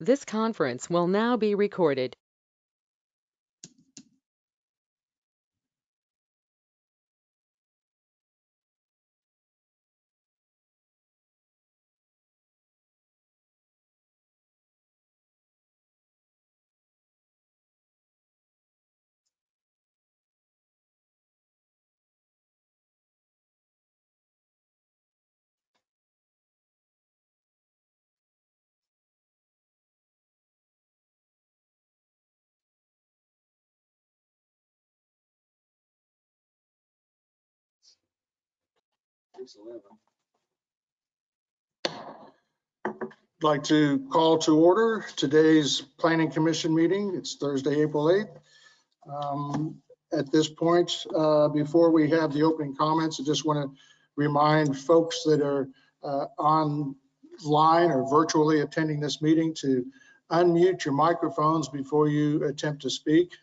This conference will now be recorded. I'd like to call to order today's Planning Commission meeting. It's Thursday, April 8th. At this point, before we have the opening comments, I just want to remind folks that are online or virtually attending this meeting to unmute your microphones before you attempt to speak.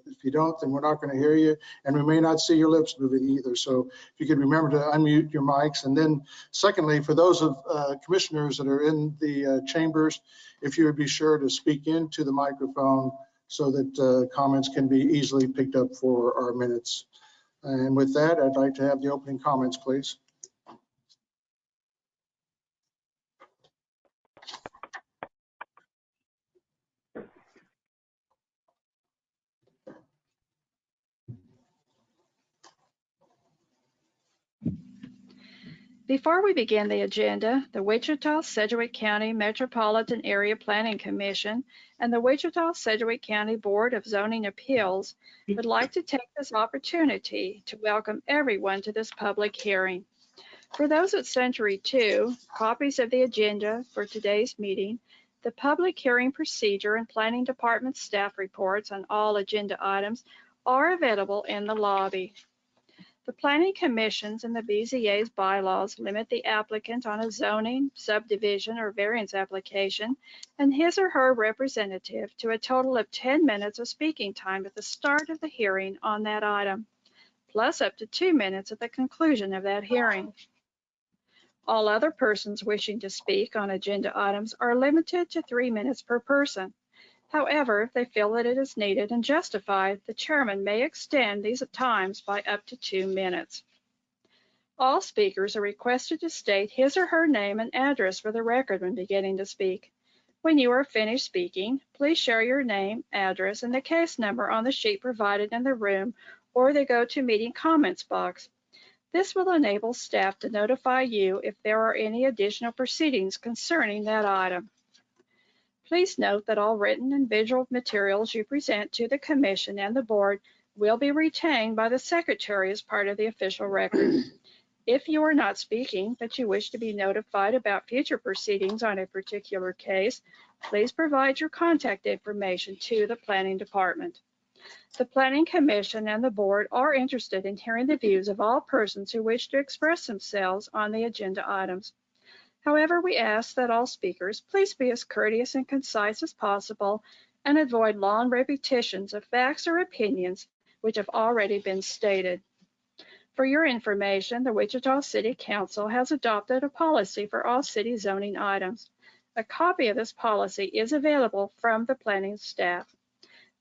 If you don't, then we're not going to hear you, and we may not see your lips moving either. So if you could remember to unmute your mics. And then secondly, for those of commissioners that are in the chambers, if you would be sure to speak into the microphone so that comments can be easily picked up for our minutes. And with that, I'd like to have the opening comments, please. Before we begin the agenda, the Wichita-Sedgwick County Metropolitan Area Planning Commission and the Wichita-Sedgwick County Board of Zoning Appeals would like to take this opportunity to welcome everyone to this public hearing. For those at Century 2, copies of the agenda for today's meeting, the public hearing procedure and Planning Department staff reports on all agenda items are available in the lobby. The Planning Commission's and the BZA's bylaws limit the applicant on a zoning, subdivision, or variance application and his or her representative to a total of 10 minutes of speaking time at the start of the hearing on that item, plus up to 2 minutes at the conclusion of that hearing. All other persons wishing to speak on agenda items are limited to 3 minutes per person. However, if they feel that it is needed and justified, the chairman may extend these times by up to 2 minutes. All speakers are requested to state his or her name and address for the record when beginning to speak. When you are finished speaking, please share your name, address, and the case number on the sheet provided in the room or the GoToMeeting comments box. This will enable staff to notify you if there are any additional proceedings concerning that item. Please note that all written and visual materials you present to the Commission and the Board will be retained by the Secretary as part of the official record. If you are not speaking but you wish to be notified about future proceedings on a particular case, please provide your contact information to the Planning Department. The Planning Commission and the Board are interested in hearing the views of all persons who wish to express themselves on the agenda items. However, we ask that all speakers please be as courteous and concise as possible and avoid long repetitions of facts or opinions which have already been stated. For your information, the Wichita City Council has adopted a policy for all city zoning items. A copy of this policy is available from the planning staff.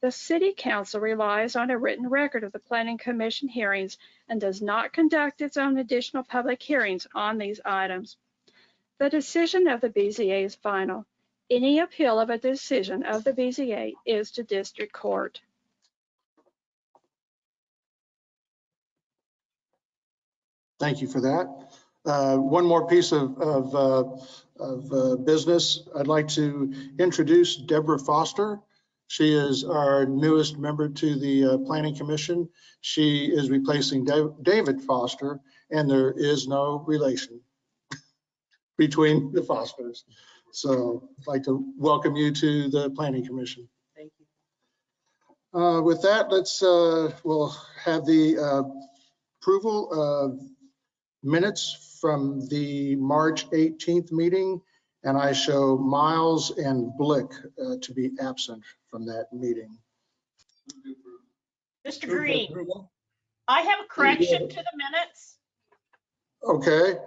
The City Council relies on a written record of the Planning Commission hearings and does not conduct its own additional public hearings on these items. The decision of the BZA is final. Any appeal of a decision of the BZA is to district court. Thank you for that. One more piece of business. I'd like to introduce Deborah Foster. She is our newest member to the Planning Commission. She is replacing David Foster, and there is no relation between the Fosters. So I'd like to welcome you to the Planning Commission. Thank you. With that, we'll have the approval of minutes from the March 18th meeting, and I show Miles and Blick to be absent from that meeting. Mr. Green, I have a correction to the minutes. Okay.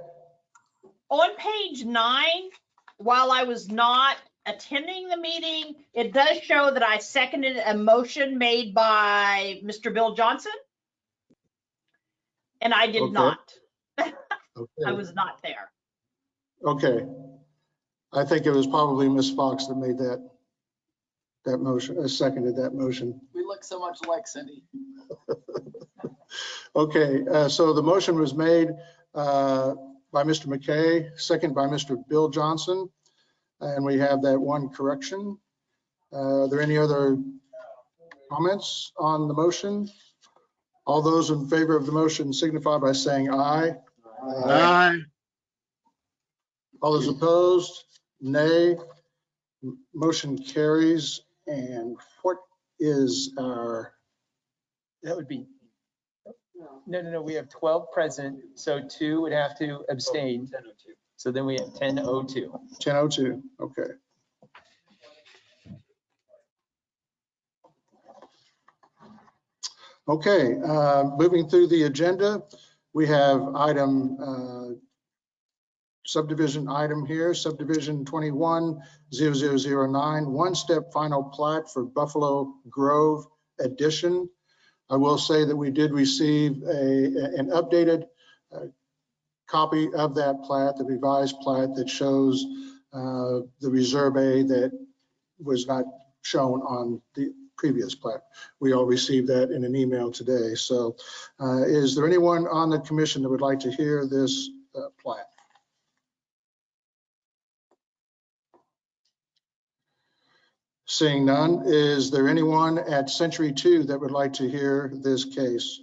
On page 9, while I was not attending the meeting. It does show that I seconded a motion made by Mr. Bill Johnson. And I did Okay. not. I Okay. was not there. Okay. I think it was probably Ms. Fox that made that motion, seconded that motion. We look so much like Cindy. Okay, so the motion was made by Mr. McKay, second by Mr. Bill Johnson, and we have that one correction. Are there any other comments on the motion? All those in favor of the motion signify by saying aye. Aye. All those opposed, nay. Motion carries. And what is our, That would be, no, we have 12 present, so 2 would have to abstain. So then we have 10:02. 10:02? Okay. Okay, moving through the agenda, we have item subdivision item here, subdivision 21-0009, one-step final plat for Buffalo Grove addition. I will say that we did receive an updated copy of that plat, the revised plat that shows the Reserve A that was not shown on the previous plat. We all received that in an email today. So is there anyone on the commission that would like to hear this plat? Seeing none, is there anyone at Century 2 that would like to hear this case?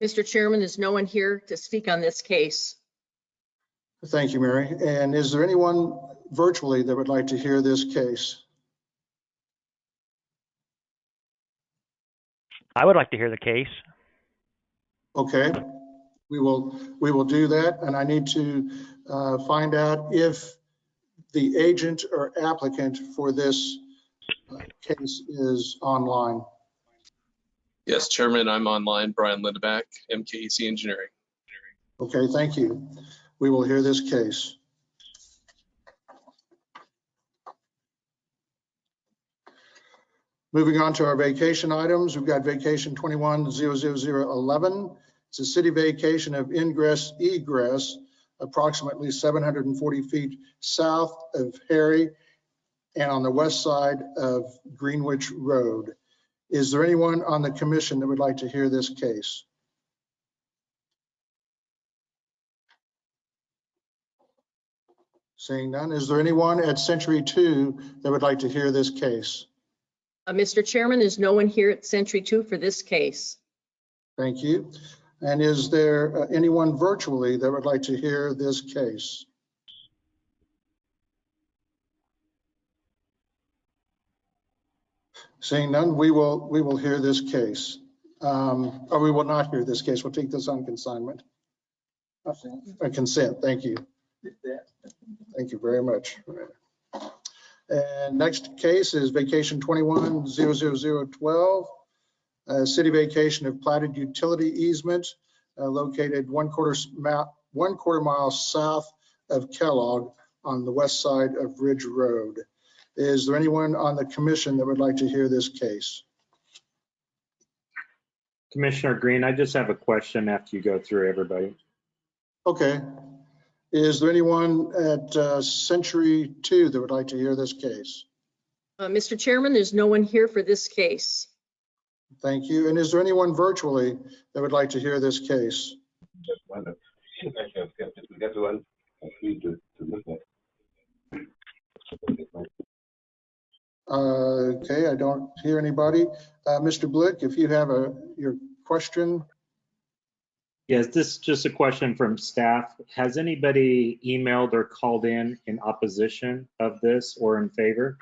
Mr. Chairman, there's no one here to speak on this case. Thank you, Mary. And is there anyone virtually that would like to hear this case? I would like to hear the case. Okay, we will do that. And I need to find out if the agent or applicant for this case is online. Yes, Chairman, I'm online. Brian Lindeback, MKEC Engineering. Okay, thank you. We will hear this case. Moving on to our vacation items, we've got vacation 21-00011. It's a city vacation of ingress egress, approximately 740 feet south of Harry and on the west side of Greenwich Road. Is there anyone on the commission that would like to hear this case? Seeing none, is there anyone at Century 2 that would like to hear this case? Mr. Chairman, there's no one here at Century 2 for this case. Thank you. And is there anyone virtually that would like to hear this case? Seeing none, we will hear this case. Or we will not hear this case. We'll take this on consignment. Consent. Thank you. Thank you very much. And next case is vacation 21-00012. City vacation of platted utility easement located one quarter mile south of Kellogg on the west side of Ridge Road. Is there anyone on the commission that would like to hear this case? Commissioner Green, I just have a question after you go through everybody. Okay. Is there anyone at Century 2 that would like to hear this case? Mr. Chairman, there's no one here for this case. Thank you. And is there anyone virtually that would like to hear this case? Okay, I don't hear anybody. Mr. Blick, if you have your question. Yes, this is just a question from staff. Has anybody emailed or called in opposition of this or in favor?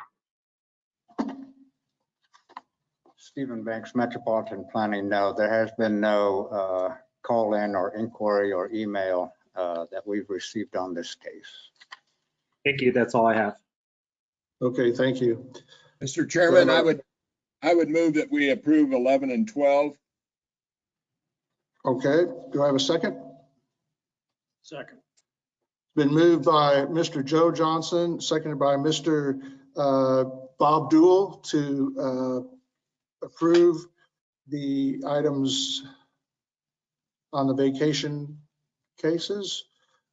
Stephen Banks, Metropolitan Planning. No, there has been no call in or inquiry or email that we've received on this case. Thank you. That's all I have. Okay, thank you. Mr. Chairman, I would move that we approve 11 and 12. Okay, do I have a second? Second. Been moved by Mr. Joe Johnson, seconded by Mr. Bob Dool to approve the items on the vacation cases.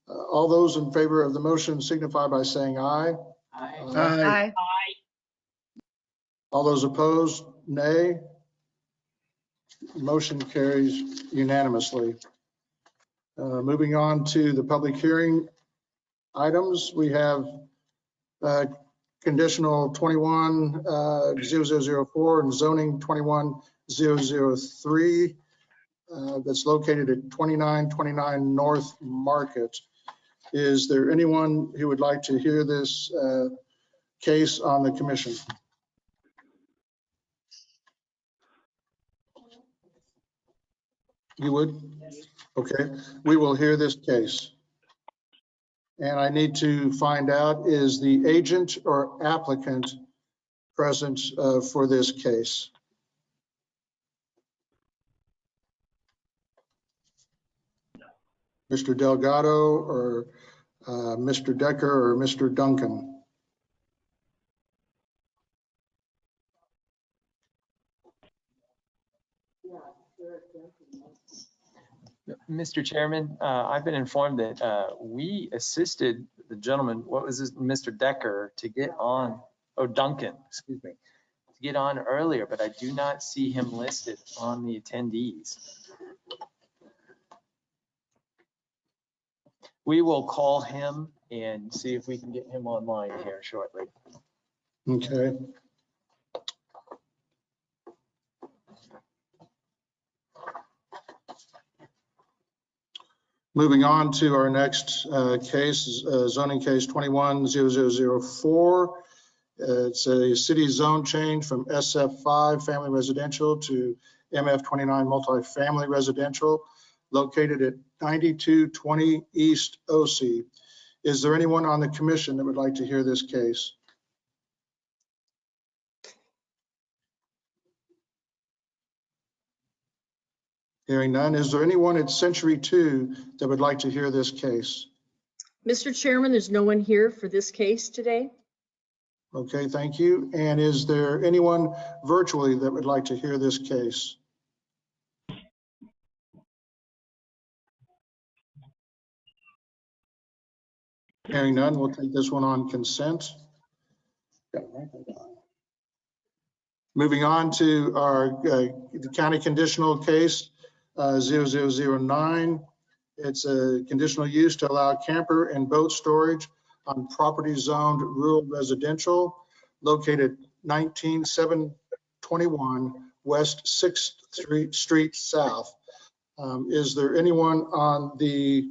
All those in favor of the motion signify by saying aye. Aye. All those opposed, nay. Motion carries unanimously. Moving on to the public hearing items, we have conditional 21-0004 and zoning 21-003 that's located at 2929 North Market. Is there anyone who would like to hear this case on the commission? You would? Okay, we will hear this case. And I need to find out, is the agent or applicant present for this case? Mr. Delgado or Mr. Decker or Mr. Duncan? Mr. Chairman, I've been informed that we assisted the gentleman, what was this, Mr. Decker, to get on, oh, Duncan, excuse me, to get on earlier, but I do not see him listed on the attendees. We will call him and see if we can get him online here shortly. Okay. Moving on to our next case, zoning case 21-0004. It's a city zone change from SF5 family residential to MF29 multifamily residential located at 9220 East OC. Is there anyone on the commission that would like to hear this case? Hearing none, is there anyone at Century 2 that would like to hear this case? Mr. Chairman, there's no one here for this case today. Okay, thank you. And is there anyone virtually that would like to hear this case? Hearing none, we'll take this one on consent. Moving on to our the county conditional case 0009. It's a conditional use to allow camper and boat storage on property zoned rural residential located 19721 West 6th Street South. Is there anyone on the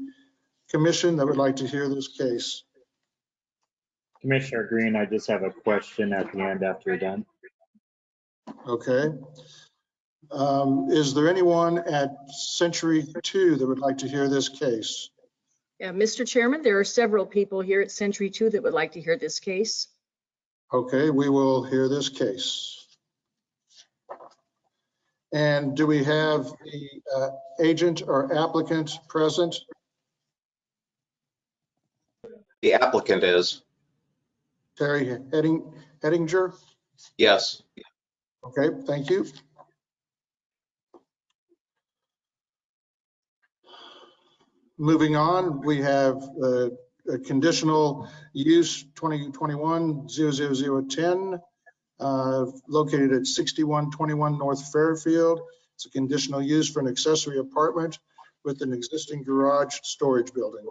commission that would like to hear this case? Commissioner Green, I just have a question at the end after you're done. Okay. Is there anyone at Century 2 that would like to hear this case? Yeah, Mr. Chairman, there are several people here at Century 2 that would like to hear this case. Okay, we will hear this case. And do we have the agent or applicant present? The applicant is. Terry Hettinger? Yes. Okay, thank you. Moving on, we have a conditional use 2021-00010 located at 6121 North Fairfield. It's a conditional use for an accessory apartment with an existing garage storage building.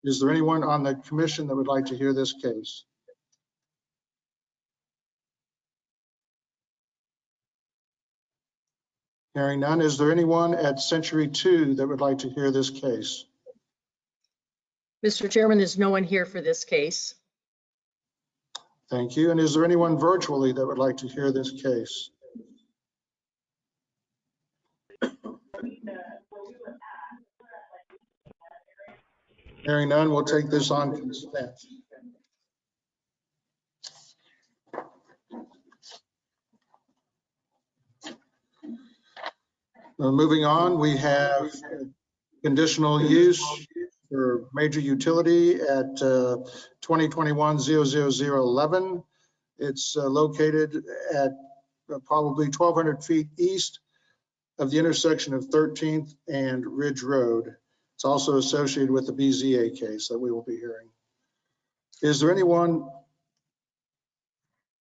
Is there anyone on the commission that would like to hear this case? Hearing none, is there anyone at Century 2 that would like to hear this case? Mr. Chairman, there's no one here for this case. Thank you. And is there anyone virtually that would like to hear this case? Hearing none, we'll take this on consent. Moving on, we have conditional use for major utility at 2021-00011. It's located at probably 1,200 feet east of the intersection of 13th and Ridge Road. It's also associated with the BZA case that we will be hearing. Is there anyone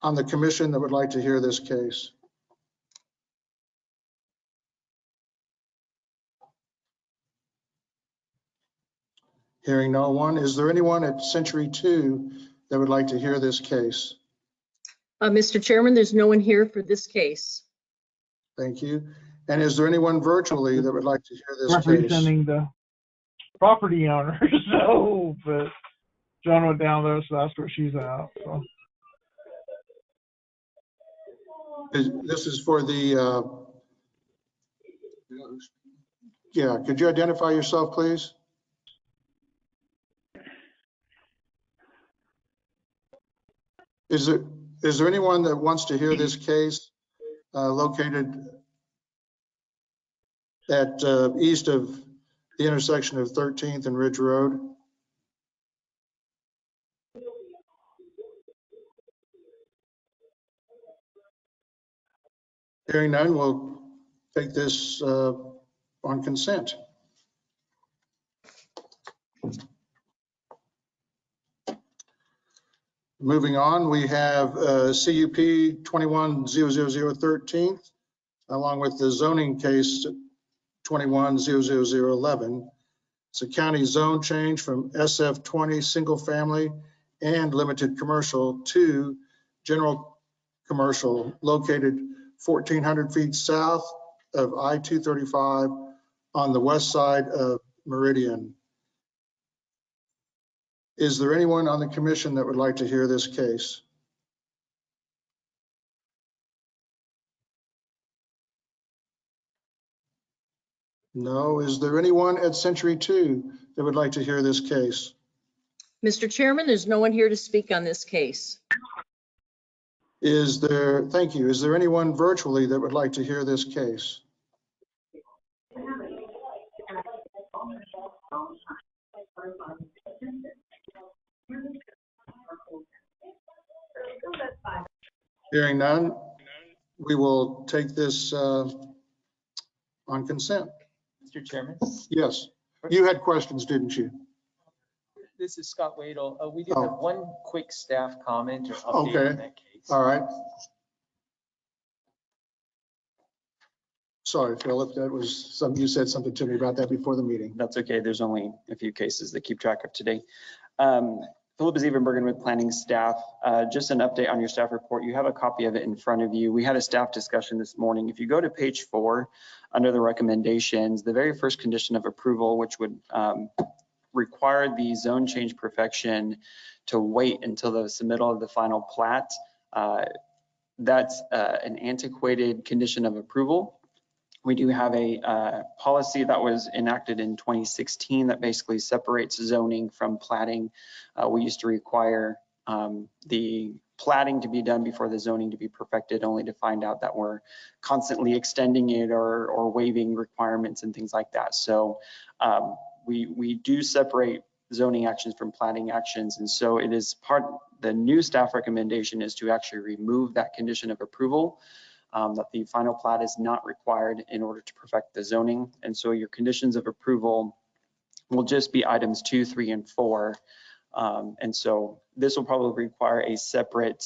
on the commission that would like to hear this case? Hearing no one, is there anyone at Century 2 that would like to hear this case? Mr. Chairman, there's no one here for this case. Thank you. And is there anyone virtually that would like to hear this case? Representing the property owner, so, but John went down there, so that's where she's at, so. This is for the, yeah, could you identify yourself, please? Is there anyone that wants to hear this case located at east of the intersection of 13th and Ridge Road? Hearing none, we'll take this on consent. Moving on, we have CUP 21-00013, along with the zoning case 21-00011. It's a county zone change from SF20 single family and limited commercial to general commercial located 1,400 feet south of I-235 on the west side of Meridian. Is there anyone on the commission that would like to hear this case? No. Is there anyone at Century 2 that would like to hear this case? Mr. Chairman, there's no one here to speak on this case. Is there, thank you. Is there anyone virtually that would like to hear this case? Hearing none, we will take this on consent. Mr. Chairman, Yes, you had questions, didn't you? this is Scott Wadle. We do Oh. have one quick staff comment or update Okay. on that case. All right. Sorry, Philip, that was something, you said something to me about that before the meeting. That's okay. There's only a few cases to keep track of today. Philip Zevenbergen with planning staff. Just an update on your staff report. You have a copy of it in front of you. We had a staff discussion this morning. If you go to page 4 under the recommendations, the very first condition of approval, which would require the zone change perfection to wait until the submittal of the final plat. That's an antiquated condition of approval. We do have a policy that was enacted in 2016 that basically separates zoning from platting. We used to require the platting to be done before the zoning to be perfected, only to find out that we're constantly extending it or waiving requirements and things like that. So we do separate zoning actions from platting actions. And so it is the new staff recommendation is to actually remove that condition of approval. That the final plat is not required in order to perfect the zoning. And so your conditions of approval will just be items 2, 3, and 4. And so this will probably require a separate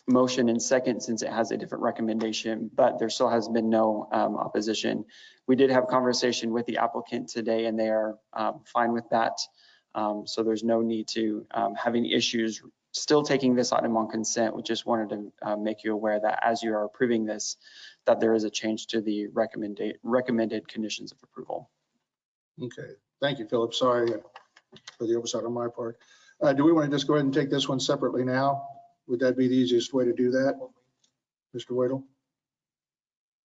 motion and second since it has a different recommendation, but there still has been no opposition. We did have conversation with the applicant today and they are fine with that. So there's no need to have any issues still taking this item on consent. We just wanted to make you aware that as you are approving this, that there is a change to the recommended conditions of approval. Okay, thank you, Philip. Sorry for the oversight on my part. Do we want to just go ahead and take this one separately now? Would that be the easiest way to do that, Mr. Wadle?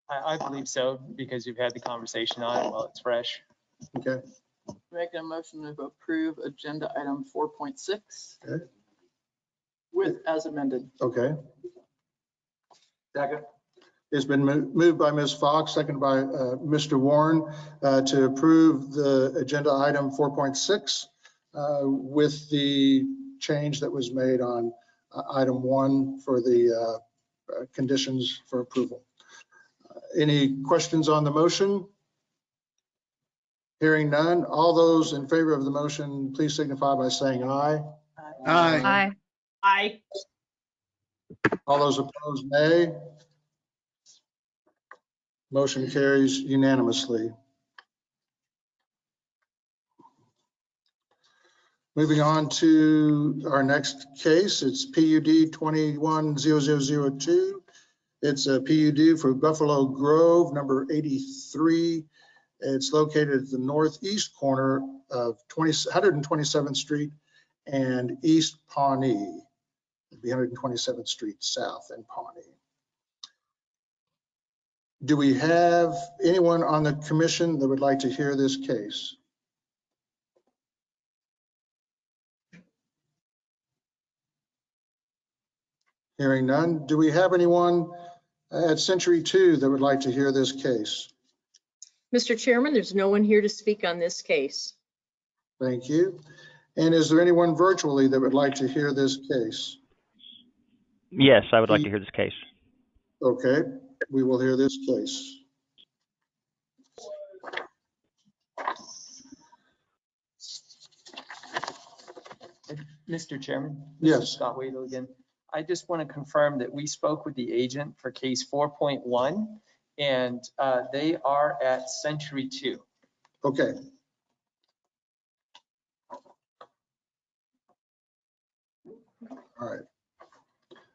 I believe so, because you've had the conversation on it while it's fresh. Okay. Make a motion to approve agenda item 4.6. Okay. With as amended. Okay. Second. It's been moved by Ms. Fox, seconded by Mr. Warren, to approve the agenda item 4.6 with the change that was made on item 1 for the conditions for approval. Any questions on the motion? Hearing none, all those in favor of the motion, please signify by saying aye. Aye. Aye. All those opposed, nay. Motion carries unanimously. Moving on to our next case, it's PUD 210002. It's a PUD for Buffalo Grove, number 83. It's located at the northeast corner of 127th Street and East Pawnee. It'd be 127th Street South and Pawnee. Do we have anyone on the commission that would like to hear this case? Hearing none. Do we have anyone at Century 2 that would like to hear this case? Mr. Chairman, there's no one here to speak on this case. Thank you. And is there anyone virtually that would like to hear this case? Yes, I would like to hear this case. Okay, we will hear this case. Mr. Chairman? Yes. Scott Wadle again. I just want to confirm that we spoke with the agent for case 4.1 and they are at Century 2. Okay. All right.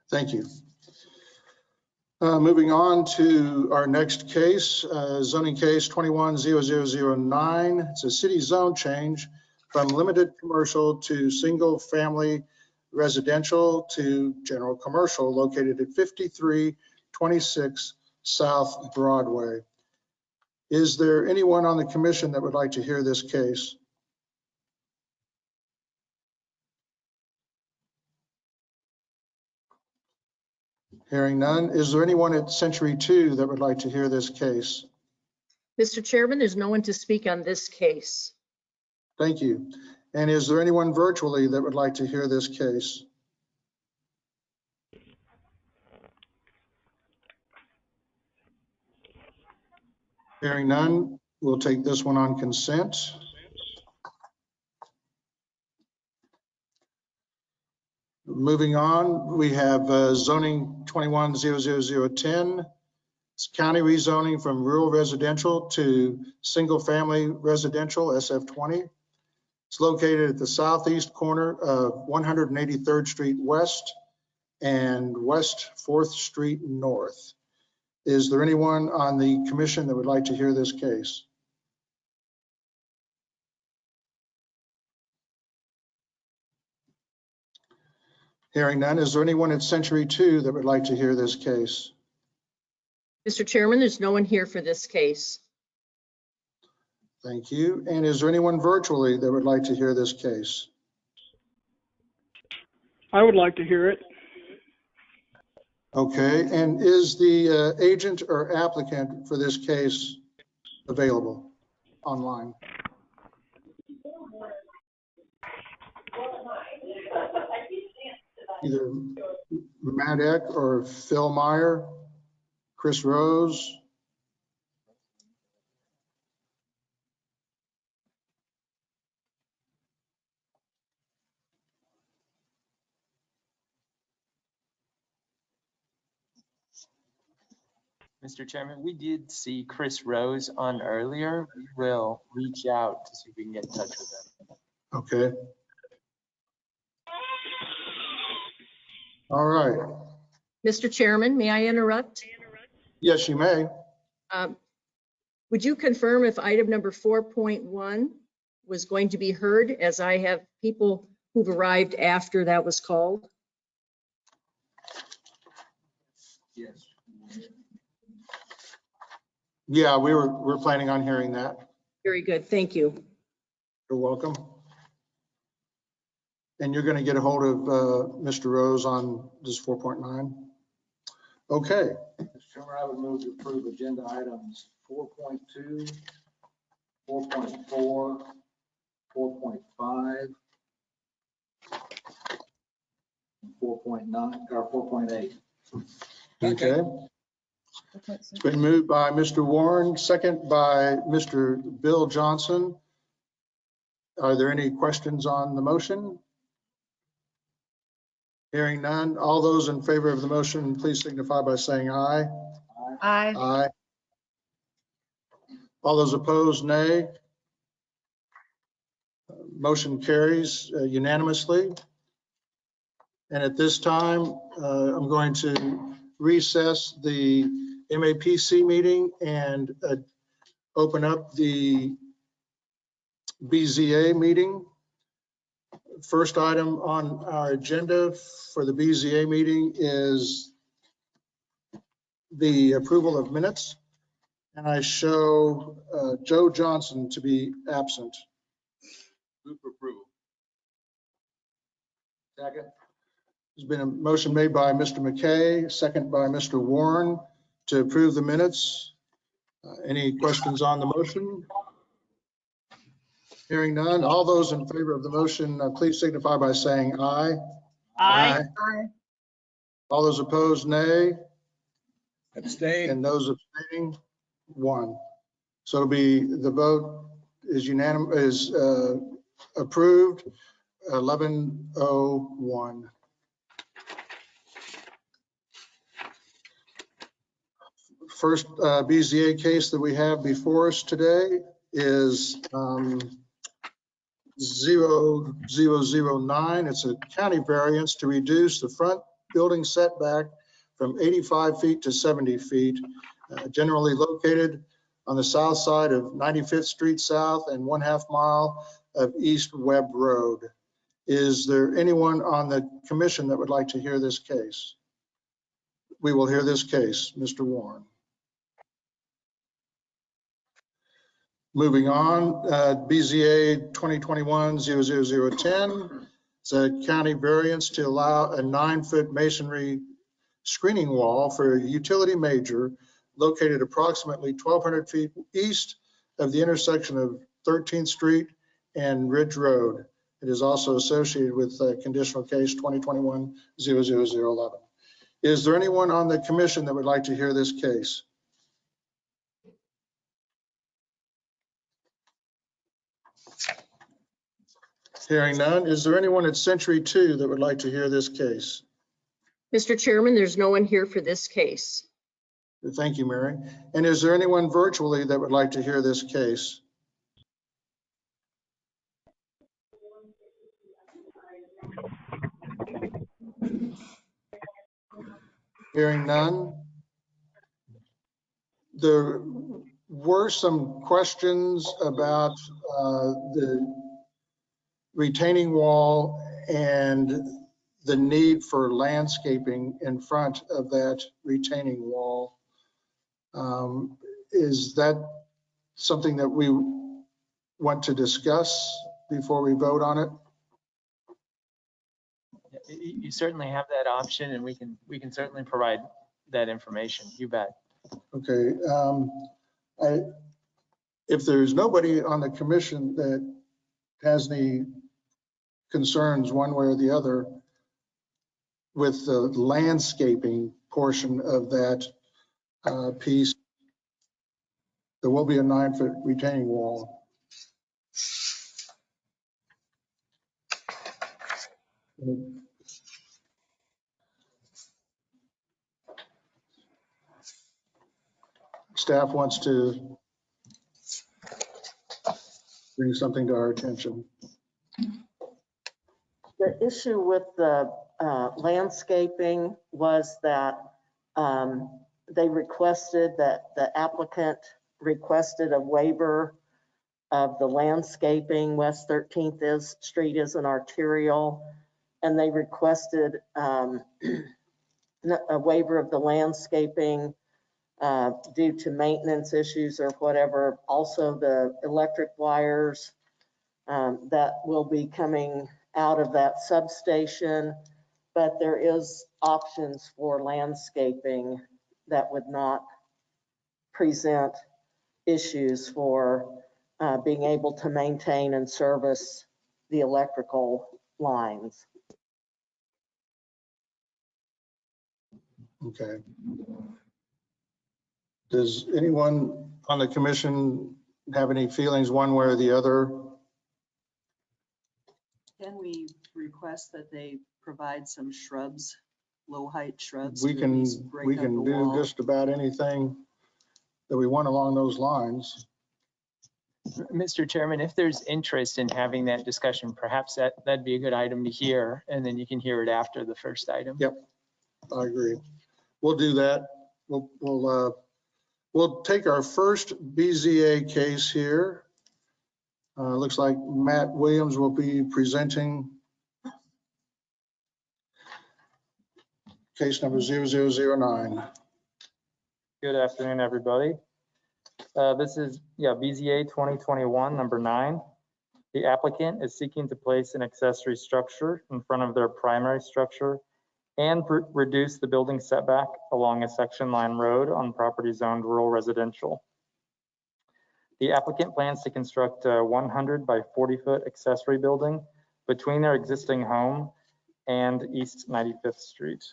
Thank you. Moving on to our next case, zoning case 210009. It's a city zone change from limited commercial to single family residential to general commercial located at 5326 South Broadway. Is there anyone on the commission that would like to hear this case? Hearing none. Is there anyone at Century 2 that would like to hear this case? Mr. Chairman, there's no one to speak on this case. Thank you. And is there anyone virtually that would like to hear this case? Hearing none, we'll take this one on consent. Moving on, we have zoning 210010. It's county rezoning from rural residential to single family residential, SF20. It's located at the southeast corner of 183rd Street West and West 4th Street North. Is there anyone on the commission that would like to hear this case? Hearing none, is there anyone at Century 2 that would like to hear this case? Mr. Chairman, there's no one here for this case. Thank you. And is there anyone virtually that would like to hear this case? I would like to hear it. Okay, and is the agent or applicant for this case available online? Either Matt Eck or Phil Meyer, Chris Rose. Mr. Chairman, we did see Chris Rose on earlier. We will reach out to see if we can get in touch with him. Okay. All right. Mr. Chairman, may I interrupt? Yes, you may. Would you confirm if item number 4.1 was going to be heard, as I have people who've arrived after that was called? Yes. Yeah, we're planning on hearing that. Very good, thank you. You're welcome. And you're going to get a hold of Mr. Rose on this 4.9? Okay. Mr. Chairman, I would move to approve agenda items 4.2, 4.4, 4.5, 4.9, or 4.8. Okay. It's been moved by Mr. Warren, second by Mr. Bill Johnson. Are there any questions on the motion? Hearing none. All those in favor of the motion, please signify by saying aye. Aye. Aye. All those opposed, nay. Motion carries unanimously. And at this time, I'm going to recess the MAPC meeting and open up the BZA meeting. First item on our agenda for the BZA meeting is the approval of minutes. And I show Joe Johnson to be absent. Move for approval. Second. There's been a motion made by Mr. McKay, second by Mr. Warren to approve the minutes. Any questions on the motion? Hearing none. All those in favor of the motion, please signify by saying aye. Aye. All those opposed, nay. Abstain. And those abstaining, 1. So it'll be, the vote is unanimous, is approved, 11:01. First BZA case that we have before us today is 0009. It's a county variance to reduce the front building setback from 85 feet to 70 feet, generally located on the south side of 95th Street South and 1/2 mile of East Webb Road. Is there anyone on the commission that would like to hear this case? We will hear this case, Mr. Warren. Moving on, BZA 2021-00010. It's a county variance to allow a 9-foot masonry screening wall for a utility major located approximately 1,200 feet east of the intersection of 13th Street and Ridge Road. It is also associated with conditional case 2021-00011. Is there anyone on the commission that would like to hear this case? Hearing none. Is there anyone at Century 2 that would like to hear this case? Mr. Chairman, there's no one here for this case. Thank you, Mary. And is there anyone virtually that would like to hear this case? Hearing none. There were some questions about the retaining wall and the need for landscaping in front of that retaining wall. Is that something that we want to discuss before we vote on it? You certainly have that option, and we can certainly provide that information. You bet. Okay. If there's nobody on the commission that has any concerns one way or the other with the landscaping portion of that piece, there will be a 9-foot retaining wall. Staff wants to bring something to our attention. The issue with the landscaping was that they requested that the applicant requested a waiver of the landscaping. West 13th Street is an arterial, and they requested a waiver of the landscaping due to maintenance issues or whatever. Also, the electric wires that will be coming out of that substation but there is options for landscaping that would not present issues for being able to maintain and service the electrical lines. Okay. Does anyone on the commission have any feelings one way or the other? Can we request that they provide some shrubs, low height shrubs? We to at least can break up the do wall? just about anything that we want along those lines. Mr. Chairman, if there's interest in having that discussion, perhaps that'd be a good item to hear, and then you can hear it after the first item. Yep, I agree. We'll do that. We'll take our first BZA case here. Looks like Matt Williams will be presenting case number 0009. Good afternoon, everybody. This is BZA 2021 number 9. The applicant is seeking to place an accessory structure in front of their primary structure and reduce the building setback along a section line road on property zoned rural residential. The applicant plans to construct a 100 by 40 foot accessory building between their existing home and East 95th Street.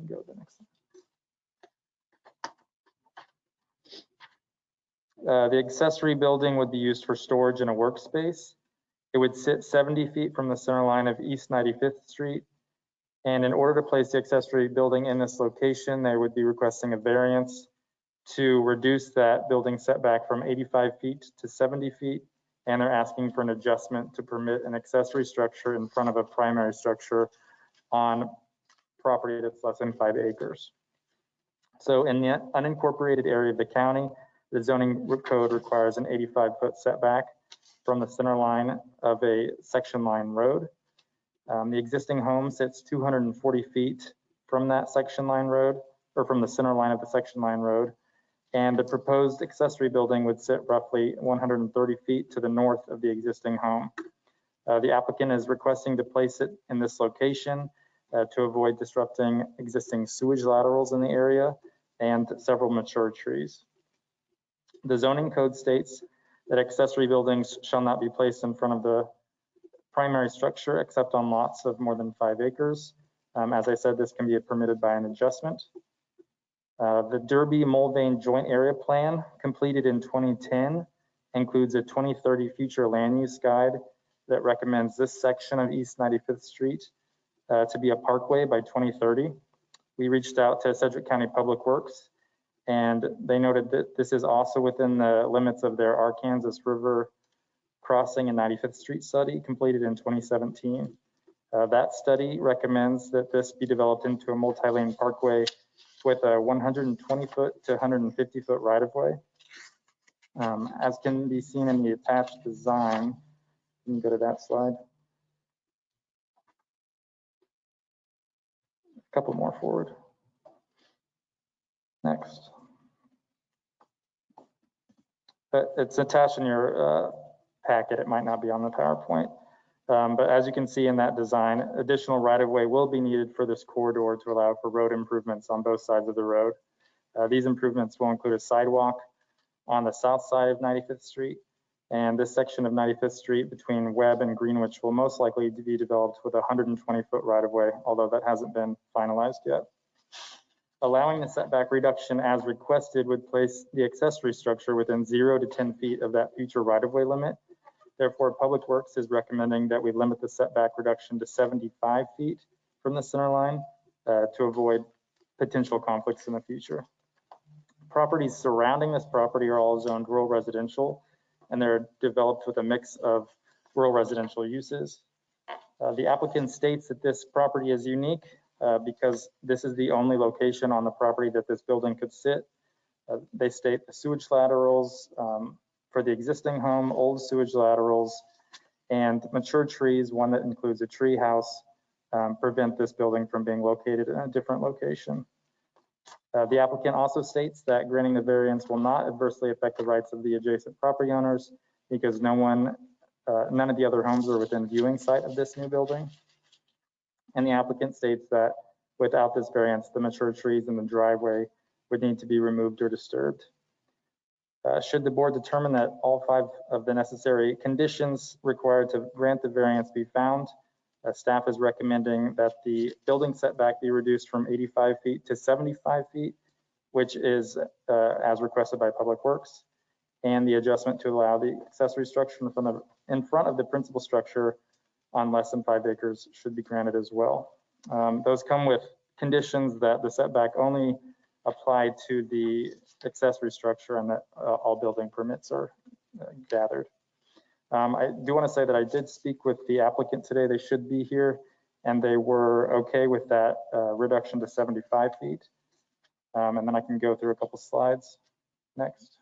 Go to the next one. The accessory building would be used for storage in a workspace. It would sit 70 feet from the center line of East 95th Street. And in order to place the accessory building in this location, they would be requesting a variance to reduce that building setback from 85 feet to 70 feet. And they're asking for an adjustment to permit an accessory structure in front of a primary structure on property that's less than 5 acres. So in the unincorporated area of the county, the zoning code requires an 85-foot setback from the center line of a section line road. The existing home sits 240 feet from that section line road, or from the center line of the section line road. And the proposed accessory building would sit roughly 130 feet to the north of the existing home. The applicant is requesting to place it in this location to avoid disrupting existing sewage laterals in the area and several mature trees. The zoning code states that accessory buildings shall not be placed in front of the primary structure except on lots of more than 5 acres. As I said, this can be permitted by an adjustment. The Derby Mulvane Joint Area Plan, completed in 2010, includes a 2030 future land use guide that recommends this section of East 95th Street to be a parkway by 2030. We reached out to Sedgwick County Public Works, and they noted that this is also within the limits of their Arkansas River Crossing and 95th Street study completed in 2017. That study recommends that this be developed into a multi-lane parkway with a 120 foot to 150 foot right of way. As can be seen in the attached design, you can go to that slide. A couple more forward. Next. But it's attached in your packet. It might not be on the PowerPoint. But as you can see in that design, additional right-of-way will be needed for this corridor to allow for road improvements on both sides of the road. These improvements will include a sidewalk on the south side of 95th Street, and this section of 95th Street between Webb and Greenwich will most likely be developed with a 120-foot right-of-way, although that hasn't been finalized yet. Allowing the setback reduction as requested would place the accessory structure within 0 to 10 feet of that future right-of-way limit. Therefore, Public Works is recommending that we limit the setback reduction to 75 feet from the center line to avoid potential conflicts in the future. Properties surrounding this property are all zoned rural residential, and they're developed with a mix of rural residential uses. The applicant states that this property is unique because this is the only location on the property that this building could sit. They state the sewage laterals for the existing home, old sewage laterals, and mature trees, one that includes a tree house, prevent this building from being located in a different location. The applicant also states that granting the variance will not adversely affect the rights of the adjacent property owners because none of the other homes are within viewing sight of this new building. And the applicant states that without this variance, the mature trees in the driveway would need to be removed or disturbed. Should the board determine that all 5 of the necessary conditions required to grant the variance be found, staff is recommending that the building setback be reduced from 85 feet to 75 feet, which is as requested by Public Works, and the adjustment to allow the accessory structure in front of the principal structure on less than 5 acres should be granted as well. Those come with conditions that the setback only apply to the accessory structure and that all building permits are gathered. I do want to say that I did speak with the applicant today. They should be here, and they were okay with that reduction to 75 feet. And then I can go through a couple slides next.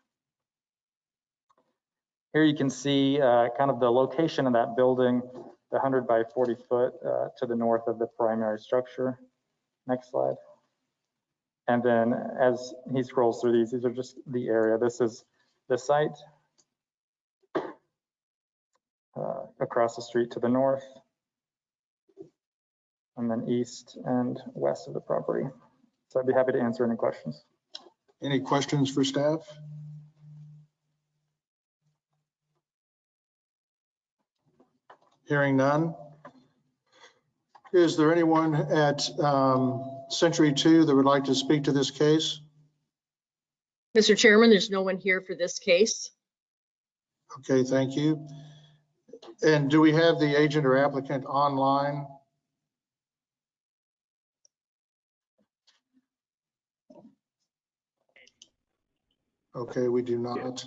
Here you can see kind of the location of that building, the 100 by 40 foot to the north of the primary structure. Next slide. And then as he scrolls through these are just the area. This is the site across the street to the north, and then east and west of the property. So I'd be happy to answer any questions. Any questions for staff? Hearing none. Is there anyone at Century 2 that would like to speak to this case? Mr. Chairman, there's no one here for this case. Okay, thank you. And do we have the agent or applicant online? Okay, we do not.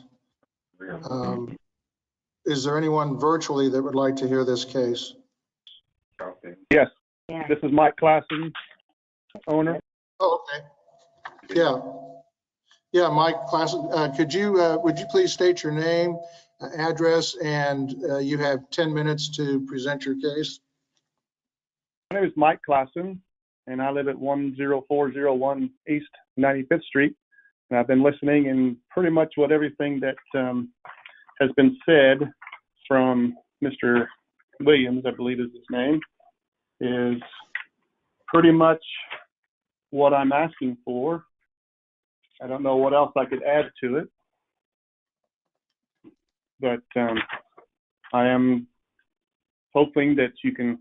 Is there anyone virtually that would like to hear this case? Yes, this is Mike Klassen, owner. Oh, okay. Yeah, Mike Klassen, would you please state your name, address, and you have 10 minutes to present your case. My name is Mike Klassen, and I live at 10401 East 95th Street. And I've been listening, and pretty much what everything that has been said from Mr. Williams, I believe is his name, is pretty much what I'm asking for. I don't know what else I could add to it, but I am hoping that you can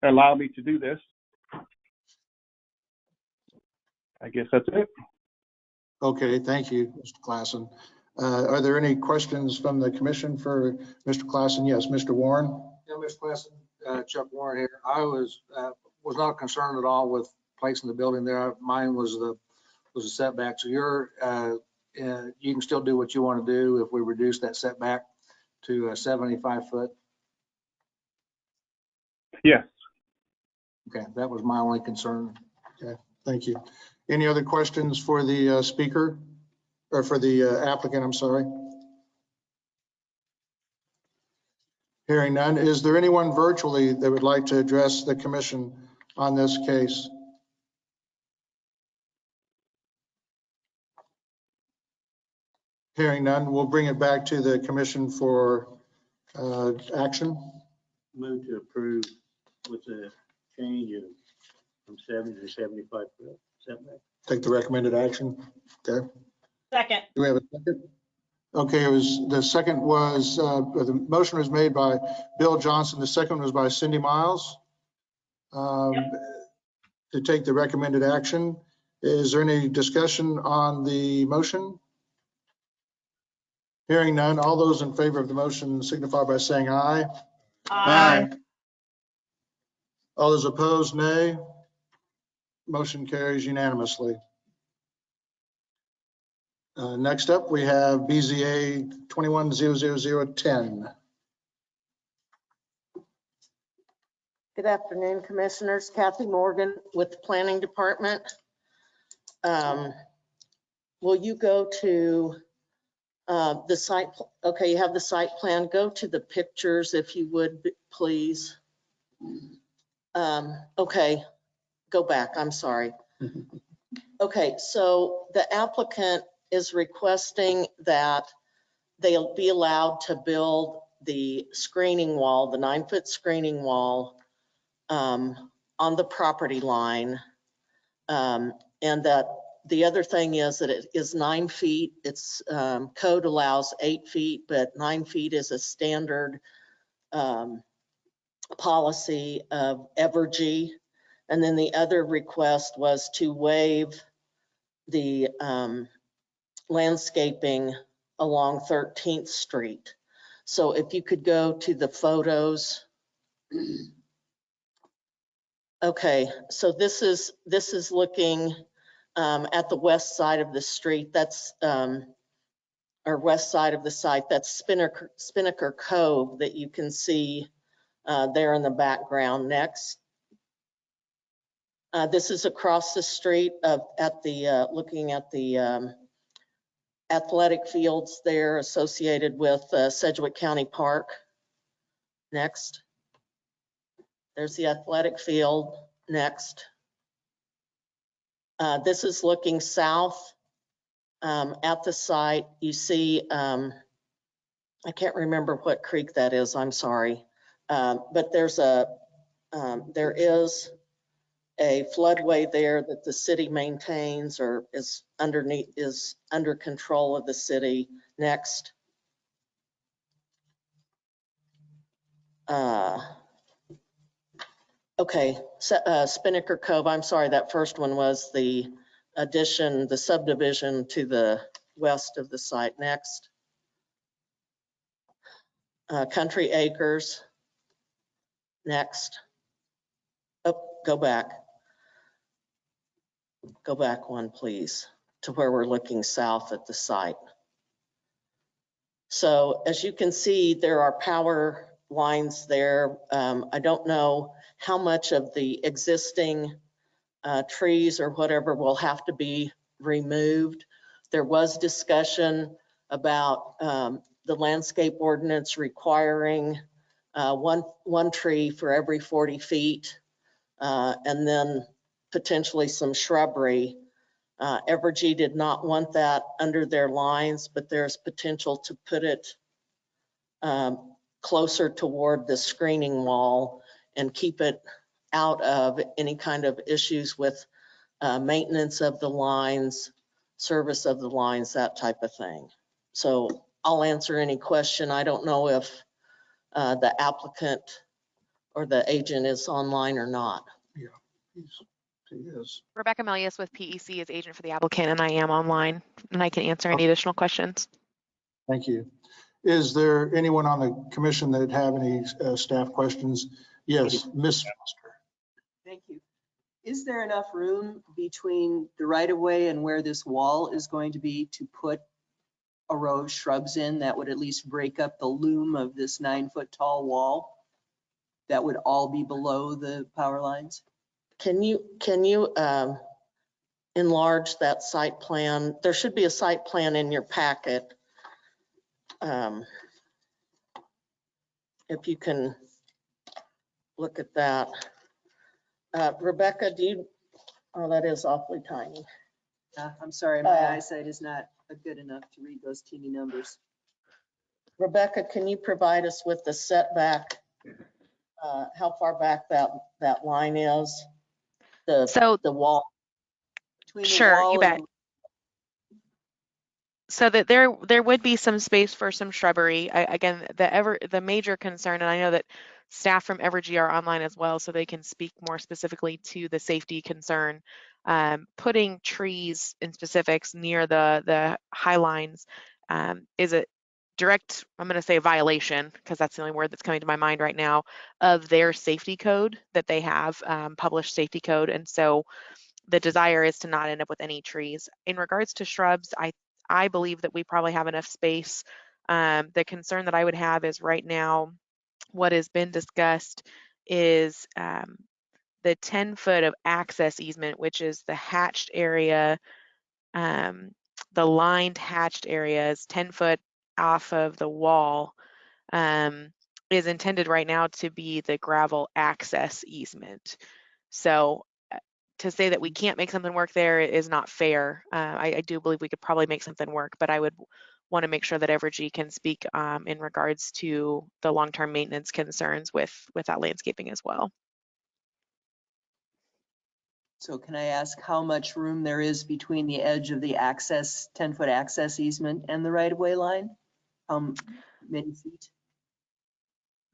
allow me to do this. I guess that's it. Okay, thank you, Mr. Klassen. Are there any questions from the commission for Mr. Klassen? Yes, Mr. Warren. Yeah, Mr. Klassen, Chuck Warren here. I was not concerned at all with placing the building there. Mine was a setback. So you can still do what you want to do if we reduce that setback to 75 foot. Yes. Okay, that was my only concern. Okay, thank you. Any other questions for the speaker or for the applicant? I'm sorry. Hearing none. Is there anyone virtually that would like to address the commission on this case? Hearing none, we'll bring it back to the commission for action. Move to approve with a change of from 70 to 75 foot setback. Take the recommended action. Okay. Second. Do we have a second? Okay, the second was, the motion was made by Bill Johnson. The second was by Cindy Miles to take the recommended action. Is there any discussion on the motion? Hearing none, all those in favor of the motion signify by saying aye. Aye. All those opposed, nay. Motion carries unanimously. Next up, we have BZA 2100010. Good afternoon, Commissioners. Kathy Morgan with the Planning Department. Will you go to the site? Okay, you have the site plan. Go to the pictures if you would, please. Okay, go back. I'm sorry. Okay, so the applicant is requesting that they'll be allowed to build the screening wall, the 9-foot screening wall on the property line. And that the other thing is that it is 9 feet. Its code allows 8 feet, but 9 feet is a standard policy of Evergy. And then the other request was to waive the landscaping along 13th Street. So if you could go to the photos. Okay, so this is looking at the west side of the street. That's or west side of the site. That's Spinnaker Cove that you can see there in the background. Next, this is across the street at the looking at the athletic fields there associated with Sedgwick County Park. Next, there's the athletic field. Next, this is looking south at the site. You see, I can't remember what creek that is, I'm sorry. But there is a floodway there that the city maintains or is under control of the city. Next. Okay, Spinnaker Cove, I'm sorry, that first one was the addition, the subdivision to the west of the site. Next. Country Acres. Next. Oh, go back. Go back one, please, to where we're looking south at the site. So as you can see, there are power lines there. I don't know how much of the existing trees or whatever will have to be removed. There was discussion about the landscape ordinance requiring one tree for every 40 feet and then potentially some shrubbery. Evergy did not want that under their lines, but there's potential to put it closer toward the screening wall and keep it out of any kind of issues with maintenance of the lines, service of the lines, that type of thing. So I'll answer any question. I don't know if the applicant or the agent is online or not. Yeah, he is. Rebecca Melius with PEC is agent for the applicant, and I am online, and I can answer any additional questions. Thank you. Is there anyone on the commission that have any staff questions? Yes, Ms. Foster. Thank you. Is there enough room between the right of way and where this wall is going to be to put a row of shrubs in that would at least break up the loom of this 9-foot tall wall that would all be below the power lines? Can you enlarge that site plan? There should be a site plan in your packet. If you can look at that. Rebecca, oh, that is awfully tiny. I'm sorry, my eyesight is not good enough to read those teeny numbers. Rebecca, can you provide us with the setback, how far back that line is? The wall. Sure, you bet. So that there would be some space for some shrubbery. Again, the major concern, and I know that staff from Evergy are online as well, so they can speak more specifically to the safety concern. Putting trees in specifics near the high lines is a direct, I'm going to say violation, because that's the only word that's coming to my mind right now, of their safety code that they have, published safety code. And so the desire is to not end up with any trees. In regards to shrubs, I believe that we probably have enough space. The concern that I would have is right now, what has been discussed is the 10-foot of access easement, which is the hatched area, the lined hatched area is 10 foot off of the wall, is intended right now to be the gravel access easement. So to say that we can't make something work there is not fair. I do believe we could probably make something work, but I would want to make sure that Evergy can speak in regards to the long-term maintenance concerns with that landscaping as well. So can I ask how much room there is between the edge of the access, 10-foot access easement and the right-of-way line? How many feet?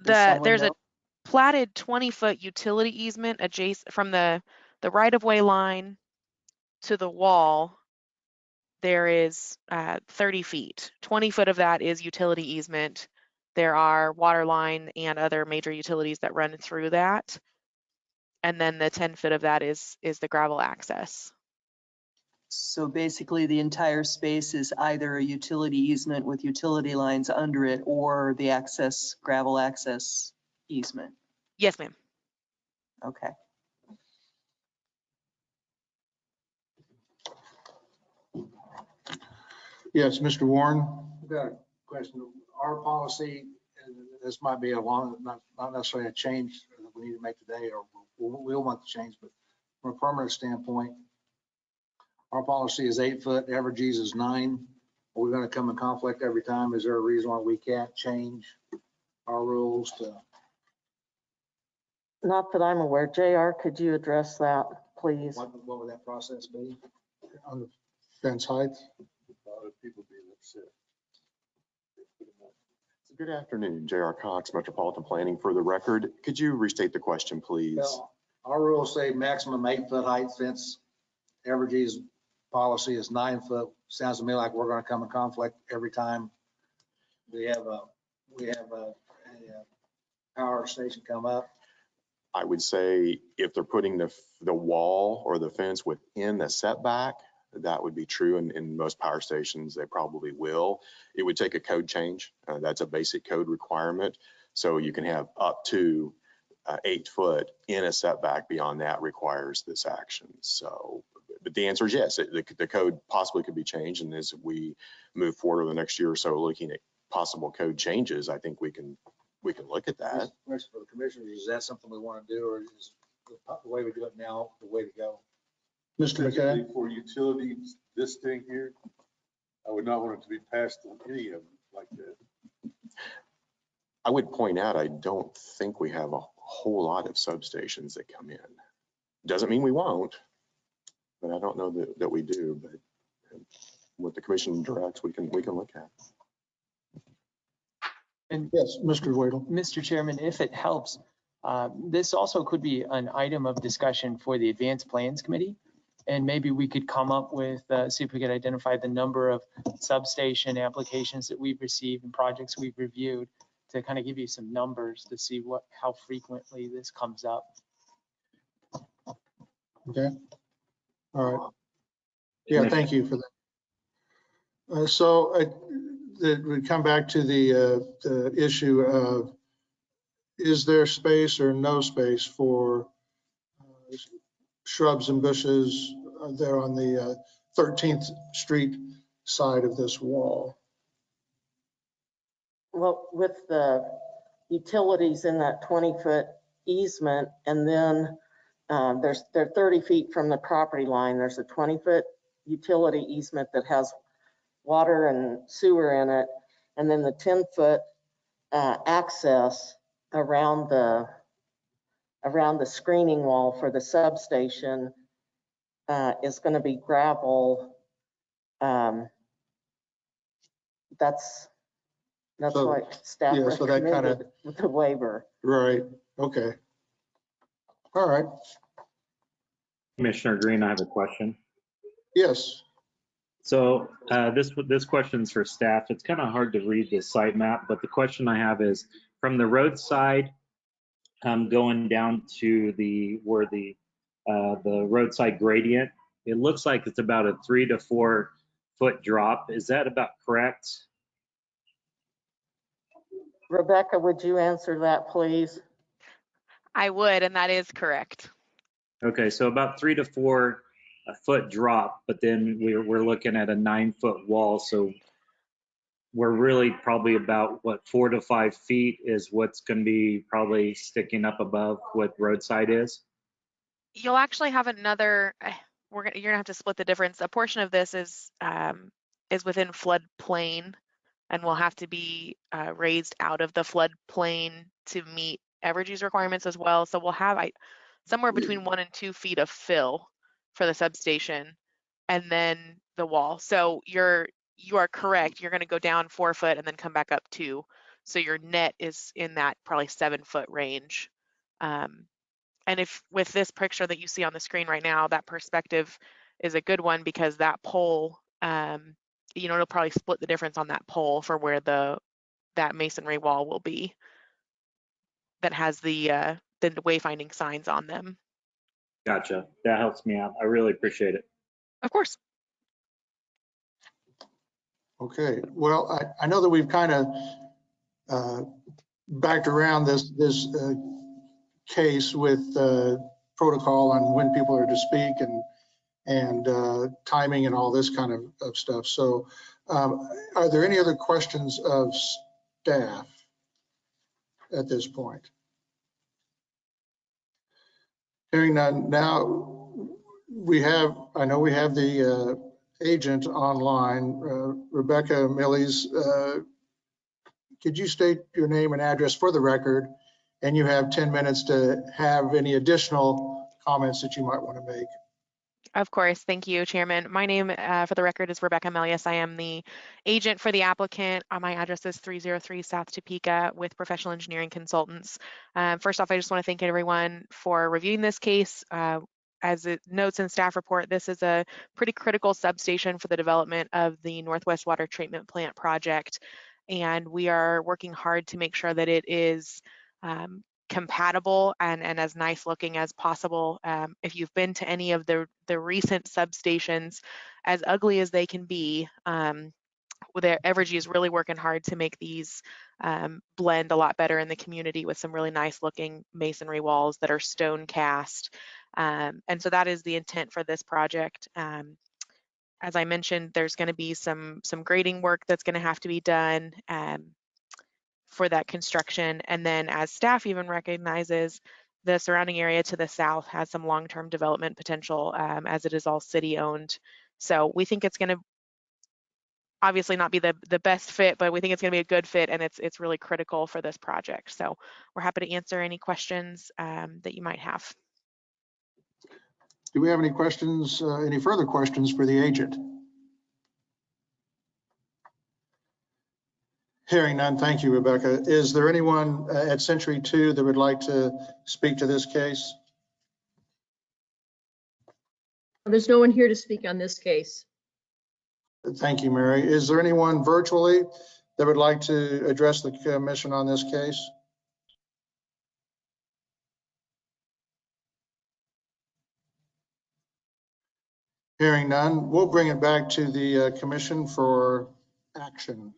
Does someone There's a know? platted 20-foot utility easement adjacent from the right-of-way line to the wall. There is 30 feet. 20 foot of that is utility easement. There are water line and other major utilities that run through that. And then the 10 foot of that is the gravel access. So basically the entire space is either a utility easement with utility lines under it or the access, gravel access easement. Yes, ma'am. Okay. Yes, Mr. Warren. I've got a question. Our policy, and this might be a long, not necessarily a change that we need to make today, or we'll want to change, but from a permanent standpoint, our policy is 8 foot, averages is 9. Are we going to come in conflict every time? Is there a reason why we can't change our rules to? Not that I'm aware. JR, could you address that, please? What would that process be? On the fence height. Good afternoon, J.R. Cox, Metropolitan Planning. For the record, could you restate the question, please? Well, our rules say maximum 8 foot height fence. Averages policy is 9 foot. Sounds to me like we're going to come in conflict every time we have a power station come up. I would say if they're putting the wall or the fence within the setback, that would be true. And in most power stations, they probably will. It would take a code change. That's a basic code requirement. So you can have up to 8 foot in a setback. Beyond that requires this action. So, but the answer is yes, the code possibly could be changed. And as we move forward over the next year or so, looking at possible code changes, I think we can look at that. Question for the commissioners, is that something we want to do, or is the way we do it now the way to go? Mr. McKay? For utilities, this thing here, I would not want it to be passed on any of them like that. I would point out, I don't think we have a whole lot of substations that come in. Doesn't mean we won't, but I don't know that we do. But what the commission directs, we can look at. And yes, Mr. Wadle. Mr. Chairman, if it helps, this also could be an item of discussion for the Advanced Plans Committee. And maybe we could come up with, see if we could identify the number of substation applications that we've received and projects we've reviewed to kind of give you some numbers to see how frequently this comes up. Okay. All right. Yeah, thank you for that. So we come back to the issue of, is there space or no space for shrubs and bushes there on the 13th Street side of this wall? Well, with the utilities in that 20-foot easement, and then they're 30 feet from the property line. There's a 20-foot utility easement that has water and sewer in it, and then the 10-foot access around the screening wall for the substation is going to be gravel. That's So, what staff yeah, so that kind of, recommended with the waiver. right, okay. All right, Commissioner Green, I have a question. yes. So this question's for staff. It's kind of hard to read the site map, but the question I have is from the roadside going down to where the roadside gradient, it looks like it's about a 3 to 4 foot drop. Is that about correct? Rebecca, would you answer that, please? I would, and that is correct. Okay, so about 3 to 4 foot drop, but then we're looking at a 9-foot wall. So we're really probably about 4 to 5 feet is what's going to be probably sticking up above what roadside is. You'll actually have another, you're gonna have to split the difference. A portion of this is within floodplain and will have to be raised out of the floodplain to meet Evergy's requirements as well. So we'll have somewhere between 1 and 2 feet of fill for the substation, and then the wall. So you are correct. You're going to go down 4 foot and then come back up 2. So your net is in that probably 7 foot range. And if with this picture that you see on the screen right now, that perspective is a good one because that pole, it'll probably split the difference on that pole for where that masonry wall will be that has the wayfinding signs on them. Gotcha. That helps me out. I really appreciate it. Of course. Okay, well, I know that we've kind of backed around this case with protocol on when people are to speak and timing and all this kind of stuff. So are there any other questions of staff at this point? Hearing none, now I know we have the agent online, Rebecca Millies. Could you state your name and address for the record? And you have 10 minutes to have any additional comments that you might want to make. Of course. Thank you, Chairman. My name for the record is Rebecca Melius. I am the agent for the applicant. My address is 303 South Topeka with Professional Engineering Consultants. First off, I just want to thank everyone for reviewing this case. As it notes in staff report, this is a pretty critical substation for the development of the Northwest Water Treatment Plant project. And we are working hard to make sure that it is compatible and as nice looking as possible. If you've been to any of the recent substations, as ugly as they can be, Evergy is really working hard to make these blend a lot better in the community with some really nice looking masonry walls that are stone cast. And so that is the intent for this project. As I mentioned, there's going to be some grading work that's going to have to be done for that construction. And then as staff even recognizes, the surrounding area to the south has some long-term development potential as it is all city owned. So we think it's going to obviously not be the best fit, but we think it's going to be a good fit, and it's really critical for this project. So we're happy to answer any questions that you might have. Do we have any questions, any further questions for the agent? Hearing none, thank you, Rebecca. Is there anyone at Century 2 that would like to speak to this case? There's no one here to speak on this case. Thank you, Mary. Is there anyone virtually that would like to address the commission on this case? Hearing none, we'll bring it back to the commission for action.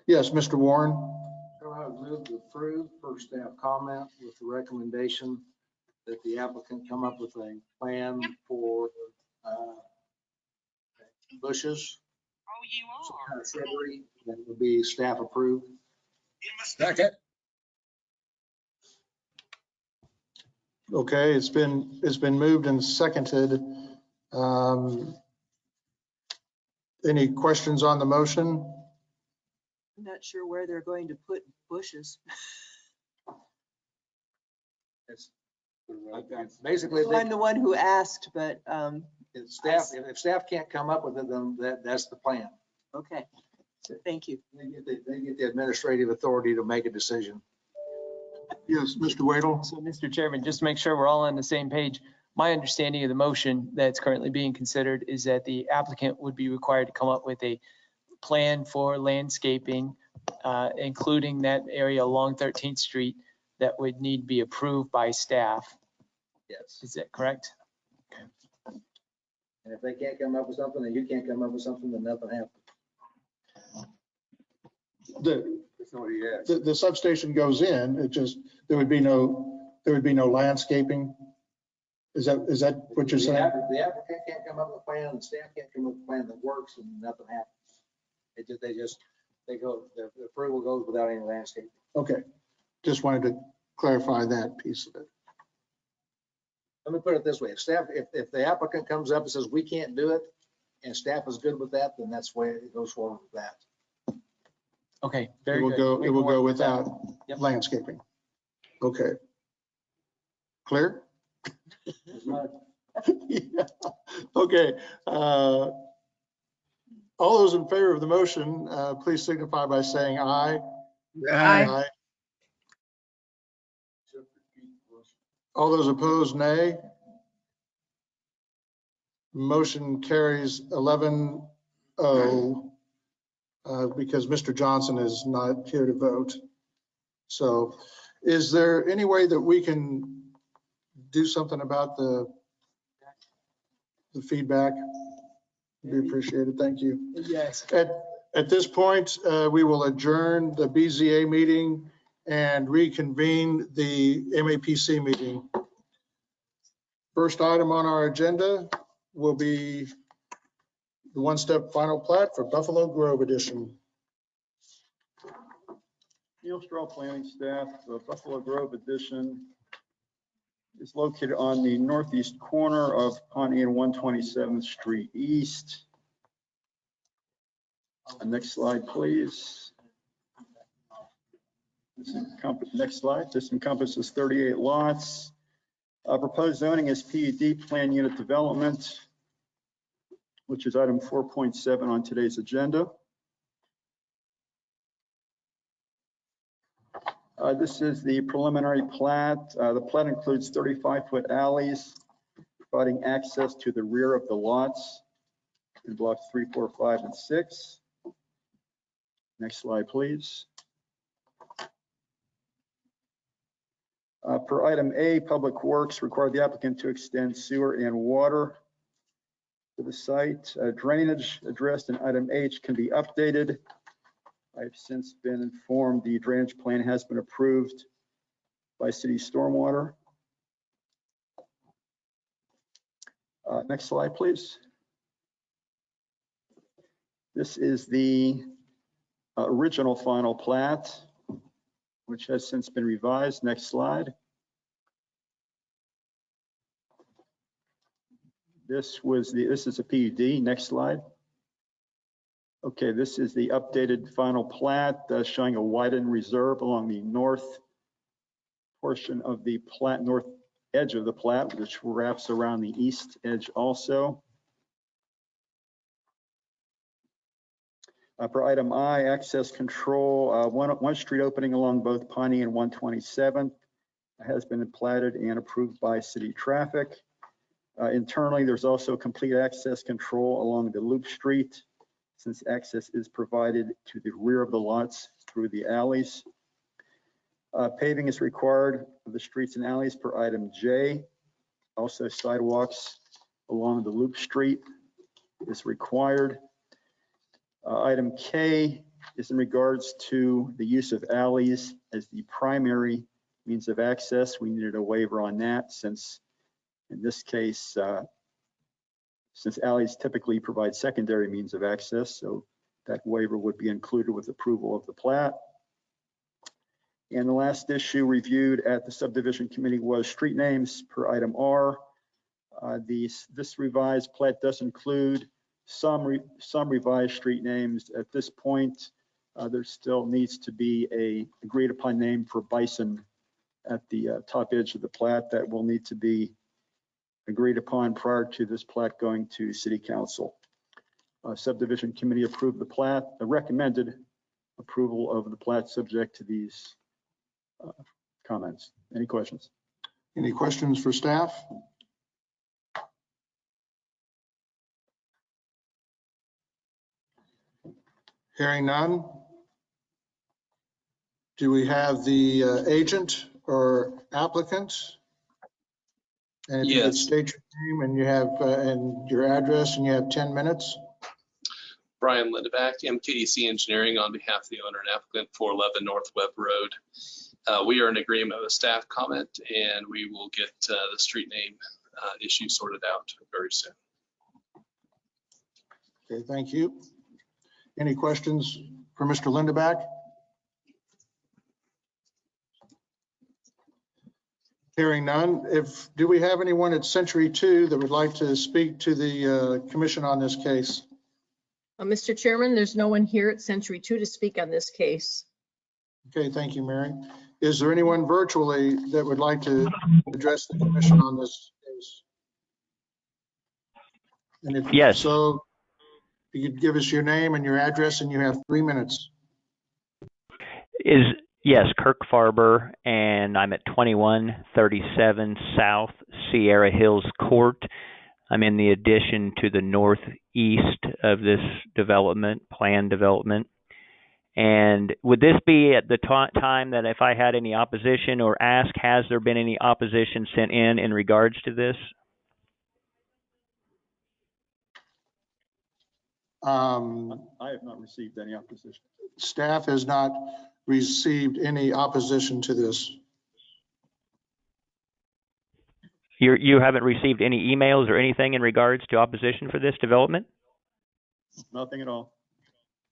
Yes, Mr. Warren. I would move to approve per staff comment with the recommendation that the applicant come up with a plan for bushes. Some kind of shrubbery that would be staff approved. Second. Okay, it's been moved and seconded. Any questions on the motion? I'm not sure where they're going to put bushes. Basically, Well, I'm the one who asked, but if staff can't come up with it, then that's the plan. okay. So thank you. They get the administrative authority to make a decision. Yes, Mr. Wadle. So, Mr. Chairman, just to make sure we're all on the same page, my understanding of the motion that's currently being considered is that the applicant would be required to come up with a plan for landscaping, including that area along 13th Street that would need to be approved by staff. Yes. Is that correct? And if they can't come up with something, then you can't come up with something, then nothing happens. The substation goes in, it just, there would be no landscaping. Is that what you're saying? The applicant can't come up with a plan, the staff can't come up with a plan that works, and nothing happens. The approval goes without any landscaping. Okay, just wanted to clarify that piece of it. Let me put it this way, if the applicant comes up and says, we can't do it, and staff is good with that, then that's the way it goes forward with that. Okay, It will go without landscaping. Okay. Clear? Yeah. Okay. All those in favor of the motion, please signify by saying aye. Aye. All those opposed, nay. Motion carries 11-0 because Mr. Johnson is not here to vote. So is there any way that we can do something about the feedback? We appreciate it. Thank you. Yes. At this point, we will adjourn the BZA meeting and reconvene the MAPC meeting. First item on our agenda will be the one-step final plat for Buffalo Grove Edition. Neil Straw Planning Staff, Buffalo Grove Edition is located on the northeast corner of Pawnee and 127th Street East. Next slide, please. Next slide. This encompasses 38 lots. Proposed zoning is PUD, Plan Unit Development, which is item 4.7 on today's agenda. This is the preliminary plat. The plat includes 35-foot alleys, providing access to the rear of the lots in blocks 3, 4, 5, and 6. Next slide, please. Per item A, Public Works required the applicant to extend sewer and water to the site. Drainage addressed in item H can be updated. I've since been informed the drainage plan has been approved by city stormwater. Next slide, please. This is the original final plat, which has since been revised. Next slide. This is a PUD. Next slide. Okay, this is the updated final plat showing a widened reserve along the north portion of the plat, north edge of the plat, which wraps around the east edge also. Per item I, access control, one street opening along both Pawnee and 127th has been platted and approved by city traffic. Internally, there's also complete access control along the loop street, since access is provided to the rear of the lots through the alleys. Paving is required of the streets and alleys per item J. Also, sidewalks along the loop street is required. Item K is in regards to the use of alleys as the primary means of access. We needed a waiver on that since, in this case, since alleys typically provide secondary means of access, so that waiver would be included with approval of the plat. And the last issue reviewed at the subdivision committee was street names per item R. This revised plat does include some revised street names. At this point, there still needs to be a agreed upon name for Bison at the top edge of the plat that will need to be agreed upon prior to this plat going to city council. Subdivision committee approved the plat, recommended approval of the plat subject to these comments. Any questions? Any questions for staff? Hearing none. Do we have the agent or applicant? And if you could state your name and you have and your address, and you have 10 minutes. Brian Lindeback, MKDC Engineering, on behalf of the owner and applicant, 411 North Webb Road. We are in agreement with staff comment, and we will get the street name issue sorted out very soon. Okay, thank you. Any questions for Mr. Lindeback? Hearing none. Do we have anyone at Century 2 that would like to speak to the commission on this case? Mr. Chairman, there's no one here at Century 2 to speak on this case. Okay, thank you, Mary. Is there anyone virtually that would like to address the commission on this case? And if Yes. so, if you could give us your name and your address, and you have 3 minutes. Yes, Kirk Farber, and I'm at 2137 South Sierra Hills Court. I'm in the addition to the northeast of this development, planned development. And would this be at the time that if I had any opposition, or ask, has there been any opposition sent in regards to this? I have not received any opposition. Staff has not received any opposition to this. You haven't received any emails or anything in regards to opposition for this development? Nothing at all.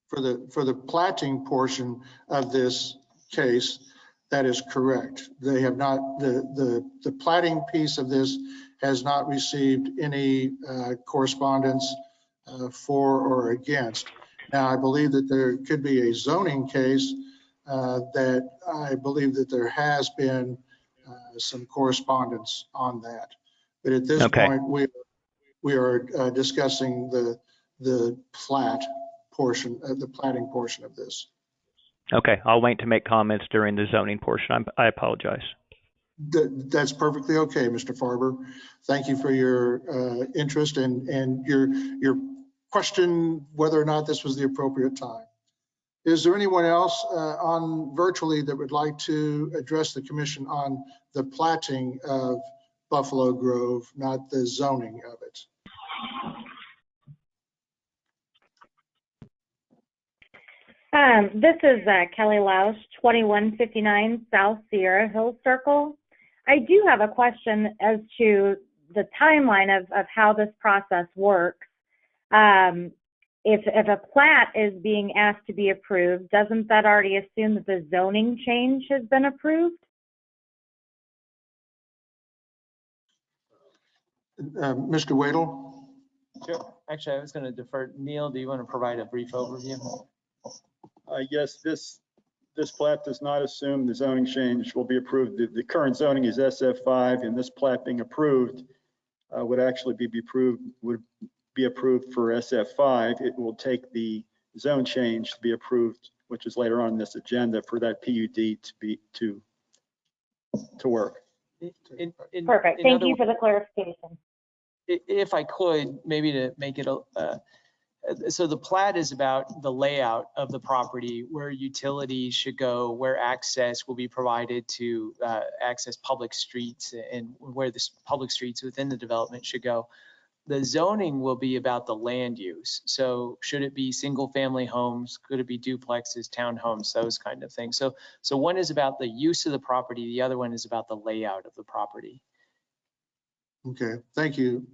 For the platting portion of this case, that is correct. They have not, the platting piece of this has not received any correspondence for or against. Now, I believe that there could be a zoning case that I believe that there has been some correspondence on that. But at this point, we are discussing the plat portion, the platting portion of this. Okay, I'll wait to make comments during the zoning portion. I apologize. That's perfectly okay, Mr. Farber. Thank you for your interest and your question whether or not this was the appropriate time. Is there anyone else on virtually that would like to address the commission on the platting of Buffalo Grove, not the zoning of it? This is Kelly Lausch, 2159 South Sierra Hills Circle. I do have a question as to the timeline of how this process works. If a plat is being asked to be approved, doesn't that already assume that the zoning change has been approved? Mr. Wadle? Sure. Actually, I was going to defer. Neil, do you want to provide a brief overview? Yes, this plat does not assume the zoning change will be approved. The current zoning is SF5, and this plat being approved would actually be approved for SF5. It will take the zone change to be approved, which is later on in this agenda, for that PUD to work. Perfect. Thank you for the clarification. If I could, maybe to make it so the plat is about the layout of the property, where utilities should go, where access will be provided to access public streets, and where the public streets within the development should go. The zoning will be about the land use. So should it be single family homes? Could it be duplexes, townhomes, those kind of things? So one is about the use of the property. The other one is about the layout of the property. Okay, thank you,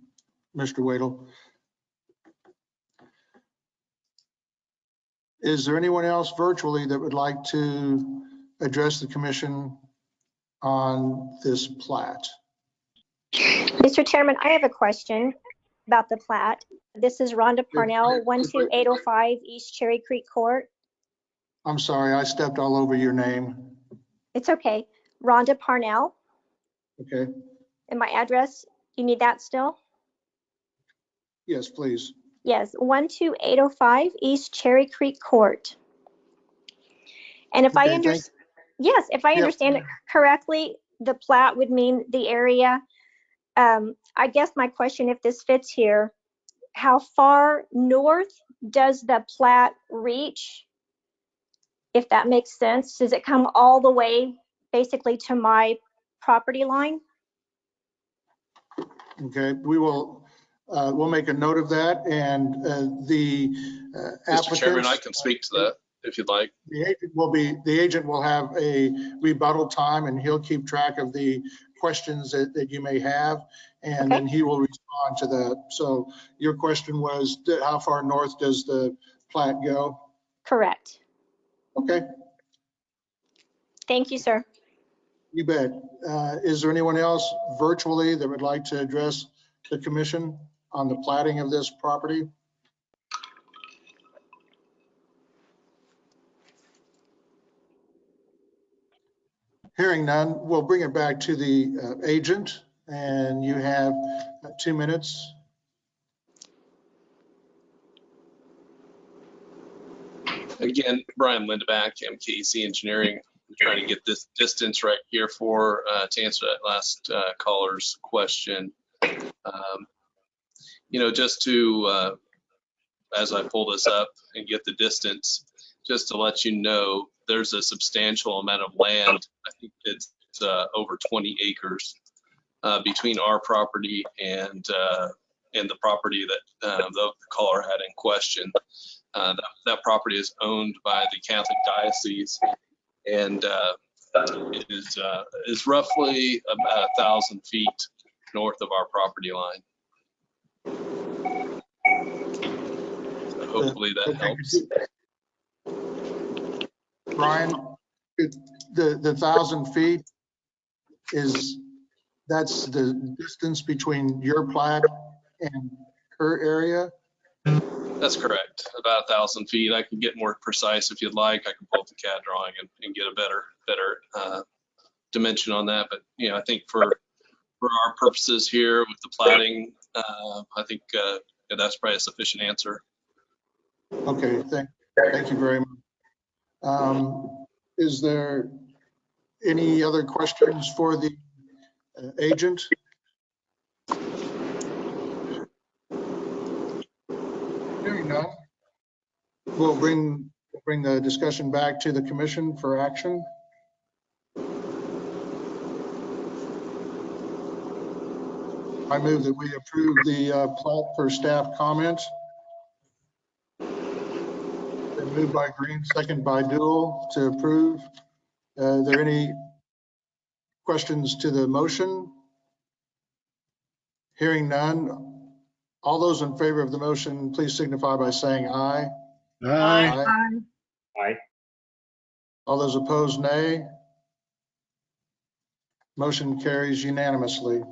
Mr. Wadle. Is there anyone else virtually that would like to address the commission on this plat? Mr. Chairman, I have a question about the plat. This is Rhonda Parnell, 12805 East Cherry Creek Court. I'm sorry, I stepped all over your name. It's okay. Rhonda Parnell. Okay. And my address, you need that still? Yes, please. Yes, 12805 East Cherry Creek Court. And if I understand, yes, if I understand it correctly, the plat would mean the area. I guess my question, if this fits here, how far north does the plat reach? If that makes sense, does it come all the way basically to my property line? Okay, we will. We'll make a note of that, and the Mr. Chairman, I can speak to that if you'd like. The agent will have a rebuttal time, and he'll keep track of the questions that you may have, and then he will respond to that. So your question was, how far north does the plat go? Correct. Okay. Thank you, sir. You bet. Is there anyone else virtually that would like to address the commission on the platting of this property? Hearing none, we'll bring it back to the agent, and you have 2 minutes. Again, Brian Lindeback, MKC Engineering. I'm trying to get this distance right here for to answer that last caller's question. Just to, as I pull this up and get the distance, just to let you know, there's a substantial amount of land. I think it's over 20 acres between our property and the property that the caller had in question. That property is owned by the Catholic Diocese, and it is roughly about 1,000 feet north of our property line. So hopefully that helps. Brian, the 1,000 feet that's the distance between your plat and her area? That's correct. About 1,000 feet. I can get more precise if you'd like. I can pull up the CAD drawing and get a better dimension on that. But I think for our purposes here with the platting, I think that's probably a sufficient answer. Okay, thank you very much. Is there any other questions for the agent? Hearing none, we'll bring the discussion back to the commission for action. I move that we approve the plat per staff comments. Been moved by Green, second by Dool to approve. Are there any questions to the motion? Hearing none. All those in favor of the motion, please signify by saying aye. Aye. Aye. All those opposed, nay. Motion carries unanimously.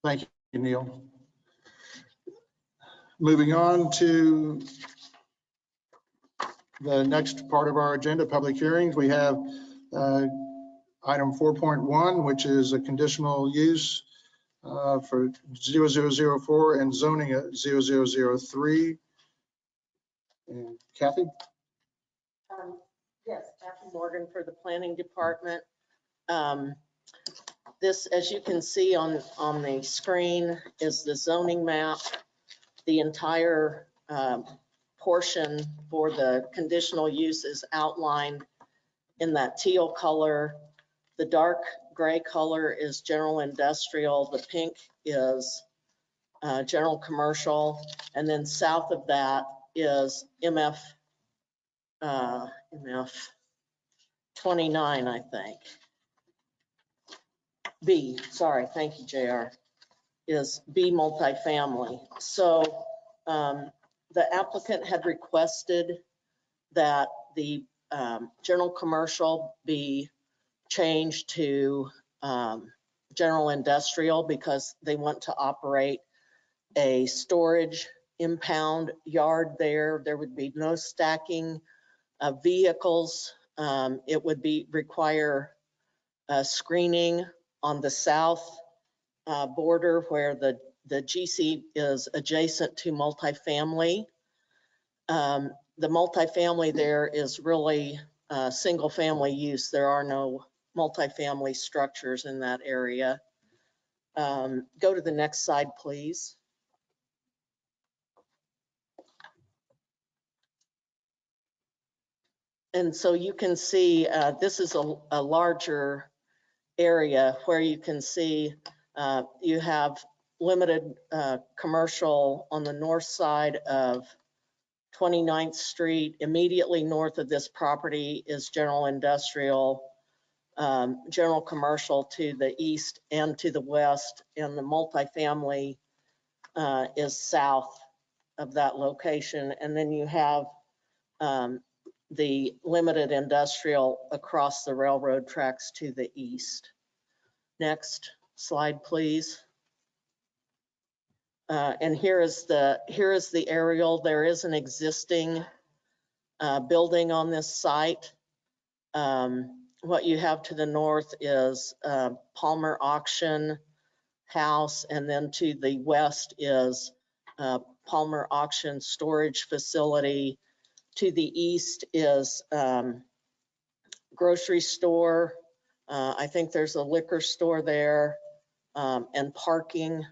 Thank you, Neil. Moving on to the next part of our agenda, public hearings. We have item 4.1, which is a conditional use for 0004 and zoning at 0003. And Kathy? Yes, Kathy Morgan for the Planning Department. This, as you can see on the screen, is the zoning map. The entire portion for the conditional use is outlined in that teal color. The dark gray color is general industrial. The pink is general commercial. And then south of that is MF 29, I think. B, sorry, thank you, JR, is B multifamily. So the applicant had requested that the general commercial be changed to general industrial because they want to operate a storage impound yard there. There would be no stacking of vehicles. It would require screening on the south border where the GC is adjacent to multifamily. The multifamily there is really single family use. There are no multifamily structures in that area. Go to the next slide, please. And so you can see this is a larger area where you can see you have limited commercial on the north side of 29th Street. Immediately north of this property is general industrial, general commercial to the east and to the west, and the multifamily is south of that location. And then you have the limited industrial across the railroad tracks to the east. Next slide, please. And here is the aerial. There is an existing building on this site. What you have to the north is Palmer Auction House, and then to the west is Palmer Auction Storage Facility. To the east is grocery store. I think there's a liquor store there, and parking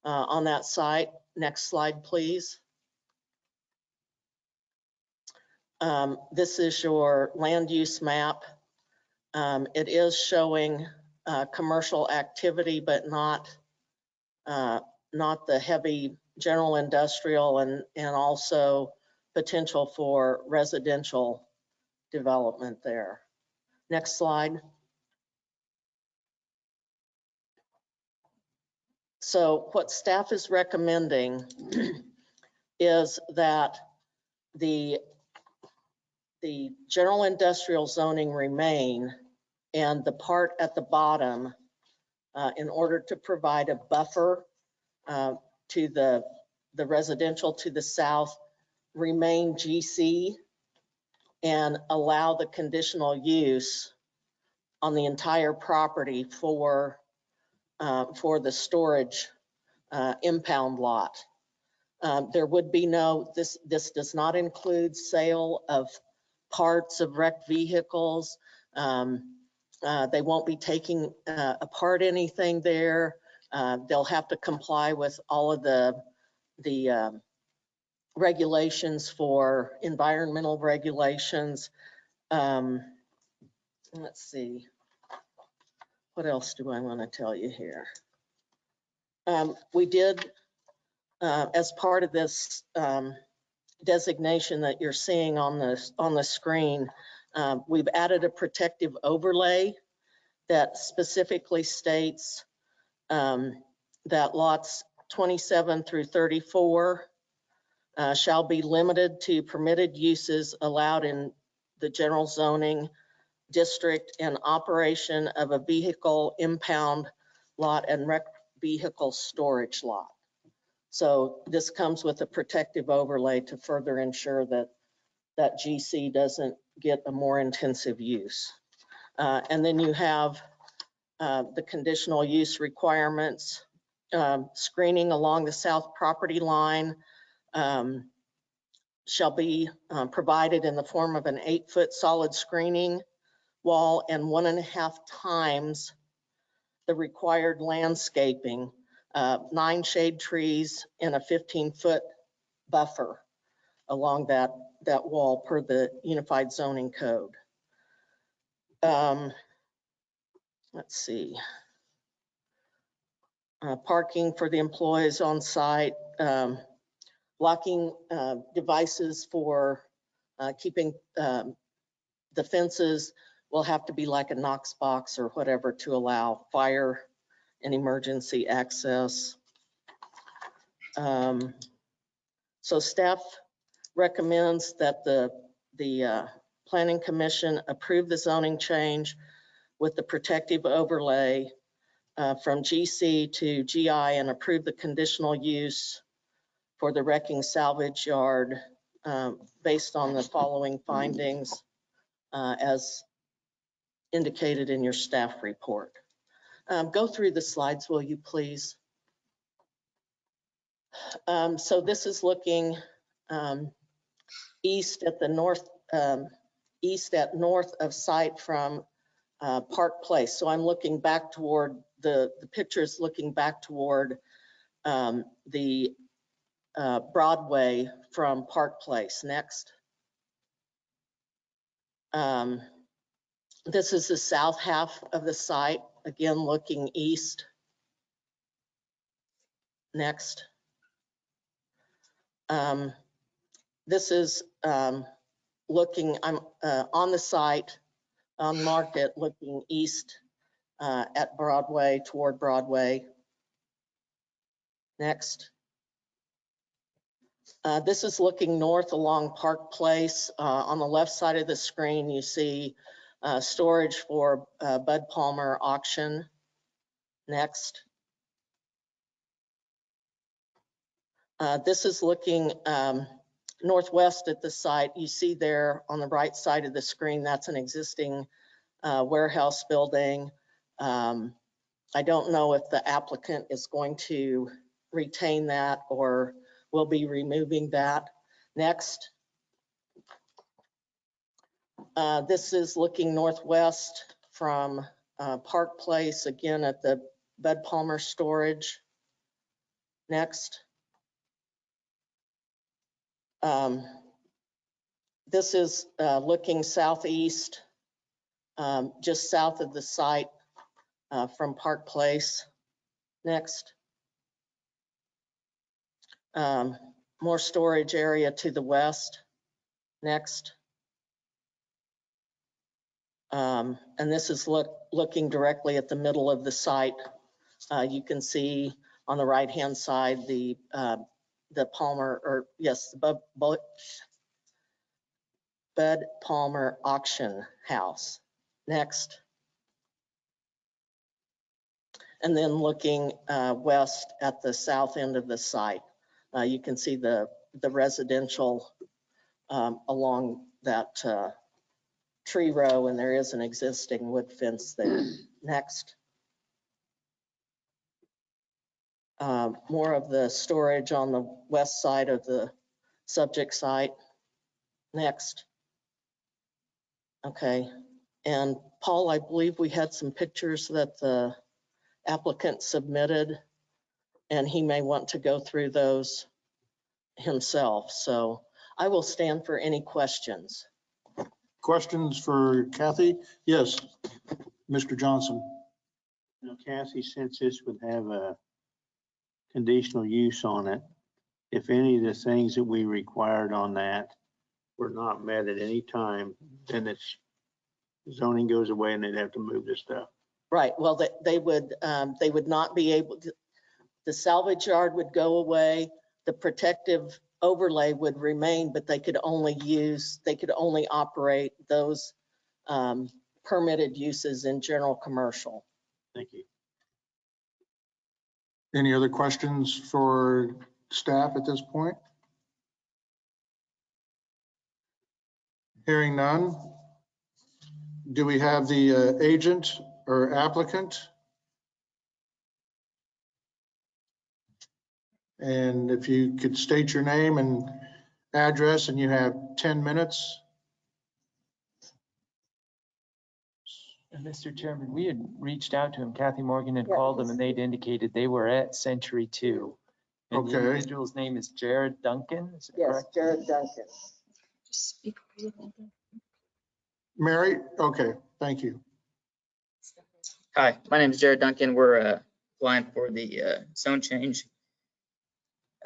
on that site. Next slide, please. This is your land use map. It is showing commercial activity, but not the heavy general industrial, and also potential for residential development there. Next slide. So what staff is recommending is that the general industrial zoning remain, and the part at the bottom, in order to provide a buffer to the residential to the south, remain GC, and allow the conditional use on the entire property for the storage impound lot. There would be no, this does not include sale of parts of wrecked vehicles. They won't be taking apart anything there. They'll have to comply with all of the regulations for environmental regulations. Let's see. What else do I want to tell you here? We did, as part of this designation that you're seeing on the screen, we've added a protective overlay that specifically states that lots 27 through 34 shall be limited to permitted uses allowed in the general zoning district and operation of a vehicle impound lot and wrecked vehicle storage lot. So this comes with a protective overlay to further ensure that GC doesn't get a more intensive use. And then you have the conditional use requirements. Screening along the south property line shall be provided in the form of an 8-foot solid screening wall and 1.5 times the required landscaping, 9 shade trees and a 15-foot buffer along that wall per the Unified Zoning Code. Let's see. Parking for the employees on site, blocking devices for keeping the fences will have to be like a Knox box or whatever to allow fire and emergency access. So staff recommends that the Planning Commission approve the zoning change with the protective overlay from GC to GI, and approve the conditional use for the wrecking salvage yard based on the following findings as indicated in your staff report. Go through the slides, will you please? So this is looking east at the north, north of site from Park Place. So I'm looking back toward the pictures, looking back toward the Broadway from Park Place. Next. This is the south half of the site, again looking east. Next. This is looking, I'm on the site, on Market, looking east at Broadway, toward Broadway. Next. This is looking north along Park Place. On the left side of the screen, you see storage for Bud Palmer auction. Next. This is looking northwest at the site, you see there on the right side of the screen, that's an existing warehouse building. I don't know if the applicant is going to retain that or will be removing that. Next. This is looking northwest from Park Place, again at the Bud Palmer storage. Next. This is looking southeast, just south of the site from Park Place. Next. More storage area to the west. Next. And this is looking directly at the middle of the site. You can see on the right-hand side the Palmer, or yes, the Bud Palmer auction house. Next. And then looking west at the south end of the site, you can see the residential along that tree row, and there is an existing wood fence there. Next. More of the storage on the west side of the subject site. Next. Okay. And Paul, I believe we had some pictures that the applicant submitted, and he may want to go through those himself. So I will stand for any questions. Questions for Kathy? Yes, Mr. Johnson. Now, Cassie, since this would have a conditional use on it, if any of the things that we required on that were not met at any time, then it's zoning goes away and they'd have to move this stuff. Right. Well, they would not be able to, the salvage yard would go away, the protective overlay would remain, but they could only operate those permitted uses in general commercial. Thank you. Any other questions for staff at this point? Hearing none. Do we have the agent or applicant? And if you could state your name and address, and you have 10 minutes. Mr. Chairman, we had reached out to him. Kathy Morgan had called them, and they'd indicated they were at Century 2. And the individual's name is Jared Duncan, is it correct? Yes, Jared Duncan. Mary? Okay, thank you. Hi, my name is Jared Duncan. We're applying for the zone change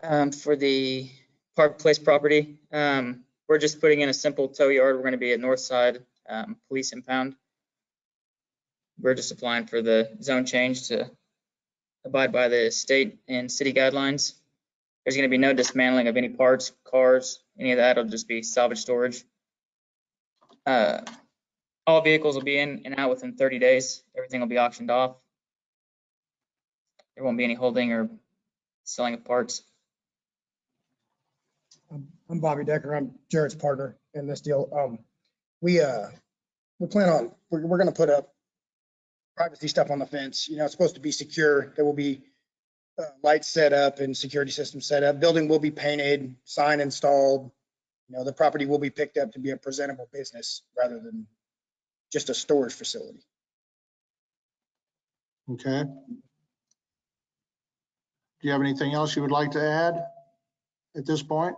for the Park Place property. We're just putting in a simple tow yard. We're going to be at north side police impound. We're just applying for the zone change to abide by the state and city guidelines. There's going to be no dismantling of any parts, cars, any of that. It'll just be salvage storage. All vehicles will be in and out within 30 days. Everything will be auctioned off. There won't be any holding or selling of parts. I'm Bobby Decker. I'm Jared's partner in this deal. We plan on, we're going to put up privacy stuff on the fence. You know, it's supposed to be secure. There will be lights set up and security systems set up. Building will be painted, sign installed. You know, the property will be picked up to be a presentable business rather than just a storage facility. Okay. Do you have anything else you would like to add at this point?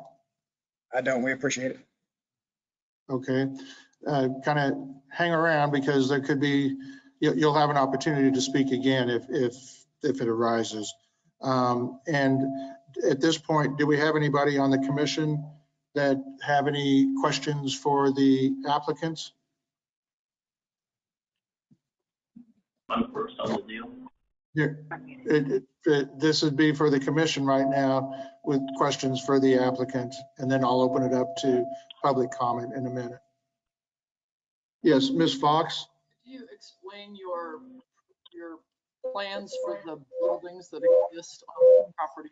I don't. We appreciate it. Okay. Kind of hang around because there could be, you'll have an opportunity to speak again if it arises. And at this point, do we have anybody on the commission that have any questions for the applicants? I'm first on the deal. This would be for the commission right now with questions for the applicant, and then I'll open it up to public comment in a minute. Yes, Ms. Fox? Could you explain your plans for the buildings that exist on the property?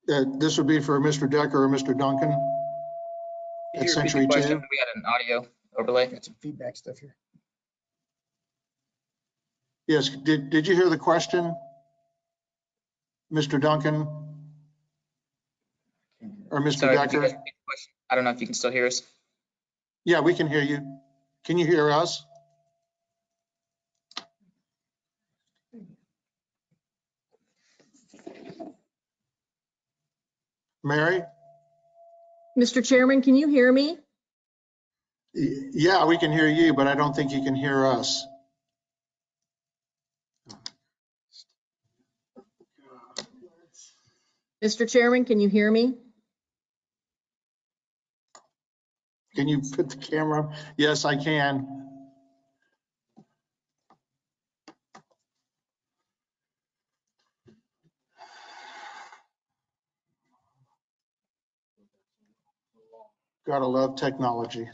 This would be for Mr. Decker or Mr. Duncan Could at you repeat the Century question? 2. We had an audio overlay. Got some feedback stuff here. Yes, did you hear the question, Mr. Duncan or Mr. Sorry, could you guys Decker? repeat the question? I don't know if you can still hear us. Yeah, we can hear you. Can you hear us? Mary? Mr. Chairman, can you hear me? Yeah, we can hear you, but I don't think you can hear us. Mr. Chairman, can you hear me? Can you put the camera? Yes, I can. Gotta love technology.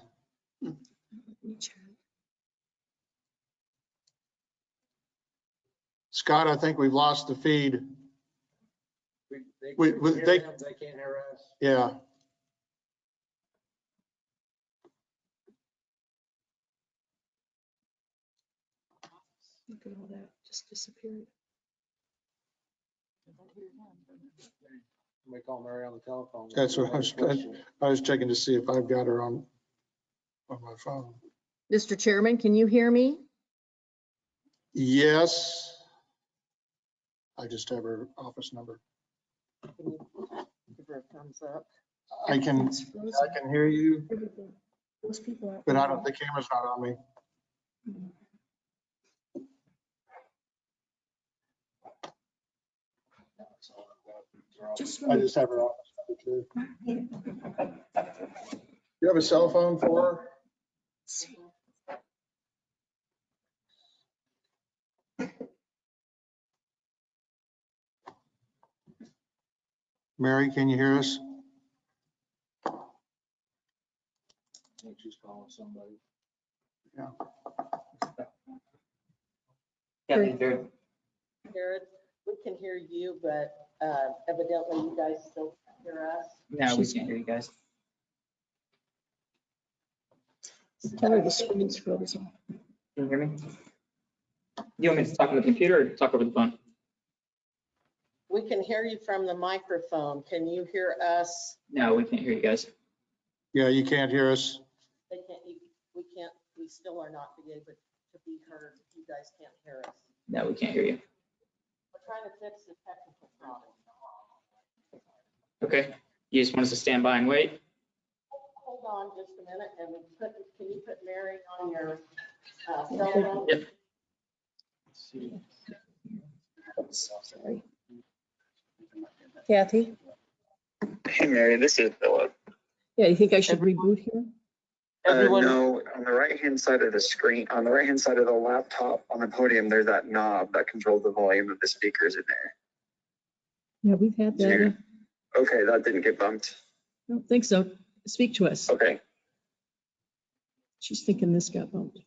Scott, I think we've lost the feed. They We- can't we- hear they- them, they can't hear us. Yeah. Look at all that, just disappeared. We call Mary on the telephone. That's what I was checking to see if I've got her on my phone. Mr. Chairman, can you hear me? Yes. I just have her office number. Can you give her a thumbs up? I can hear you, Those people. but the camera's not on me. I just have her office number too. You have a cell phone for her? Mary, can you hear us? I think she's calling somebody. Yeah. Jared, we can hear you, but evidently you guys still can't hear us. No, we can't hear you guys. Tell her the screen's frozen. Can you hear me? You want me to talk on the computer or talk over the phone? We can hear you from the microphone. Can you hear us? No, we can't hear you guys. Yeah, you can't hear us. We can't, we still are not able to be heard. You guys can't hear us. No, we can't hear you. We're trying to fix the technical problem. Okay. You just want us to stand by and wait? Hold on just a minute and can you put Mary on your cell phone? Yep. Sorry. Kathy? Hey, Mary, this is Philip. Yeah, you think I should reboot here? No, on the right-hand side of the screen, on the right-hand side of the laptop on the podium, there's that knob that controls the volume of the speakers in there. Yeah, we've had that. Yeah. Okay, that didn't get bumped. I don't think so. Speak to us. Okay. She's thinking this got bumped.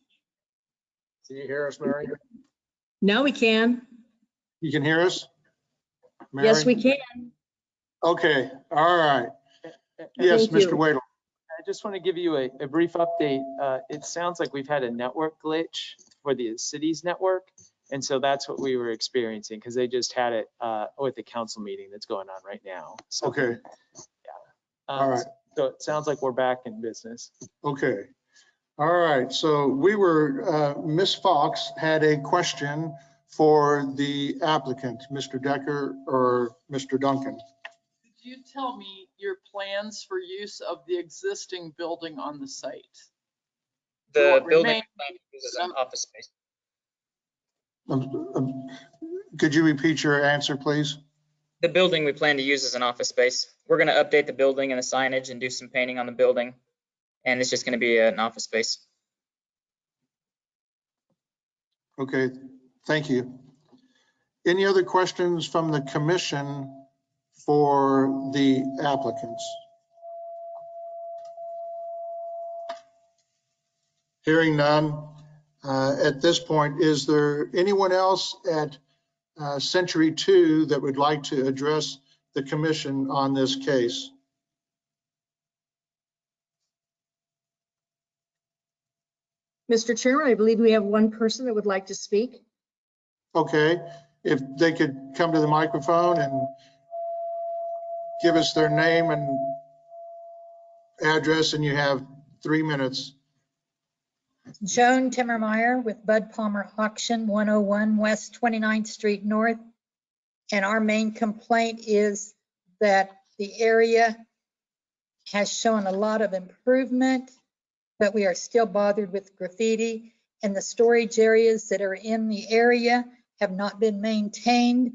Can you hear us, Mary? Now we can. You can hear us? Mary? Yes, we can. Okay, all right. Yes, Thank you. Mr. Wadle. I just want to give you a brief update. It sounds like we've had a network glitch for the city's network. And so that's what we were experiencing because they just had it with the council meeting that's going on right now. So, Okay. yeah. All right. So it sounds like we're back in business. Okay. All right. So Ms. Fox had a question for the applicant, Mr. Decker or Mr. Duncan. Could you tell me your plans for use of the existing building on the site? The Will it building remain- is an office space. Could you repeat your answer, please? The building we plan to use as an office space. We're going to update the building and the signage and do some painting on the building. And it's just going to be an office space. Okay, thank you. Any other questions from the commission for the applicants? Hearing none. At this point, is there anyone else at Century 2 that would like to address the commission on this case? Mr. Chairman, I believe we have one person that would like to speak. Okay, if they could come to the microphone and give us their name and address, and you have 3 minutes. Joan Timmermeyer with Bud Palmer Auction, 101 West 29th Street North. And our main complaint is that the area has shown a lot of improvement, but we are still bothered with graffiti, and the storage areas that are in the area have not been maintained.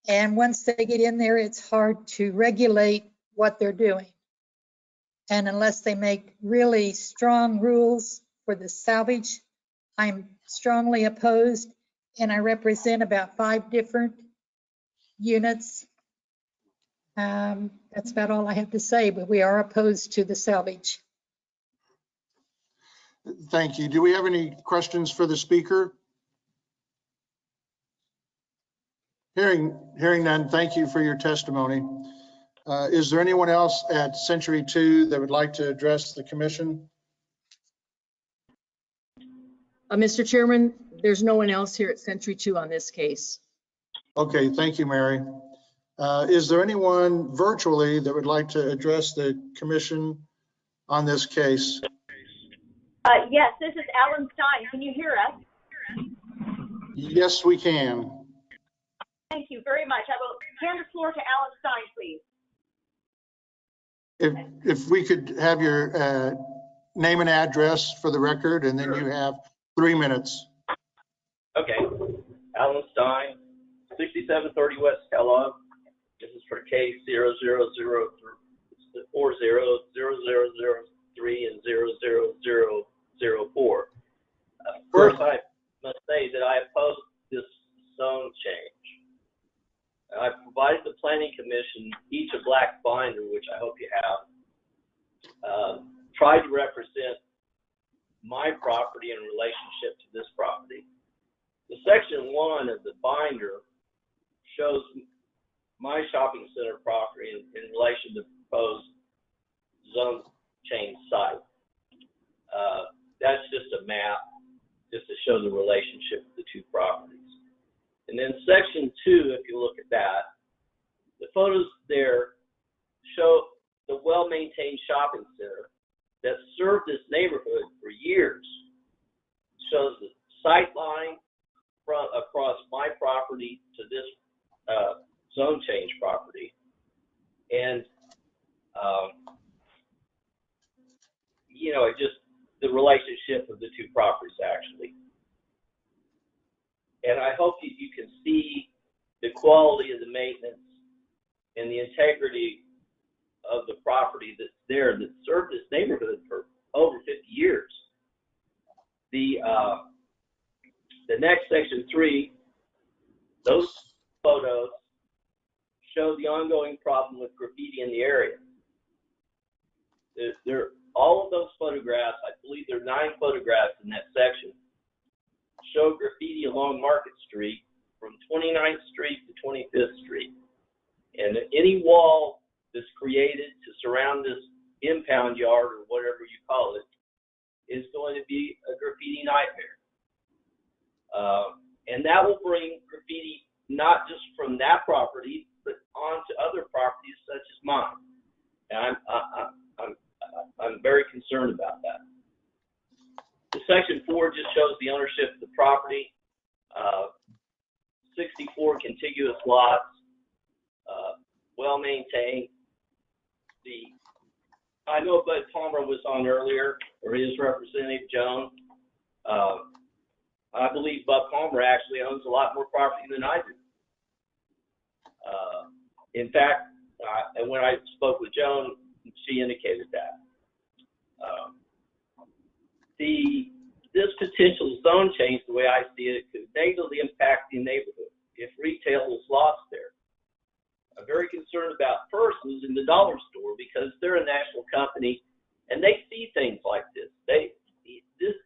And once they get in there, it's hard to regulate what they're doing. And unless they make really strong rules for the salvage, I'm strongly opposed, and I represent about 5 different units. That's about all I have to say, but we are opposed to the salvage. Thank you. Do we have any questions for the speaker? Hearing none, thank you for your testimony. Is there anyone else at Century 2 that would like to address the commission? Mr. Chairman, there's no one else here at Century 2 on this case. Okay, thank you, Mary. Is there anyone virtually that would like to address the commission on this case? Yes, this is Alan Stein. Can you hear us? Yes, we can. Thank you very much. I will hand the floor to Alan Stein, please. If we could have your name and address for the record, and then you have 3 minutes. Okay, Alan Stein, 6730 West Kellogg. This is for case 000400003 and 00004. First, I must say that I oppose this zone change. I provided the Planning Commission each a black binder, which I hope you have, tried to represent my property in relationship to this property. The section 1 of the binder shows my shopping center property in relation to proposed zone change site. That's just a map, just to show the relationship of the 2 properties. And then section 2, if you look at that, the photos there show the well-maintained shopping center that served this neighborhood for years. Shows the sight line from across my property to this zone change property. And, you know, it just, the relationship of the 2 properties actually. And I hope you can see the quality of the maintenance and the integrity of the property that's there that served this neighborhood for over 50 years. The next section 3, those photos show the ongoing problem with graffiti in the area. All of those photographs, I believe there are 9 photographs in that section, show graffiti along Market Street from 29th Street to 25th Street. And any wall that's created to surround this impound yard or whatever you call it is going to be a graffiti nightmare. And that will bring graffiti not just from that property, but onto other properties such as mine. And I'm very concerned about that. The section 4 just shows the ownership of the property, 64 contiguous lots, well maintained. I know Bud Palmer was on earlier, or his representative Joan. I believe Bud Palmer actually owns a lot more property than I do. In fact, when I spoke with Joan, she indicated that. This potential zone change, the way I see it, could negatively impact the neighborhood if retail was lost there. I'm very concerned about persons in the dollar store because they're a national company and they see things like this.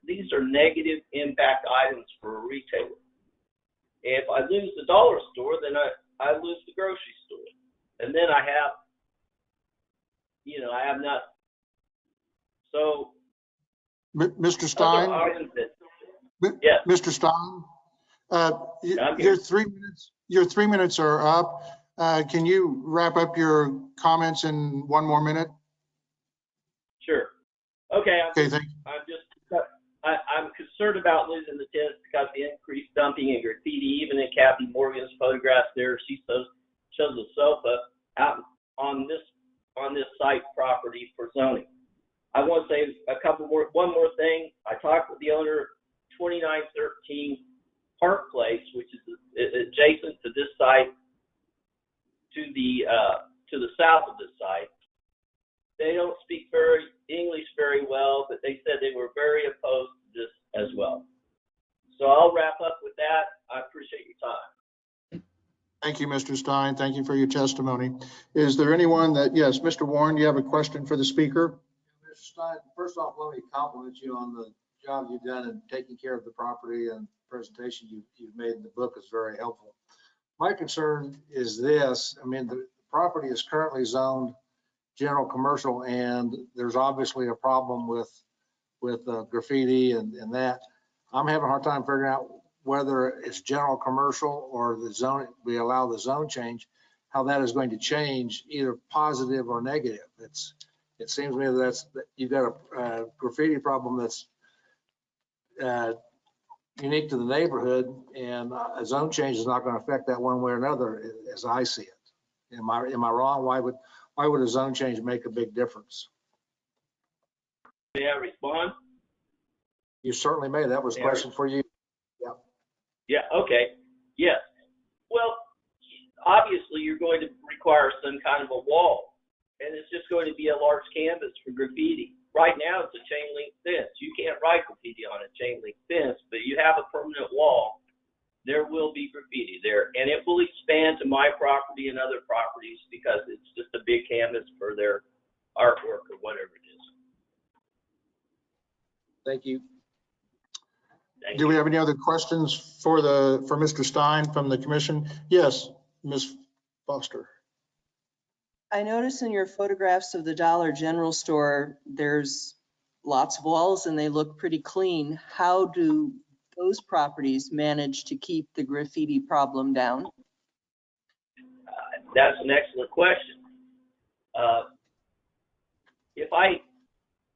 These are negative impact items for a retailer. If I lose the dollar store, then I lose the grocery store. And then I have, you know, I have not, so. Mr. Stein? Yes. Mr. Stein? Your 3 minutes are up. Can you wrap up your comments in 1 more minute? Sure. Okay. Okay, thank you. I'm concerned about losing the tenants because of the increased dumping and graffiti. Even in Kathy Morgan's photographs there, she shows a sofa out on this site property for zoning. I want to say one more thing. I talked with the owner, 2913 Park Place, which is adjacent to this site, to the south of this site. They don't speak English very well, but they said they were very opposed to this as well. So I'll wrap up with that. I appreciate your time. Thank you, Mr. Stein. Thank you for your testimony. Is there anyone that, yes, Mr. Warren, you have a question for the speaker? Mr. Stein, first off, let me compliment you on the job you've done in taking care of the property, and presentation you've made in the book is very helpful. My concern is this. I mean, the property is currently zoned general commercial, and there's obviously a problem with graffiti and that. I'm having a hard time figuring out whether it's general commercial or the zone, we allow the zone change, how that is going to change, either positive or negative. It seems to me that you've got a graffiti problem that's unique to the neighborhood, and a zone change is not going to affect that one way or another, as I see it. Am I wrong? Why would a zone change make a big difference? May I respond? You certainly may. That was a question for you. Yeah. Yeah. Okay. Yes. Well, obviously you're going to require some kind of a wall, and it's just going to be a large canvas for graffiti. Right now it's a chain link fence. You can't write graffiti on a chain link fence, but you have a permanent wall. There will be graffiti there, and it will expand to my property and other properties because it's just a big canvas for their artwork or whatever it is. Thank you. Do we have any other questions for Mr. Stein from the commission? Yes, Ms. Foster. I noticed in your photographs of the Dollar General store, there's lots of walls and they look pretty clean. How do those properties manage to keep the graffiti problem down? That's an excellent question.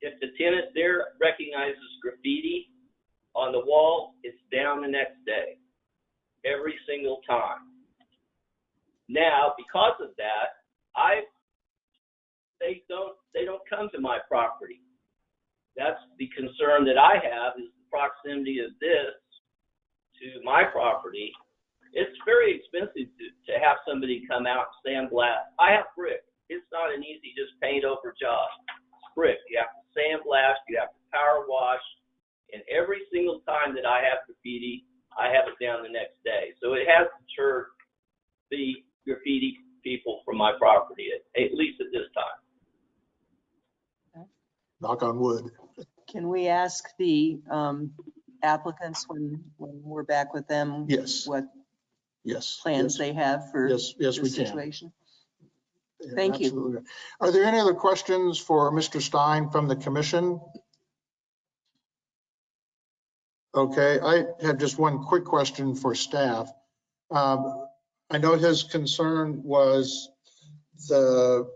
If the tenant there recognizes graffiti on the wall, it's down the next day, every single time. Now, because of that, they don't come to my property. That's the concern that I have, is the proximity of this to my property. It's very expensive to have somebody come out and sandblast. I have brick. It's not an easy just paint over job. It's brick. You have to sandblast, you have to power wash, and every single time that I have graffiti, I have it down the next day. So it has deterred the graffiti people from my property, at least at this time. Knock on wood. Can we ask the applicants when we're back with them? Yes. What yes plans they have for yes the we situation? Can. Thank Absolutely. you. Are there any other questions for Mr. Stein from the commission? Okay, I have just one quick question for staff. I know his concern was the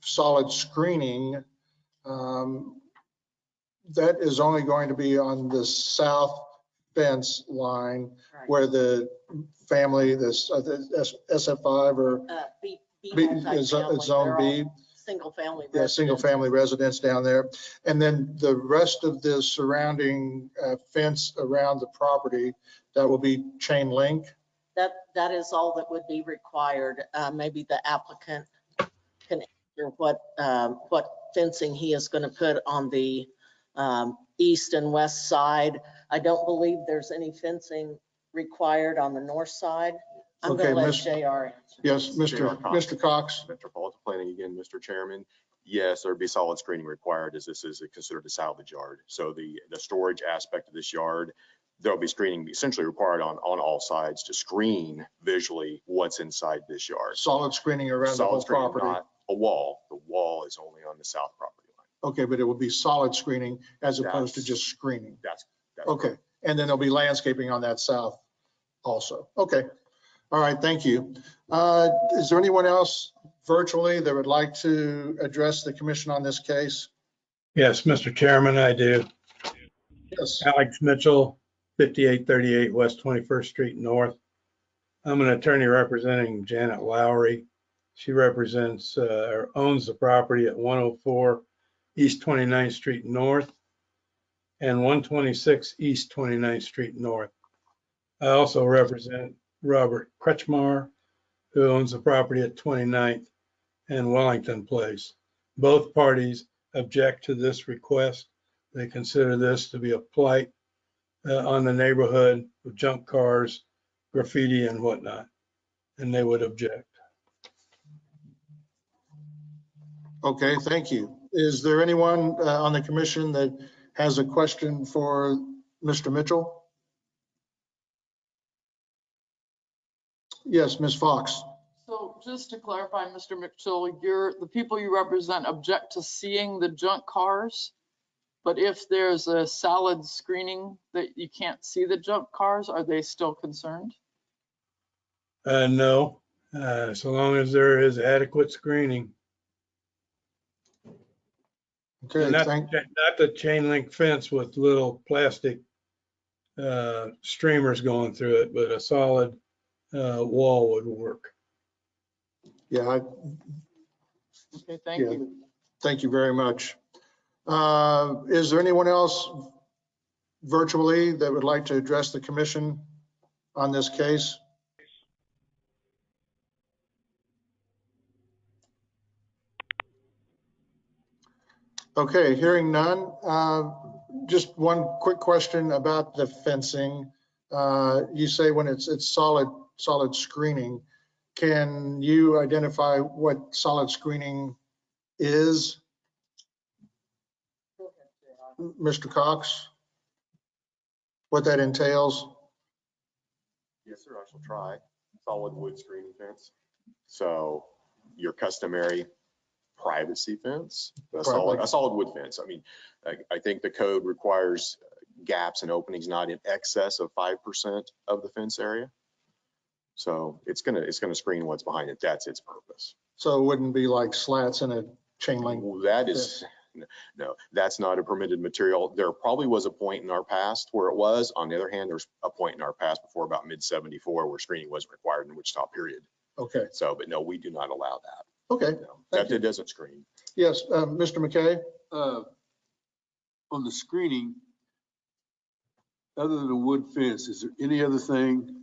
solid screening. That is only going to be on the south fence line, right, where the family, this SF5 or B is zone B. Single family residence. Yeah, single family residence down there. And then the rest of the surrounding fence around the property, that will be chain link. That is all that would be required. Maybe the applicant can answer what fencing he is going to put on the east and west side. I don't believe there's any fencing required on the north side. I'm going to let JR answer. Yes, Mr. Cox. Metropolitan Planning again, Mr. Chairman. Yes, there'd be solid screening required, as this is considered a salvage yard. So the storage aspect of this yard, there'll be screening essentially required on all sides to screen visually what's inside this yard. Solid screening around the Solid whole screening, property. not a wall. The wall is only on the south property line. Okay, but it will be solid screening as opposed to That's- just screening. That's Okay, correct. and then there'll be landscaping on that south also. Okay, all right, thank you. Is there anyone else virtually that would like to address the commission on this case? Yes, Mr. Chairman, I do. Yes. Alex Mitchell, 5838 West 21st Street North. I'm an attorney representing Janet Lowry. She represents or owns the property at 104 East 29th Street North and 126 East 29th Street North. I also represent Robert Kretschmar, who owns the property at 29th and Wellington Place. Both parties object to this request. They consider this to be a blight on the neighborhood with junk cars, graffiti and whatnot, and they would object. Okay, thank you. Is there anyone on the commission that has a question for Mr. Mitchell? Yes, Ms. Fox. So just to clarify, Mr. Mitchell, the people you represent object to seeing the junk cars, but if there's a solid screening that you can't see the junk cars, are they still concerned? No, so long as there is adequate screening. Okay, not the chain link fence with little plastic streamers going through it, but a solid wall would work. Yeah. Okay, thank you. Thank you very much. Is there anyone else virtually that would like to address the commission on this case? Okay, hearing none. Just one quick question about the fencing. You say when it's solid screening. Can you identify what solid screening is? Mr. Cox, what that entails? Yes, sir, I shall try. Solid wood screening fence. So your customary privacy fence, a solid wood fence. I mean, I think the code requires gaps and openings not in excess of 5% of the fence area. So it's gonna screen what's behind it. That's its purpose. So it wouldn't be like slats in a chain link? That is, no, that's not a permitted material. There probably was a point in our past where it was. On the other hand, there's a point in our past before about mid-74 where screening wasn't required in Wichita, period. Okay. So, but no, we do not allow that. Okay. No, that it doesn't screen. Yes, Mr. McKay? On the screening, other than a wood fence, is there any other thing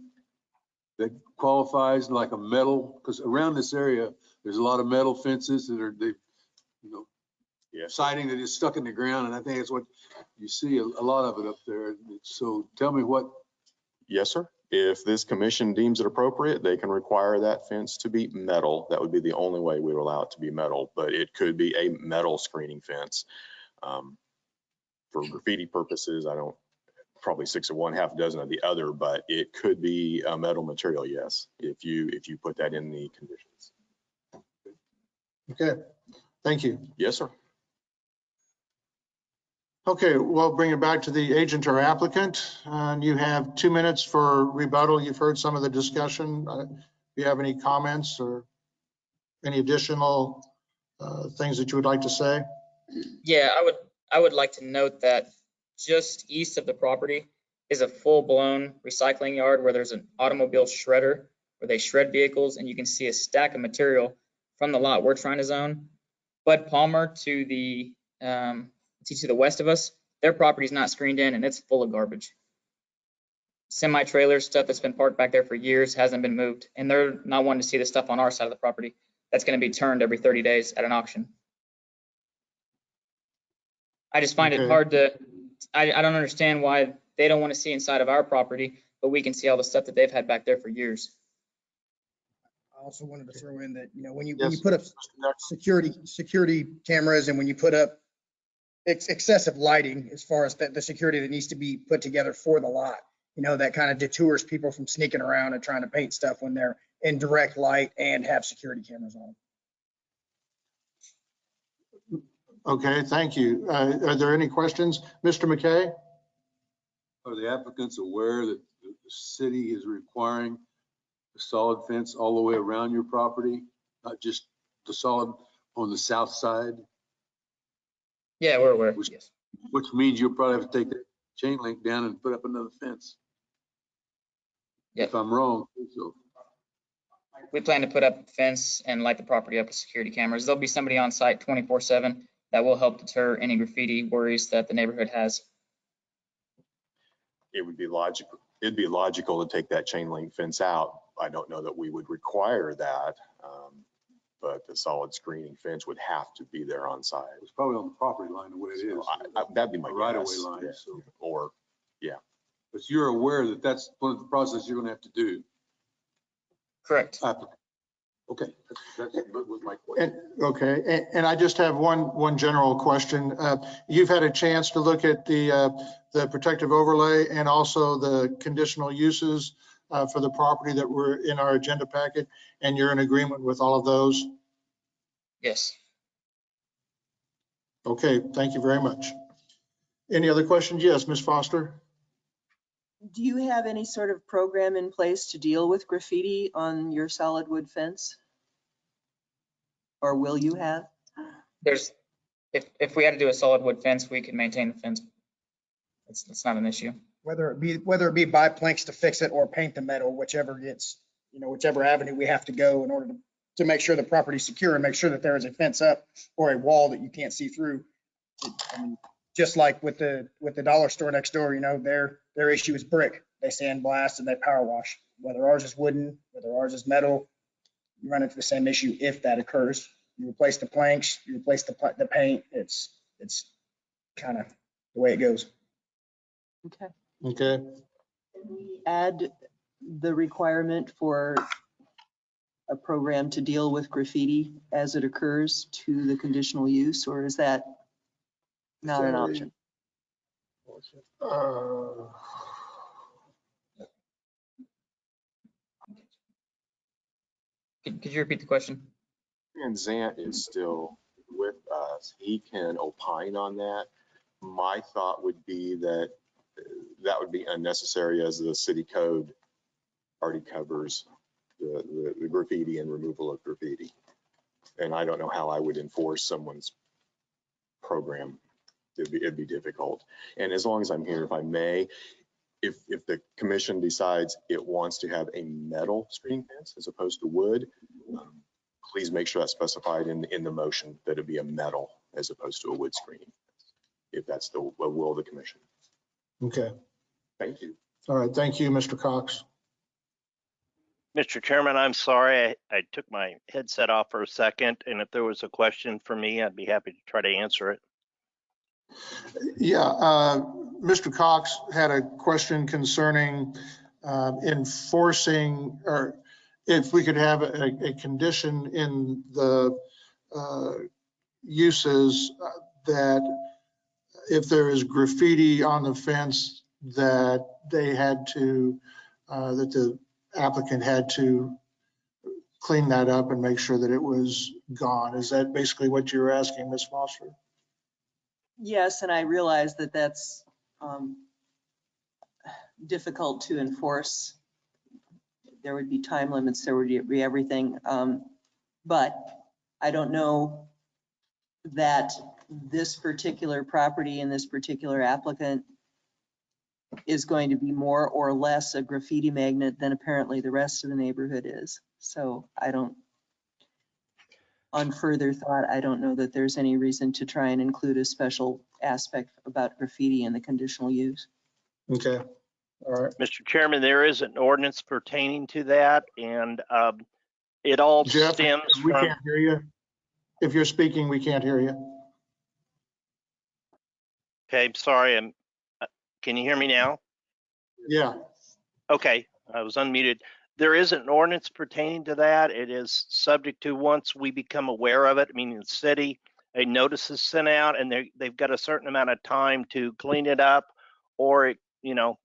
that qualifies like a metal? Because around this area, there's a lot of metal fences that are, siding that is stuck in the ground, and I think that's what you see a lot of it up there. So tell me what. Yes, sir. If this commission deems it appropriate, they can require that fence to be metal. That would be the only way we would allow it to be metal, but it could be a metal screening fence. For graffiti purposes, I don't, probably 6 of one, half a dozen of the other, but it could be a metal material, yes, if you put that in the conditions. Okay, thank you. Yes, sir. Okay, we'll bring it back to the agent or applicant. And you have 2 minutes for rebuttal. You've heard some of the discussion. Do you have any comments or any additional things that you would like to say? Yeah, I would like to note that just east of the property is a full-blown recycling yard where there's an automobile shredder where they shred vehicles, and you can see a stack of material from the lot we're trying to zone. Bud Palmer to the west of us, their property's not screened in and it's full of garbage. Semi-trailer stuff that's been parked back there for years hasn't been moved, and they're not wanting to see the stuff on our side of the property that's going to be turned every 30 days at an auction. I just find it hard to, I don't understand why they don't want to see inside of our property, but we can see all the stuff that they've had back there for years. I also wanted to throw in that, when you put up security cameras and when you put up excessive lighting as far as the security that needs to be put together for the lot, you know, that kind of detours people from sneaking around and trying to paint stuff when they're in direct light and have security cameras on them. Okay, thank you. Are there any questions? Mr. McKay? Are the applicants aware that the city is requiring a solid fence all the way around your property, not just the solid on the south side? Yeah, we're aware, yes. Which means you'll probably have to take that chain link down and put up another fence. Yep. If I'm wrong, so. We plan to put up a fence and light the property up with security cameras. There'll be somebody on site 24/7 that will help deter any graffiti worries that the neighborhood has. It would be logical. It'd be logical to take that chain link fence out. I don't know that we would require that, but the solid screening fence would have to be there on site. It's probably on the property line the way it is. That'd be my right of way guess. line. Yeah. So. Or, yeah. But you're aware that that's one of the processes you're going to have to do. Correct. Okay, that was my question. Okay, and I just have one general question. You've had a chance to look at the protective overlay and also the conditional uses for the property that were in our agenda packet, and you're in agreement with all of those? Yes. Okay, thank you very much. Any other questions? Yes, Ms. Foster? Do you have any sort of program in place to deal with graffiti on your solid wood fence? Or will you have? There's, if we had to do a solid wood fence, we could maintain the fence. It's not an issue. Whether it be buy planks to fix it or paint the metal, whichever gets, you know, whichever avenue we have to go in order to make sure the property's secure and make sure that there is a fence up or a wall that you can't see through. I mean, just like with the dollar store next door, you know, their issue is brick. They sandblast and they power wash. Whether ours is wooden, whether ours is metal, you run into the same issue if that occurs. You replace the planks, you replace the paint. It's kind of the way it goes. Okay. Okay. Can we add the requirement for a program to deal with graffiti as it occurs to the conditional use, or is that not an option? Could you repeat the question? And Zant is still with us. He can opine on that. My thought would be that that would be unnecessary, as the city code already covers the graffiti and removal of graffiti. And I don't know how I would enforce someone's program. It'd be difficult. And as long as I'm here, if I may, if the commission decides it wants to have a metal screening fence as opposed to wood, please make sure that's specified in the motion that it'd be a metal as opposed to a wood screening, if that's the will of the commission. Okay. Thank you. All right. Thank you, Mr. Cox. Mr. Chairman, I'm sorry. I took my headset off for a second, and if there was a question for me, I'd be happy to try to answer it. Yeah, Mr. Cox had a question concerning enforcing, or if we could have a condition in the uses that if there is graffiti on the fence, that they had to, that the applicant had to clean that up and make sure that it was gone. Is that basically what you're asking, Ms. Foster? Yes, and I realize that that's difficult to enforce. There would be time limits, there would be everything. But I don't know that this particular property and this particular applicant is going to be more or less a graffiti magnet than apparently the rest of the neighborhood is. So I don't, on further thought, I don't know that there's any reason to try and include a special aspect about graffiti in the conditional use. Okay. All right. Mr. Chairman, there is an ordinance pertaining to that, and it all Jeff, stems we from. can't hear you. If you're speaking, we can't hear you. Okay, I'm sorry. Can you hear me now? Yeah. Okay, I was unmuted. There is an ordinance pertaining to that. It is subject to, once we become aware of it, meaning the city, a notice is sent out, and they've got a certain amount of time to clean it up, or it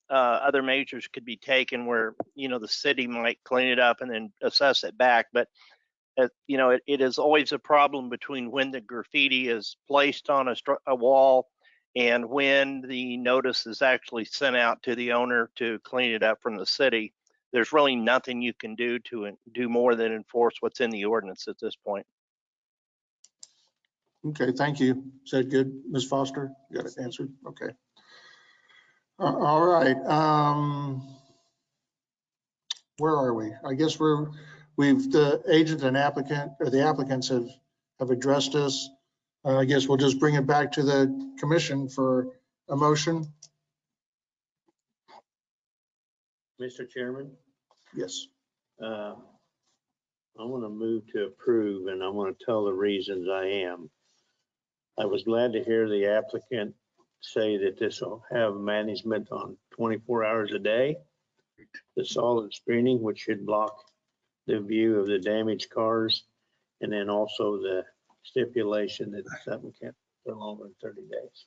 other measures could be taken where, the city might clean it up and then assess it back. But, it is always a problem between when the graffiti is placed on a wall and when the notice is actually sent out to the owner to clean it up from the city. There's really nothing you can do to do more than enforce what's in the ordinance at this point. Okay, thank you. Is that good, Ms. Foster? You got it answered? Okay. All right. Where are we? I guess the agent and applicant, or the applicants have addressed us. I guess we'll just bring it back to the commission for a motion. Mr. Chairman? Yes. I want to move to approve, and I want to tell the reasons I am. I was glad to hear the applicant say that this will have management on 24 hours a day. The solid screening, which should block the view of the damaged cars, and then also the stipulation that something can't go longer than 30 days.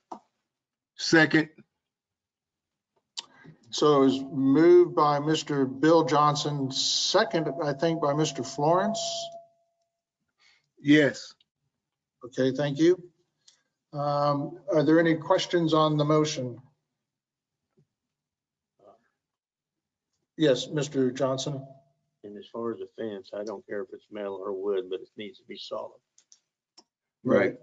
Second. So it was moved by Mr. Bill Johnson, second, I think, by Mr. Florence. Yes. Okay, thank you. Are there any questions on the motion? Yes, Mr. Johnson. And as far as the fence, I don't care if it's metal or wood, but it needs to be solid. Right.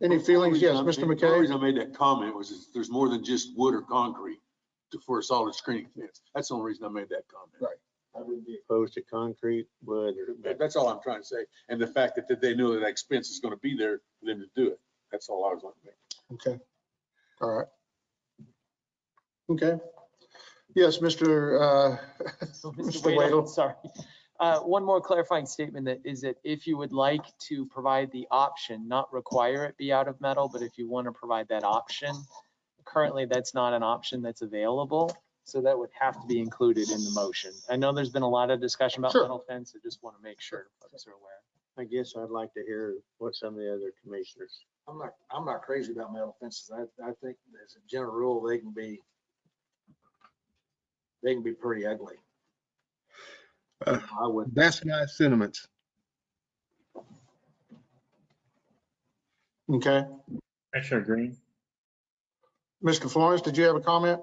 Any feelings? Yes, Mr. McKay. The only reason I made that comment was there's more than just wood or concrete for a solid screening fence. That's the only reason I made that comment. Right. I wouldn't be opposed to concrete, wood, or. That's all I'm trying to say. And the fact that they knew that expense is going to be there for them to do it. That's all I was going to make. Okay. All right. Okay. Yes, Mr. Mr. Wadle, sorry. One more clarifying statement that is that if you would like to provide the option, not require it be out of metal, but if you want to provide that option, currently that's not an option that's available. So that would have to be included in the motion. I know there's been a lot of discussion about metal fence. I just want to make sure folks are aware. I guess I'd like to hear what some of the other commissioners. I'm not crazy about metal fences. I think as a general rule, they can be pretty ugly. That's my sentiments. Okay. Commissioner Green. Mr. Florence, did you have a comment?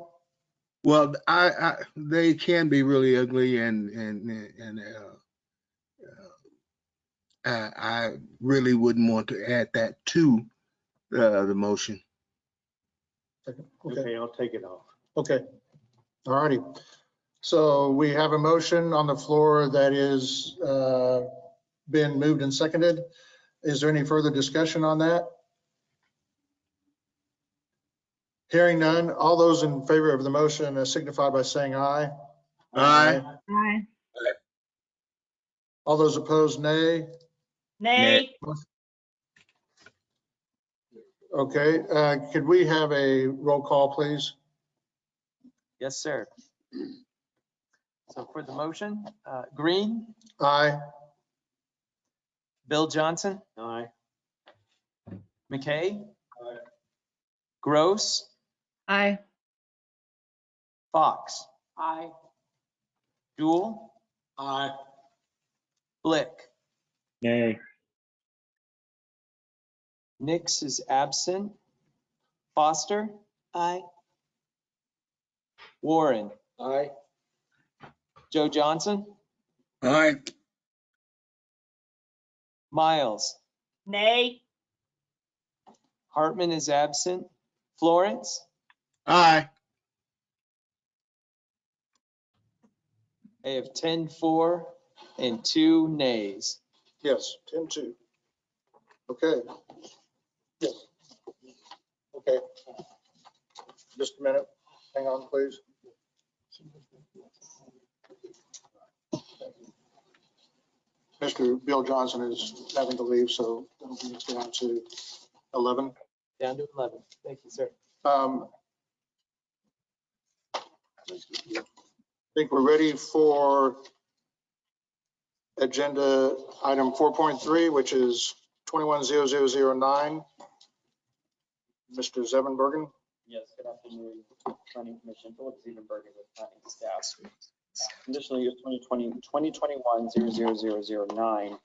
Well, they can be really ugly, and I really wouldn't want to add that to the motion. Okay, I'll take it off. Okay. All righty. So we have a motion on the floor that is been moved and seconded. Is there any further discussion on that? Hearing none, all those in favor of the motion signify by saying aye. Aye. Aye. All those opposed, nay. Nay. Okay, could we have a roll call, please? Yes, sir. So for the motion, Green. Aye. Bill Johnson. Aye. McKay. Aye. Gross. Aye. Fox. Aye. Jewel. Aye. Blick. Nay. Nix is absent. Foster. Aye. Warren. Aye. Joe Johnson. Aye. Miles. Nay. Hartman is absent. Florence. Aye. I have 10-4 and 2 nays. Yes, 10-2. Okay. Yes. Okay. Just a minute. Hang on, please. Mr. Bill Johnson is having to leave, so it'll be down to 11. Down to 11. Thank you, sir. I think we're ready for agenda item 4.3, which is 210009. Mr. Zevenbergen. Yes, good afternoon, Planning Commission. Philip Ziegenberger with Planning Staff. Conditional use 2021-00009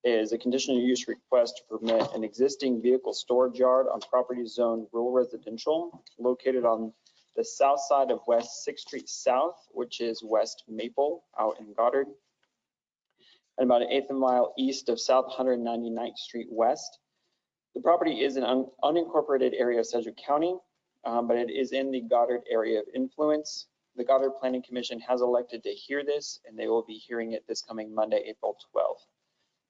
is a conditional use request to permit an existing vehicle storage yard on property zone rural residential located on the south side of West 6th Street South, which is West Maple out in Goddard, and about an eighth of a mile east of South 199th Street West. The property is an unincorporated area of Sedgwick County, but it is in the Goddard area of influence. The Goddard Planning Commission has elected to hear this, and they will be hearing it this coming Monday, April 12th.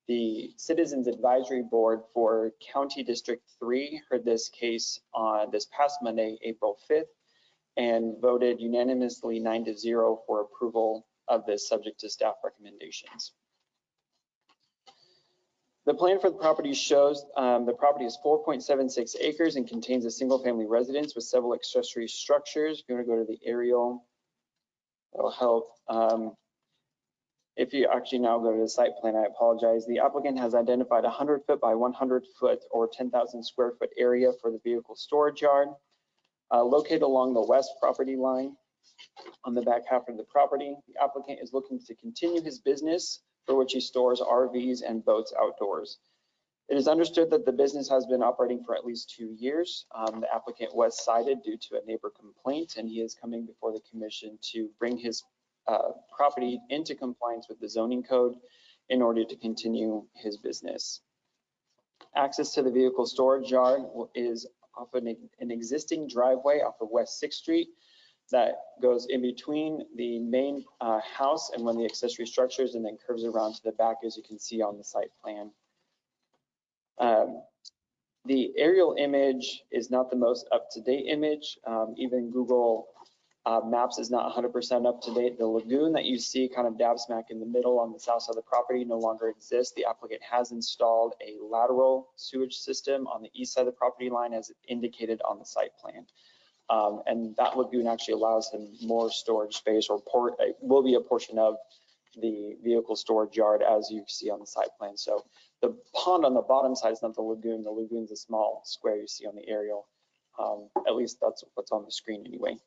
The Citizens Advisory Board for County District 3 heard this case on this past Monday, April 5th, and voted unanimously 9-0 for approval of this subject to staff recommendations. The plan for the property shows the property is 4.76 acres and contains a single family residence with several accessory structures. If you want to go to the aerial, that'll help. If you actually now go to the site plan, I apologize. The applicant has identified 100 foot by 100 foot or 10,000 square foot area for the vehicle storage yard located along the west property line on the back half of the property. The applicant is looking to continue his business for which he stores RVs and boats outdoors. It is understood that the business has been operating for at least 2 years. The applicant was cited due to a neighbor complaint, and he is coming before the commission to bring his property into compliance with the zoning code in order to continue his business. Access to the vehicle storage yard is off an existing driveway off of West 6th Street that goes in between the main house and one of the accessory structures and then curves around to the back, as you can see on the site plan. The aerial image is not the most up-to-date image. Even Google Maps is not 100% up to date. The lagoon that you see kind of dab smack in the middle on the south side of the property no longer exists. The applicant has installed a lateral sewage system on the east side of the property line as indicated on the site plan. And that lagoon actually allows him more storage space, or will be a portion of the vehicle storage yard as you see on the site plan. So the pond on the bottom side is not the lagoon. The lagoon's a small square you see on the aerial. At least that's what's on the screen anyway.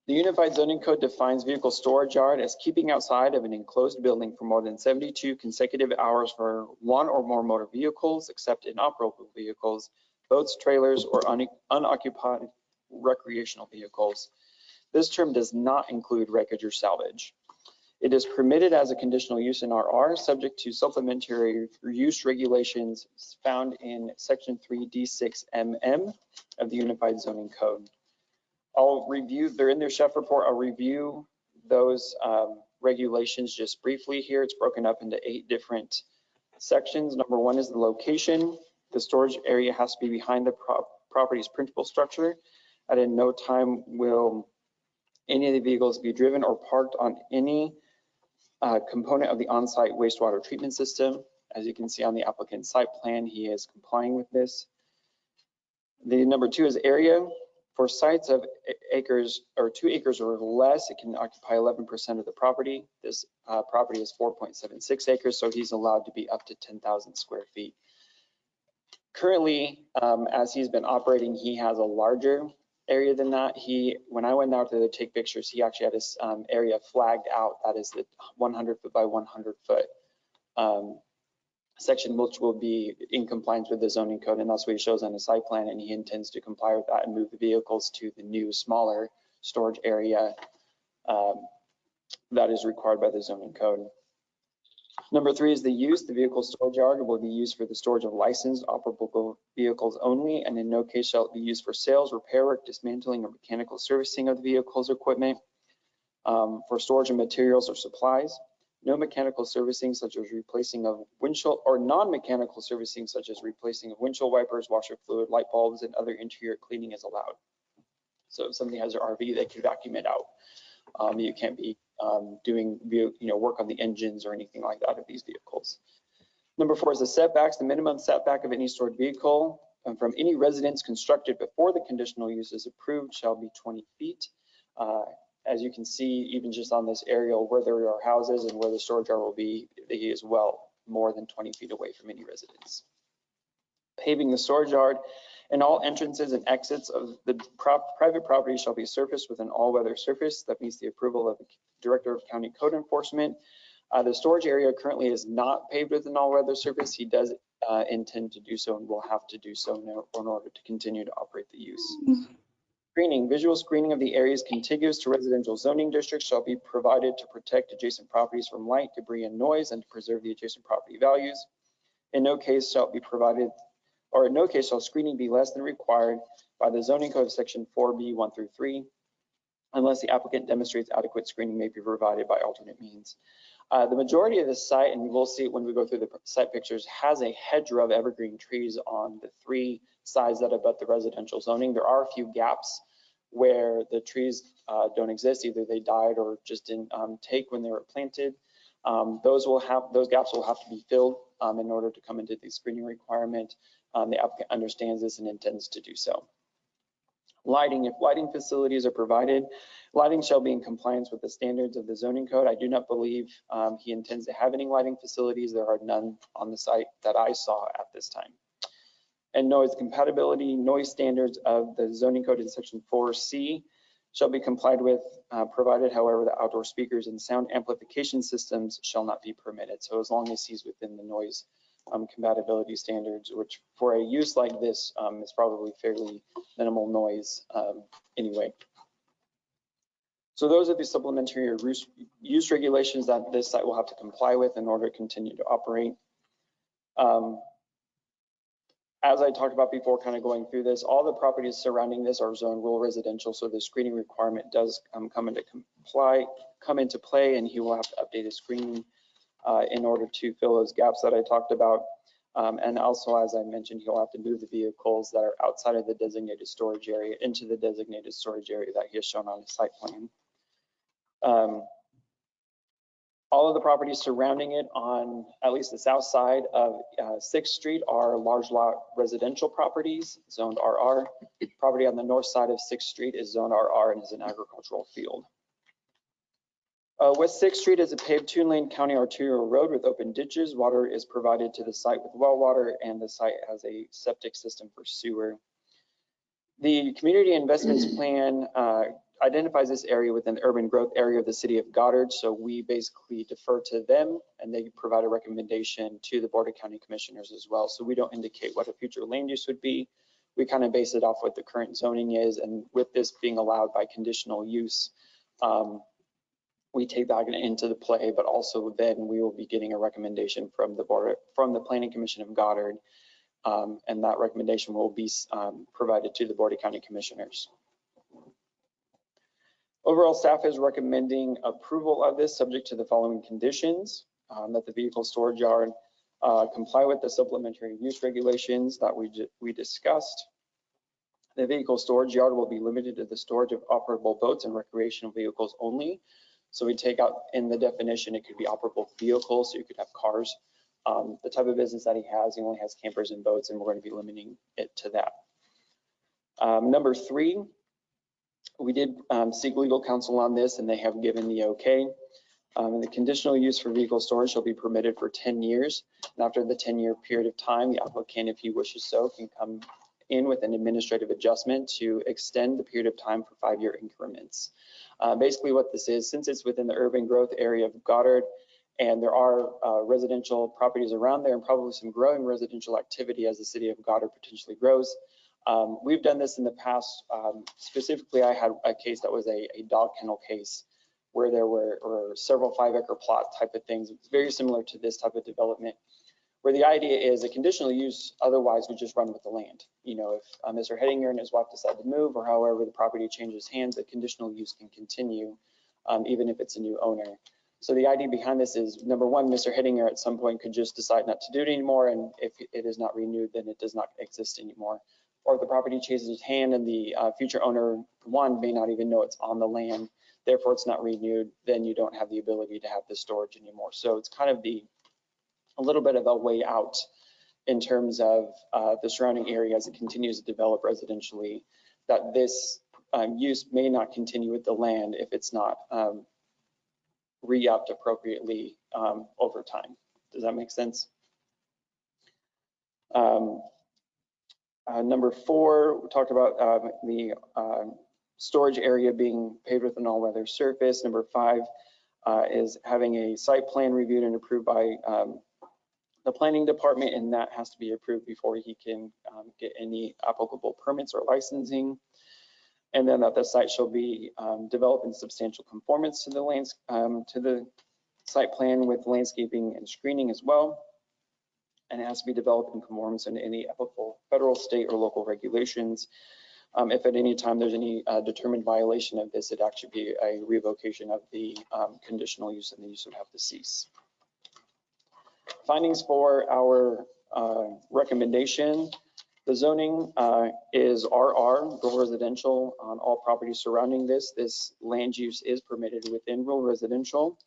The Unified Zoning Code defines vehicle storage yard as keeping outside of an enclosed building for more than 72 consecutive hours for one or more motor vehicles, except inoperable vehicles, boats, trailers, or unoccupied recreational vehicles. This term does not include wreckage or salvage. It is permitted as a conditional use in RR, subject to supplementary use regulations found in Section 3D6MM of the Unified Zoning Code. I'll review, they're in their chef report. I'll review those regulations just briefly here. It's broken up into 8 different sections. Number 1 is the location. The storage area has to be behind the property's principal structure. At no time will any of the vehicles be driven or parked on any component of the on-site wastewater treatment system. As you can see on the applicant's site plan, he is complying with this. The number 2 is area. For sites of acres or 2 acres or less, it can occupy 11% of the property. This property is 4.76 acres, so he's allowed to be up to 10,000 square feet. Currently, as he's been operating, he has a larger area than that. When I went out there to take pictures, he actually had his area flagged out. That is the 100 foot by 100 foot section, which will be in compliance with the zoning code, and that's what he shows on his site plan, and he intends to comply with that and move the vehicles to the new smaller storage area that is required by the zoning code. Number 3 is the use. The vehicle storage yard will be used for the storage of licensed operable vehicles only, and in no case shall it be used for sales, repair work, dismantling, or mechanical servicing of the vehicle's equipment, for storage of materials or supplies. No mechanical servicing such as replacing of windshield, or non-mechanical servicing such as replacing of windshield wipers, washer fluid, light bulbs, and other interior cleaning is allowed. So if somebody has their RV, they can vacuum it out. You can't be doing work on the engines or anything like that of these vehicles. Number 4 is the setbacks. The minimum setback of any stored vehicle from any residence constructed before the conditional use is approved shall be 20 feet. As you can see, even just on this aerial, where there are houses and where the storage yard will be, he is well more than 20 feet away from any residence. Paving the storage yard And all entrances and exits of the private property shall be surfaced with an all-weather surface that meets the approval of the Director of County Code Enforcement. The storage area currently is not paved with an all-weather surface. He does intend to do so and will have to do so in order to continue to operate the use. Screening, visual screening of the areas contiguous to residential zoning districts shall be provided to protect adjacent properties from light, debris, and noise, and to preserve the adjacent property values. In no case shall screening be less than required by the zoning code section 4B 1 through 3, unless the applicant demonstrates adequate screening may be provided by alternate means. The majority of the site, and we'll see it when we go through the site pictures, has a hedgerow of evergreen trees on the 3 sides that abut the residential zoning. There are a few gaps where the trees don't exist. Either they died or just didn't take when they were planted. Those gaps will have to be filled in order to come into the screening requirement. The applicant understands this and intends to do so. Lighting, if lighting facilities are provided, lighting shall be in compliance with the standards of the zoning code. I do not believe he intends to have any lighting facilities. There are none on the site that I saw at this time. And noise compatibility, noise standards of the zoning code in section 4C shall be complied with, provided, however, the outdoor speakers and sound amplification systems shall not be permitted. So as long as he's within the noise compatibility standards, which for a use like this is probably fairly minimal noise anyway. So those are the supplementary use regulations that this site will have to comply with in order to continue to operate. As I talked about before, kind of going through this, all the properties surrounding this are zoned rural residential, so the screening requirement does come into play, and he will have to update his screening in order to fill those gaps that I talked about. And also, as I mentioned, he'll have to move the vehicles that are outside of the designated storage area into the designated storage area that he has shown on his site plan. All of the properties surrounding it on at least the south side of 6th Street are large lot residential properties, zoned RR. Property on the north side of 6th Street is zoned RR and is an agricultural field. West 6th Street is a paved 2-lane county arterial road with open ditches. Water is provided to the site with well water, and the site has a septic system for sewer. The community investments plan identifies this area within the urban growth area of the city of Goddard. So we basically defer to them, and they provide a recommendation to the Board of County Commissioners as well. So we don't indicate what a future land use would be. We kind of base it off what the current zoning is, and with this being allowed by conditional use, we take that into the play, but also then we will be getting a recommendation from the Planning Commission of Goddard, and that recommendation will be provided to the Board of County Commissioners. Overall, staff is recommending approval of this subject to the following conditions: that the vehicle storage yard comply with the supplementary use regulations that we discussed. The vehicle storage yard will be limited to the storage of operable boats and recreational vehicles only. So we take out in the definition, it could be operable vehicles, so you could have cars. The type of business that he only has campers and boats, and we're going to be limiting it to that. Number 3, we did seek legal counsel on this, and they have given the okay. The conditional use for vehicle storage shall be permitted for 10 years. And after the 10-year period of time, the applicant, if he wishes so, can come in with an administrative adjustment to extend the period of time for 5-year increments. Basically what this is, since it's within the urban growth area of Goddard, and there are residential properties around there and probably some growing residential activity as the city of Goddard potentially grows. We've done this in the past. Specifically, I had a case that was a dog kennel case where there were several 5-acre plot type of things. It's very similar to this type of development, where the idea is a conditional use otherwise would just run with the land. You know, if Mr. Hettinger and his wife decide to move, or however the property changes hands, the conditional use can continue even if it's a new owner. So the idea behind this is, number 1, Mr. Hettinger at some point could just decide not to do it anymore, and if it is not renewed, then it does not exist anymore. Or if the property changes hand and the future owner, 1, may not even know it's on the land, therefore it's not renewed, then you don't have the ability to have the storage anymore. So it's kind of a little bit of a way out in terms of the surrounding area as it continues to develop residentially, that this use may not continue with the land if it's not re-upped appropriately over time. Does that make sense? Number 4, we talked about the storage area being paved with an all-weather surface. Number 5 is having a site plan reviewed and approved by the planning department, and that has to be approved before he can get any applicable permits or licensing. And then that the site shall be developed in substantial conformance to the site plan with landscaping and screening as well. And it has to be developed in conformance to any applicable federal, state, or local regulations. If at any time there's any determined violation of this, it'd actually be a revocation of the conditional use, and the use would have to cease. Findings for our recommendation. The zoning is RR, rural residential, on all properties surrounding this. This land use is permitted within rural residential.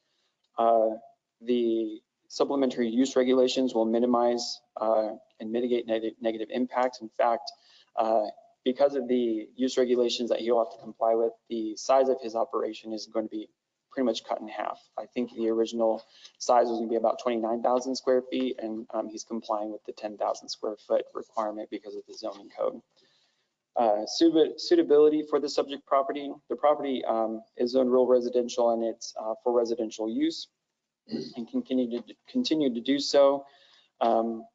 The supplementary use regulations will minimize and mitigate negative impacts. In fact, because of the use regulations that he'll have to comply with, the size of his operation is going to be pretty much cut in half. I think the original size was going to be about 29,000 square feet, and he's complying with the 10,000 square foot requirement because of the zoning code. Suitability for the subject property. The property is zoned rural residential, and it's for residential use and continue to do so.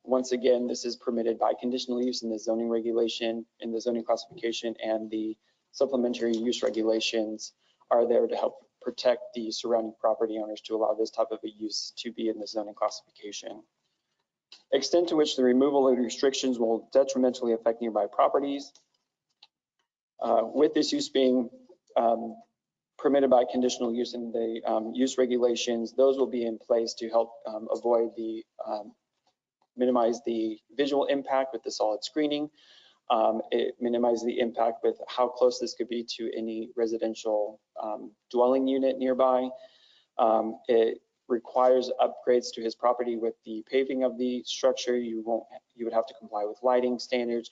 Once again, this is permitted by conditional use in the zoning regulation, in the zoning classification, and the supplementary use regulations are there to help protect the surrounding property owners to allow this type of a use to be in the zoning classification. Extent to which the removal of restrictions will detrimentally affect nearby properties. With this use being permitted by conditional use in the use regulations, those will be in place to help avoid the minimize the visual impact with the solid screening. It minimizes the impact with how close this could be to any residential dwelling unit nearby. It requires upgrades to his property with the paving of the structure. You would have to comply with lighting standards,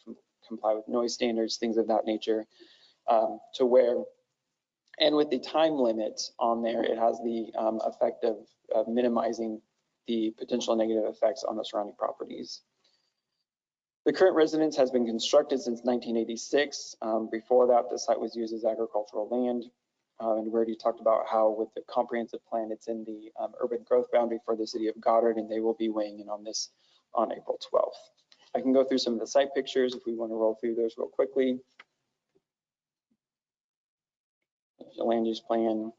comply with noise standards, things of that nature, to where, and with the time limit on there, it has the effect of minimizing the potential negative effects on the surrounding properties. The current residence has been constructed since 1986. Before that, the site was used as agricultural land. And we already talked about how with the comprehensive plan, it's in the urban growth boundary for the city of Goddard, and they will be weighing in on this on April 12th. I can go through some of the site pictures if we want to roll through those real quickly. There's a land use plan.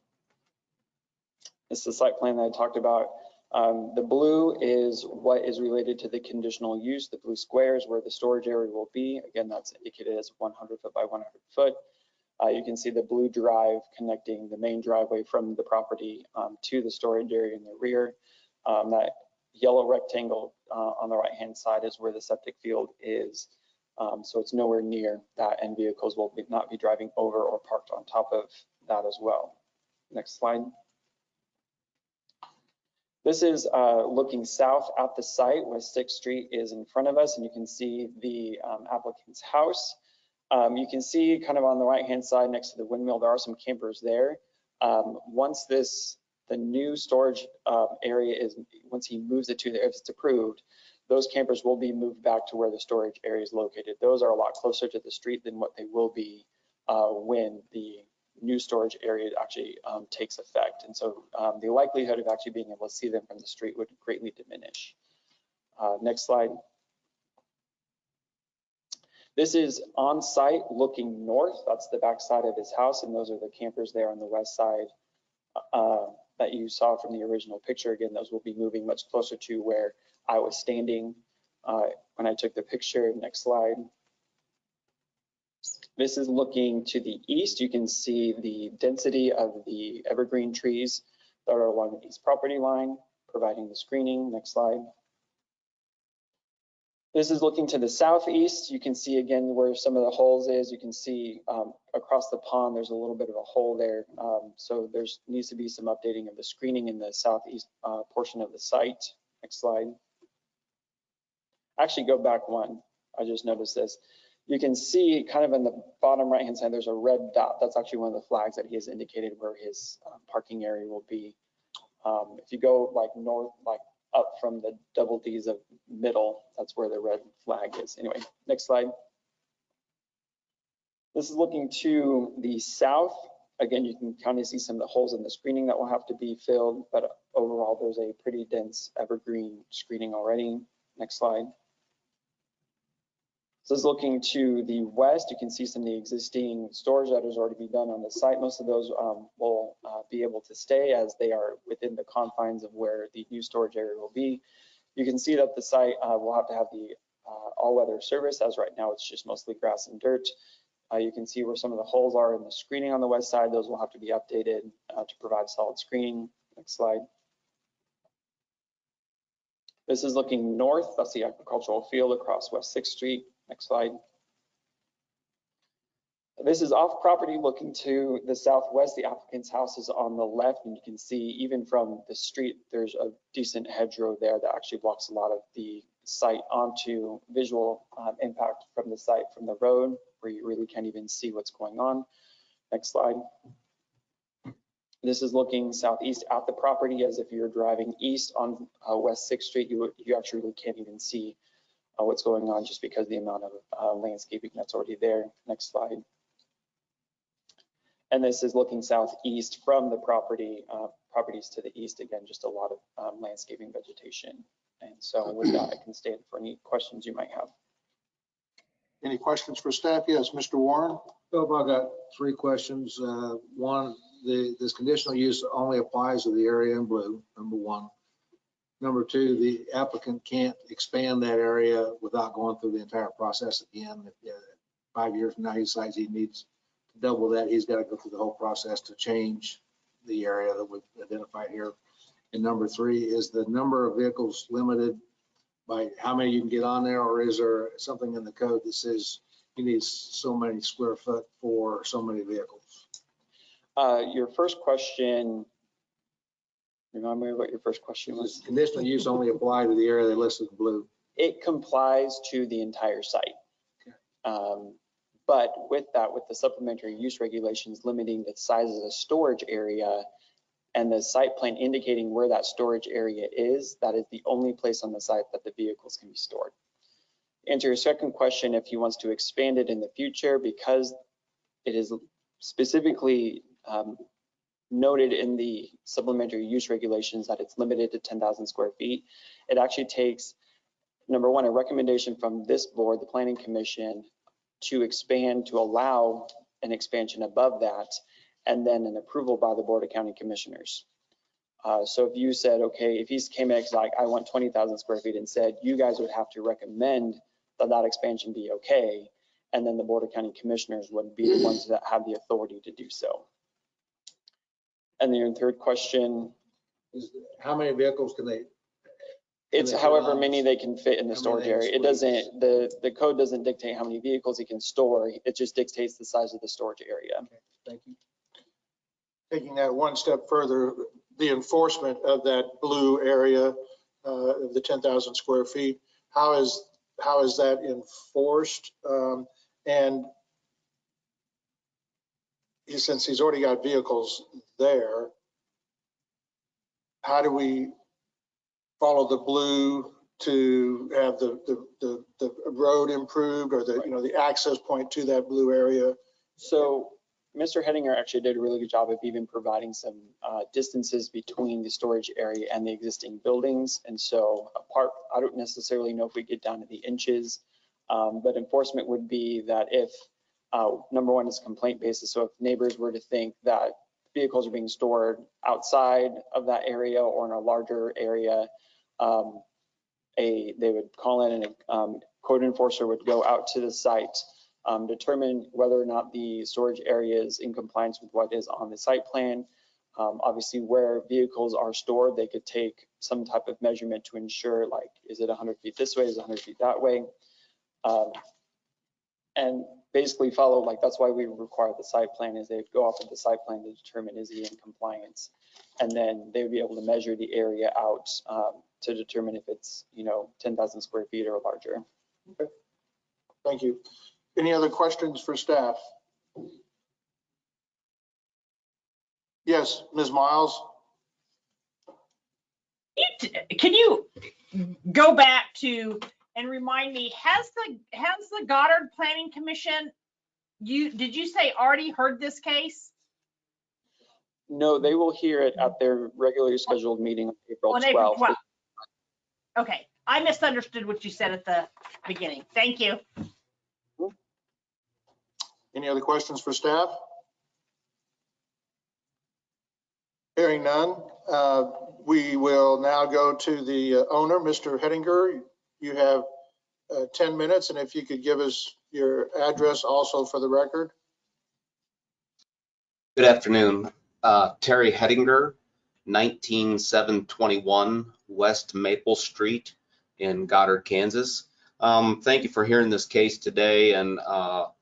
This is the site plan that I talked about. The blue is what is related to the conditional use. The blue square is where the storage area will be. Again, that's indicated as 100 foot by 100 foot. You can see the blue drive connecting the main driveway from the property to the storage area in the rear. That yellow rectangle on the right-hand side is where the septic field is. So it's nowhere near that, and vehicles will not be driving over or parked on top of that as well. Next slide. This is looking south at the site where 6th Street is in front of us, and you can see the applicant's house. You can see kind of on the right-hand side next to the windmill, there are some campers there. Once the new storage area is, once he moves it to there, if it's approved, those campers will be moved back to where the storage area is located. Those are a lot closer to the street than what they will be when the new storage area actually takes effect. And so the likelihood of actually being able to see them from the street would greatly diminish. Next slide. This is on site looking north. That's the back side of his house, and those are the campers there on the west side that you saw from the original picture. Again, those will be moving much closer to where I was standing when I took the picture. Next slide. This is looking to the east. You can see the density of the evergreen trees that are along the east property line, providing the screening. Next slide. This is looking to the southeast. You can see again where some of the holes is. You can see across the pond, there's a little bit of a hole there. So there's needs to be some updating of the screening in the southeast portion of the site. Next slide. Actually, go back one. I just noticed this. You can see kind of in the bottom right-hand side, there's a red dot. That's actually one of the flags that he has indicated where his parking area will be. If you go like north, like up from the double D's of middle, that's where the red flag is. Anyway, next slide. This is looking to the south. Again, you can kind of see some of the holes in the screening that will have to be filled, but overall there's a pretty dense evergreen screening already. Next slide. This is looking to the west. You can see some of the existing storage that has already been done on the site. Most of those will be able to stay as they are within the confines of where the new storage area will be. You can see that the site will have to have the all-weather service, as right now it's just mostly grass and dirt. You can see where some of the holes are in the screening on the west side. Those will have to be updated to provide solid screening. Next slide. This is looking north. That's the agricultural field across West 6th Street. Next slide. This is off property looking to the southwest. The applicant's house is on the left, and you can see even from the street, there's a decent hedgerow there that actually blocks a lot of the site onto visual impact from the site from the road, where you really can't even see what's going on. Next slide. This is looking southeast at the property, as if you're driving east on West 6th Street, you actually really can't even see what's going on just because of the amount of landscaping that's already there. Next slide. And this is looking southeast from the property, properties to the east. Again, just a lot of landscaping vegetation. And so with that, I can stand for any questions you might have. Any questions for staff? Yes, Mr. Warren. Philip, I've got 3 questions. One, this conditional use only applies to the area in blue, number 1. Number 2, the applicant can't expand that area without going through the entire process again. If 5 years from now he decides he needs to double that, he's got to go through the whole process to change the area that we've identified here. And number 3, is the number of vehicles limited by how many you can get on there, or is there something in the code that says you need so many square foot for so many vehicles? Your first question, remind me what your first question was. Does conditional use only apply to the area they listed in blue? It complies to the entire site. But with that, with the supplementary use regulations limiting the size of the storage area and the site plan indicating where that storage area is, that is the only place on the site that the vehicles can be stored. Answer your second question, if he wants to expand it in the future, because it is specifically noted in the supplementary use regulations that it's limited to 10,000 square feet, it actually takes, number 1, a recommendation from this board, the Planning Commission, to expand, to allow an expansion above that, and then an approval by the Board of County Commissioners. So if you said, okay, if he came in like, I want 20,000 square feet and said, you guys would have to recommend that that expansion be okay, and then the Board of County Commissioners would be the ones that have the authority to do so. And then your third question is how many vehicles can they? It's however many they can fit in the storage area. It doesn't, the code doesn't dictate how many vehicles he can store. It just dictates the size of the storage area. Okay, thank you. Taking that one step further, the enforcement of that blue area of the 10,000 square feet, how is that enforced? And since he's already got vehicles there, how do we follow the blue to have the road improved, or the access point to that blue area? So Mr. Hedinger actually did a really good job of even providing some distances between the storage area and the existing buildings. And so apart, I don't necessarily know if we get down to the inches, but enforcement would be that if, number 1 is complaint basis. So if neighbors were to think that vehicles are being stored outside of that area or in a larger area, they would call in and a code enforcer would go out to the site, determine whether or not the storage area is in compliance with what is on the site plan. Obviously, where vehicles are stored, they could take some type of measurement to ensure, like, is it 100 feet this way, is it 100 feet that way? And basically follow, like, that's why we require the site plan, is they'd go off of the site plan to determine is he in compliance. And then they would be able to measure the area out to determine if it's, 10,000 square feet or larger. Okay, thank you. Any other questions for staff? Yes, Ms. Miles. Can you go back to and remind me, has the Goddard Planning Commission did you say already heard this case? No, they will hear it at their regularly scheduled meeting on April On April 12th. 12th. Okay, I misunderstood what you said at the beginning. Thank you. Any other questions for staff? Hearing none, we will now go to the owner, Mr. Hettinger. You have 10 minutes, and if you could give us your address also for the record. Good afternoon. Terry Hettinger, 19721 West Maple Street in Goddard, Kansas. Thank you for hearing this case today, and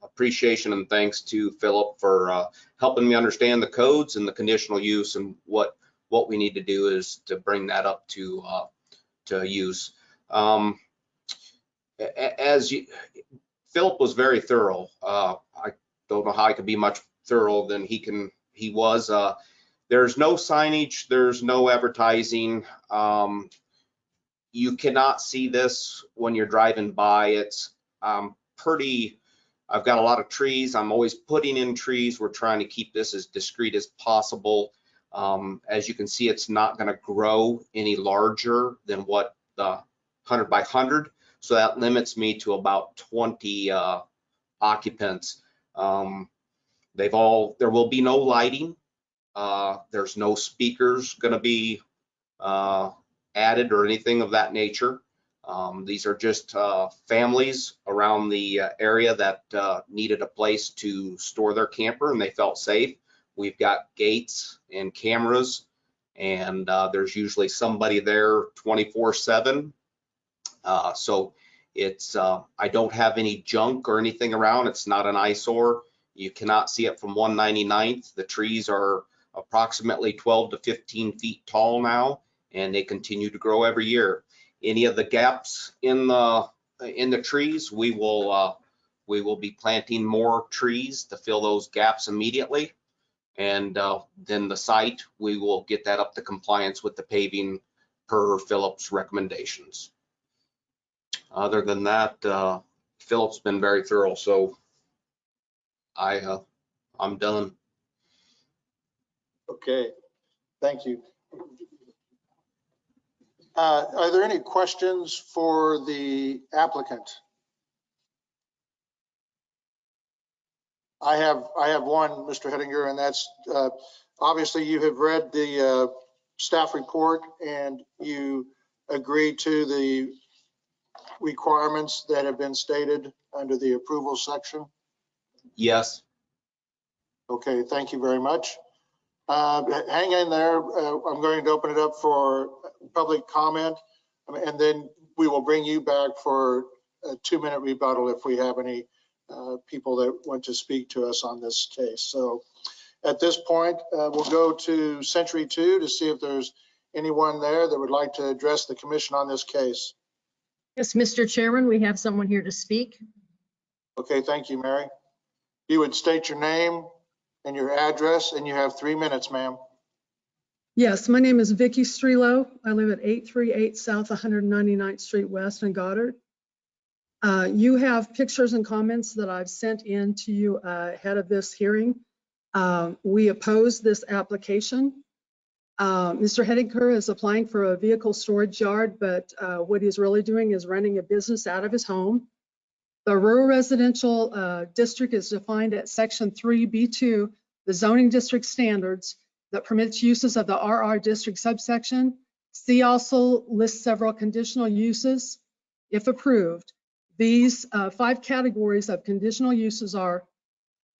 appreciation and thanks to Philip for helping me understand the codes and the conditional use, and what we need to do is to bring that up to use. Philip was very thorough. I don't know how I could be much thorough than he was. There's no signage, there's no advertising. You cannot see this when you're driving by. It's I've got a lot of trees. I'm always putting in trees. We're trying to keep this as discreet as possible. As you can see, it's not going to grow any larger than what the 100 by 100. So that limits me to about 20 occupants. There will be no lighting. There's no speakers going to be added or anything of that nature. These are just families around the area that needed a place to store their camper, and they felt safe. We've got gates and cameras, and there's usually somebody there 24/7. So it's I don't have any junk or anything around. It's not an eyesore. You cannot see it from 199th. The trees are approximately 12 to 15 feet tall now, and they continue to grow every year. Any of the gaps in the trees, we will be planting more trees to fill those gaps immediately, and then the site, we will get that up to compliance with the paving per Philip's recommendations. Other than that, Philip's been very thorough, so I'm done. Okay, thank you. Are there any questions for the applicant? I have one, Mr. Hettinger, and that's obviously you have read the staff report and you agree to the requirements that have been stated under the approval section? Yes. Okay, thank you very much. Hang in there. I'm going to open it up for public comment, and then we will bring you back for a 2-minute rebuttal if we have any people that want to speak to us on this case. So at this point, we'll go to Century 2 to see if there's anyone there that would like to address the commission on this case. Yes, Mr. Chairman, we have someone here to speak. Okay, thank you, Mary. You would state your name and your address, and you have 3 minutes, ma'am. Yes, my name is Vicki Strelo. I live at 838 South 199th Street West in Goddard. You have pictures and comments that I've sent in to you ahead of this hearing. We oppose this application. Mr. Hettinger is applying for a vehicle storage yard, but what he's really doing is running a business out of his home. The rural residential district is defined at section 3B2, the zoning district standards that permits uses of the RR district subsection. C also lists several conditional uses if approved. These 5 categories of conditional uses are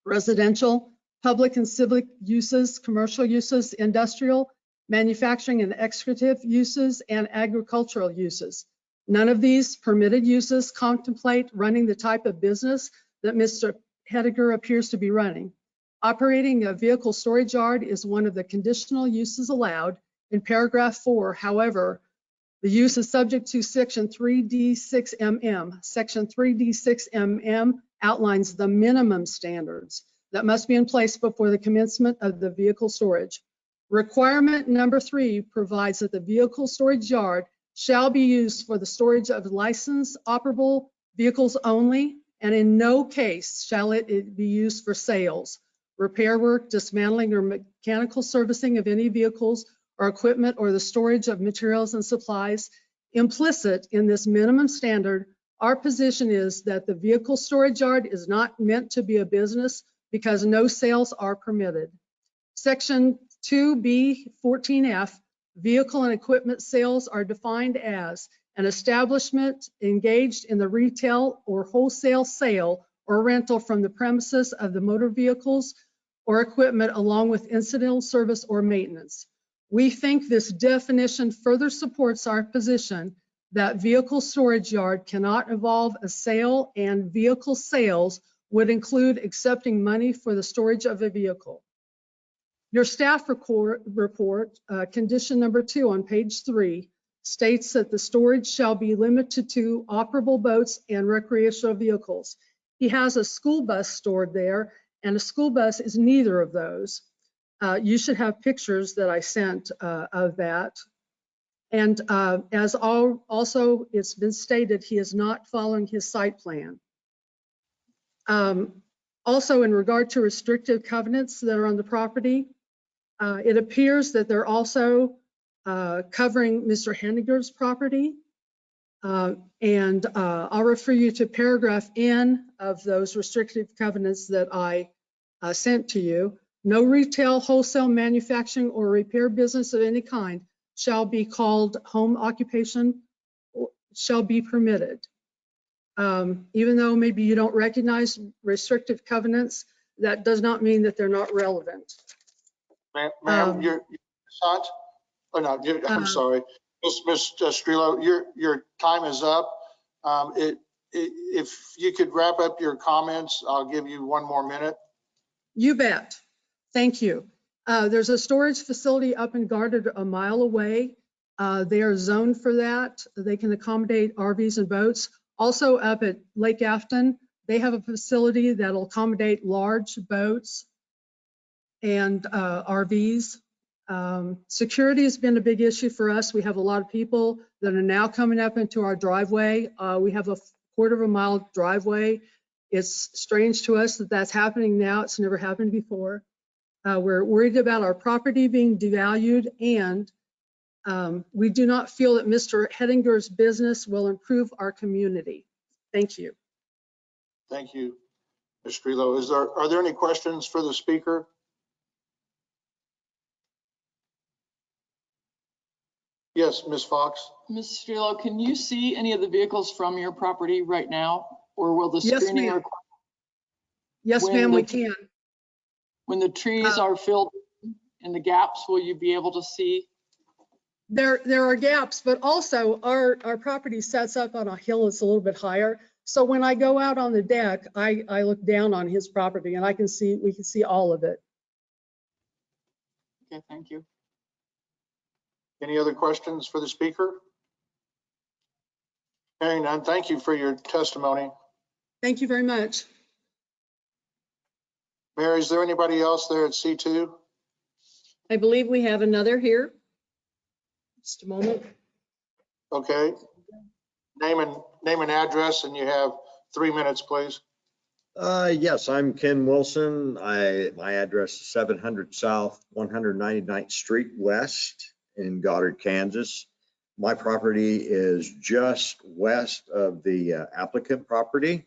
residential, public and civic uses, commercial uses, industrial, manufacturing and excretive uses, and agricultural uses. None of these permitted uses contemplate running the type of business that Mr. Hettinger appears to be running. Operating a vehicle storage yard is one of the conditional uses allowed in paragraph 4. However, the use is subject to section 3D6MM. Section 3D6MM outlines the minimum standards that must be in place before the commencement of the vehicle storage. Requirement number 3 provides that the vehicle storage yard shall be used for the storage of licensed operable vehicles only and in no case shall it be used for sales, repair work, dismantling or mechanical servicing of any vehicles or equipment, or the storage of materials and supplies. Implicit in this minimum standard, our position is that the vehicle storage yard is not meant to be a business because no sales are permitted. Section 2B14F, vehicle and equipment sales are defined as an establishment engaged in the retail or wholesale sale or rental from the premises of the motor vehicles or equipment along with incidental service or maintenance. We think this definition further supports our position that vehicle storage yard cannot involve a sale, and vehicle sales would include accepting money for the storage of a vehicle. Your staff report, condition number 2 on page 3, states that the storage shall be limited to operable boats and recreational vehicles. He has a school bus stored there, and a school bus is neither of those. You should have pictures that I sent of that. And as also it's been stated, he is not following his site plan. Also, in regard to restrictive covenants that are on the property, it appears that they're also covering Mr. Henniger's property. And I'll refer you to paragraph N of those restrictive covenants that I sent to you. No retail, wholesale, manufacturing, or repair business of any kind shall be called home occupation or shall be permitted. Even though maybe you don't recognize restrictive covenants, that does not mean that they're not relevant. Ma'am, your son? Oh no, I'm sorry, Ms. Strelo, your time is up. If you could wrap up your comments, I'll give you 1 more minute. You bet. Thank you. There's a storage facility up and guarded a mile away. They are zoned for that. They can accommodate RVs and boats. Also up at Lake Afton, they have a facility that'll accommodate large boats and RVs. Security has been a big issue for us. We have a lot of people that are now coming up into our driveway. We have a 1/4 mile driveway. It's strange to us that that's happening now. It's never happened before. We're worried about our property being devalued, and we do not feel that Mr. Hettinger's business will improve our community. Thank you. Thank you, Ms. Strelo. Are there any questions for the speaker? Yes, Ms. Fox. Ms. Strelo, can you see any of the vehicles from your property right now? Or will the Yes, screening? ma'am. Yes, ma'am, we can. When the trees are filled in the gaps, will you be able to see? There are gaps, but also our property sets up on a hill that's a little bit higher. So when I go out on the deck, I look down on his property and we can see all of it. Okay, thank you. Any other questions for the speaker? Hearing none, thank you for your testimony. Thank you very much. Mary, is there anybody else there at C2? I believe we have another here. Just a moment. Okay. Name and address, and you have 3 minutes, please. Yes, I'm Ken Wilson. My address is 700 South 199th Street West in Goddard, Kansas. My property is just west of the applicant property.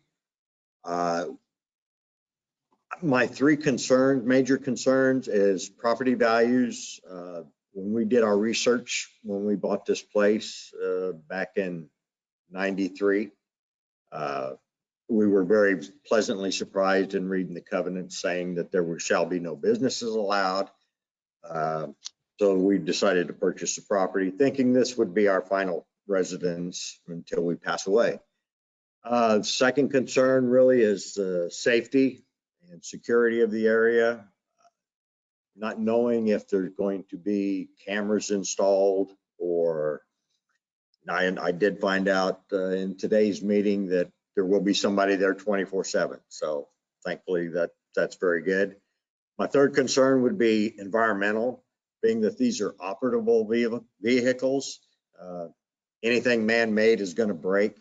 My 3 major concerns is property values. When we did our research, when we bought this place back in '93, we were very pleasantly surprised in reading the covenant saying that there shall be no businesses allowed. So we decided to purchase the property, thinking this would be our final residence until we pass away. Second concern really is the safety and security of the area. Not knowing if there's going to be cameras installed, or I did find out in today's meeting that there will be somebody there 24/7. So thankfully that's very good. My third concern would be environmental, being that these are operable vehicles. Anything man-made is going to break.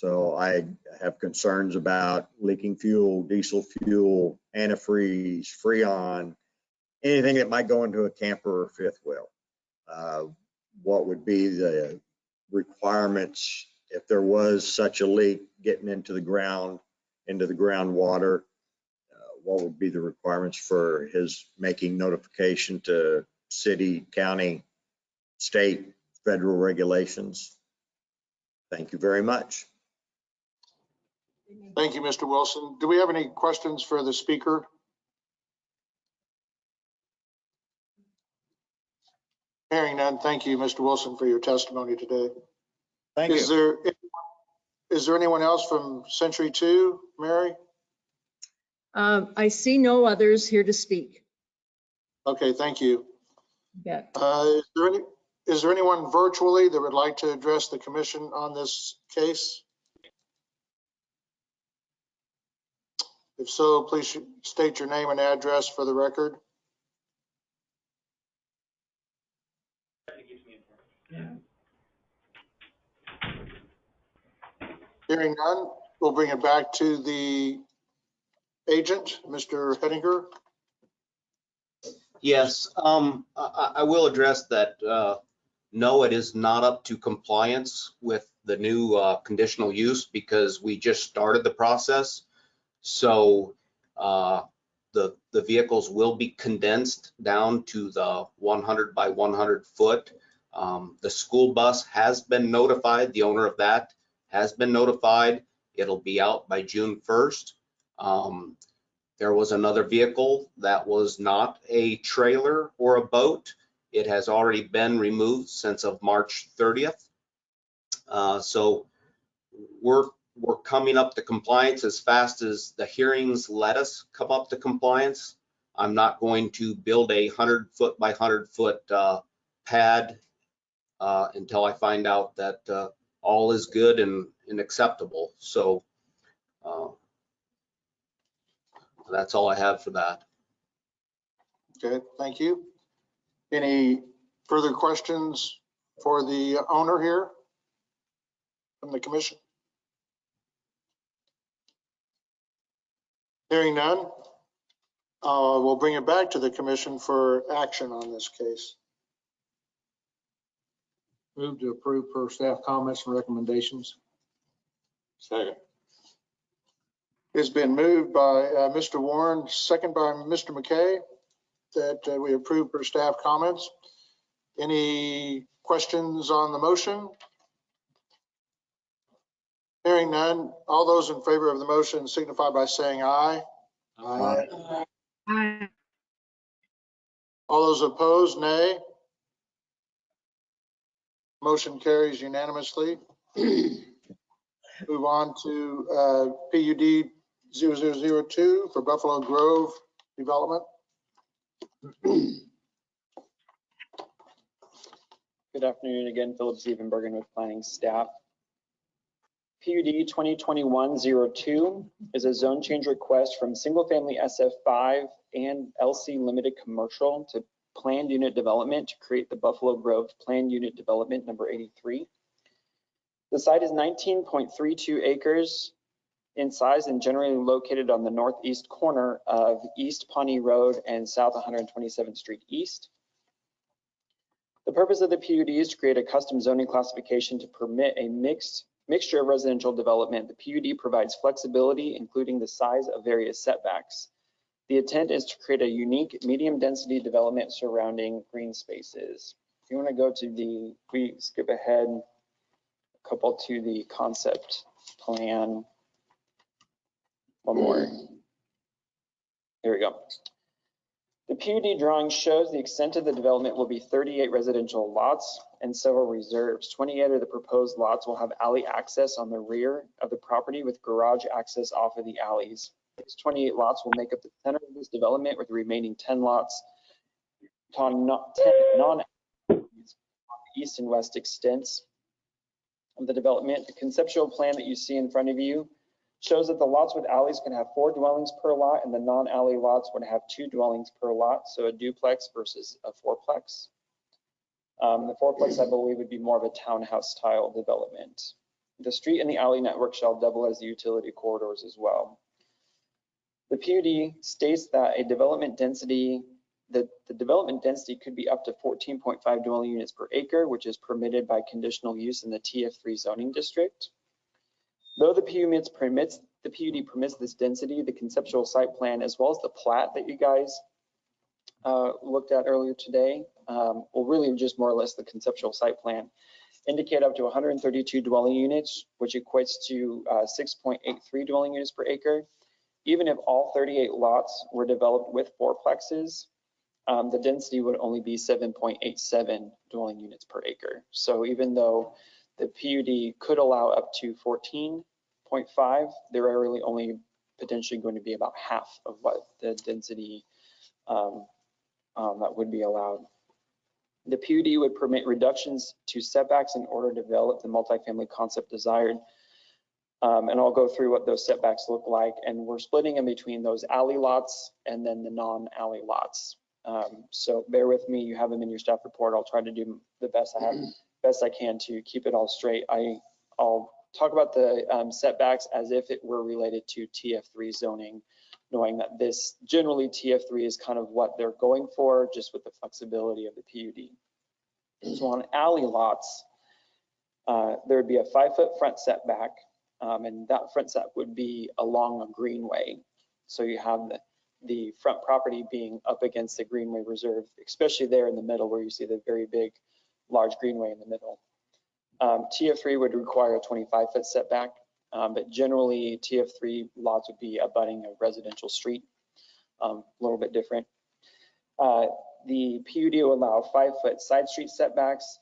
So I have concerns about leaking fuel, diesel fuel, antifreeze, Freon, anything that might go into a camper or fifth wheel. What would be the requirements if there was such a leak getting into the groundwater? What would be the requirements for his making notification to city, county, state, federal regulations? Thank you very much. Thank you, Mr. Wilson. Do we have any questions for the speaker? Hearing none, thank you, Mr. Wilson, for your testimony today. Thank Is you. there anyone else from Century 2, Mary? I see no others here to speak. Okay, thank you. Yeah. Is there anyone virtually that would like to address the commission on this case? If so, please state your name and address for the record. Hearing none, we'll bring it back to the agent, Mr. Hettinger. Yes, I will address that. No, it is not up to compliance with the new conditional use because we just started the process. So the vehicles will be condensed down to the 100 by 100 foot. The school bus has been notified. The owner of that has been notified. It'll be out by June 1st. There was another vehicle that was not a trailer or a boat. It has already been removed since of March 30th. So we're coming up to compliance as fast as the hearings let us come up to compliance. I'm not going to build a 100 foot by 100 foot pad until I find out that all is good and acceptable. So that's all I have for that. Okay, thank you. Any further questions for the owner here from the commission? Hearing none, we'll bring it back to the commission for action on this case. Move to approve per staff comments and recommendations. Second. It's been moved by Mr. Warren, second by Mr. McKay, that we approve per staff comments. Any questions on the motion? Hearing none, all those in favor of the motion signify by saying aye. Aye. Aye. All those opposed, nay. Motion carries unanimously. Move on to PUD 0002 for Buffalo Grove development. Good afternoon again, Philip Siebenbergen with planning staff. PUD 2021-02 is a zone change request from single family SF5 and LC limited commercial to planned unit development to create the Buffalo Grove planned unit development number 83. The site is 19.32 acres in size and generally located on the northeast corner of East Pawnee Road and South 127th Street East. The purpose of the PUD is to create a custom zoning classification to permit a mixture of residential development. The PUD provides flexibility, including the size of various setbacks. The intent is to create a unique medium density development surrounding green spaces. If you want to go to we skip ahead a couple to the concept plan. One more. Here we go. The PUD drawing shows the extent of the development will be 38 residential lots and several reserves. 28 of the proposed lots will have alley access on the rear of the property with garage access off of the alleys. These 28 lots will make up the center of this development, with the remaining 10 lots on east and west extents of the development. The conceptual plan that you see in front of you shows that the lots with alleys can have 4 dwellings per lot, and the non-alley lots would have 2 dwellings per lot, so a duplex versus a fourplex. The fourplex, I believe, would be more of a townhouse style development. The street and the alley network shall double as the utility corridors as well. The PUD states that a development density, the development density could be up to 14.5 dwelling units per acre, which is permitted by conditional use in the TF3 zoning district. Though the PUD permits this density, the conceptual site plan, as well as the plat that you guys looked at earlier today, well, really just more or less the conceptual site plan, indicate up to 132 dwelling units, which equates to 6.83 dwelling units per acre. Even if all 38 lots were developed with fourplexes, the density would only be 7.87 dwelling units per acre. So even though the PUD could allow up to 14.5, there are really only potentially going to be about half of what the density that would be allowed. The PUD would permit reductions to setbacks in order to develop the multifamily concept desired. And I'll go through what those setbacks look like. And we're splitting in between those alley lots and then the non-alley lots. So bear with me, you have them in your staff report. I'll try to do the best I can to keep it all straight. I'll talk about the setbacks as if it were related to TF3 zoning, knowing that this generally TF3 is kind of what they're going for, just with the flexibility of the PUD. So on alley lots, there would be a 5-foot front setback, and that front setback would be along a greenway. So you have the front property being up against the greenway reserve, especially there in the middle where you see the very big, large greenway in the middle. TF3 would require a 25-foot setback, but generally TF3 lots would be abutting a residential street, a little bit different. The PUD will allow 5-foot side street setbacks,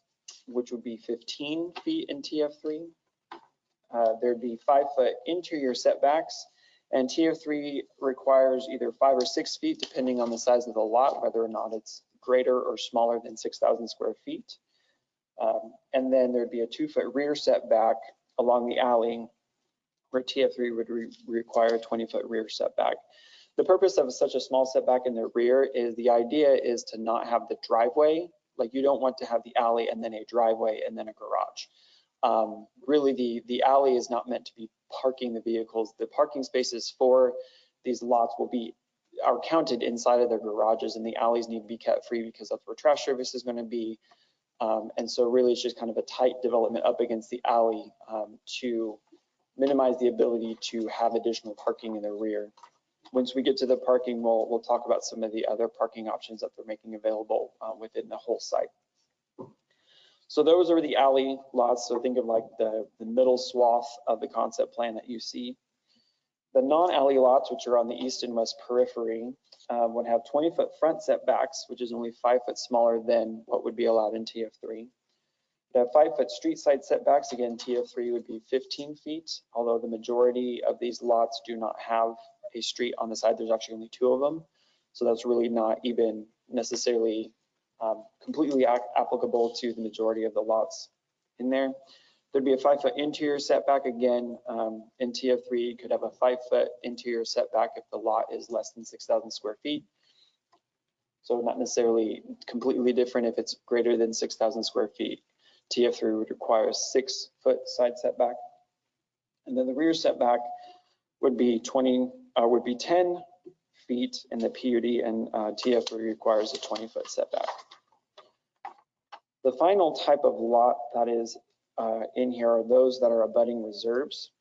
which would be 15 feet in TF3. There'd be 5-foot interior setbacks, and TF3 requires either 5 or 6 feet, depending on the size of the lot, whether or not it's greater or smaller than 6,000 square feet. And then there'd be a 2-foot rear setback along the alley, where TF3 would require a 20-foot rear setback. The purpose of such a small setback in the rear is the idea is to not have the driveway. Like you don't want to have the alley and then a driveway and then a garage. Really, the alley is not meant to be parking the vehicles. The parking spaces for these lots are counted inside of their garages, and the alleys need to be kept free because that's where trash service is going to be. And so really it's just kind of a tight development up against the alley to minimize the ability to have additional parking in the rear. Once we get to the parking, we'll talk about some of the other parking options that they're making available within the whole site. So those are the alley lots. So think of like the middle swath of the concept plan that you see. The non-alley lots, which are on the east and west periphery, would have 20-foot front setbacks, which is only 5 foot smaller than what would be allowed in TF3. They have 5-foot street side setbacks. Again, TF3 would be 15 feet, although the majority of these lots do not have a street on the side. There's actually only 2 of them. So that's really not even necessarily completely applicable to the majority of the lots in there. There'd be a 5-foot interior setback. Again, in TF3, you could have a 5-foot interior setback if the lot is less than 6,000 square feet. So not necessarily completely different if it's greater than 6,000 square feet. TF3 would require a 6-foot side setback. And then the rear setback would be 10 feet in the PUD, and TF3 requires a 20-foot setback. The final type of lot that is in here are those that are abutting reserves.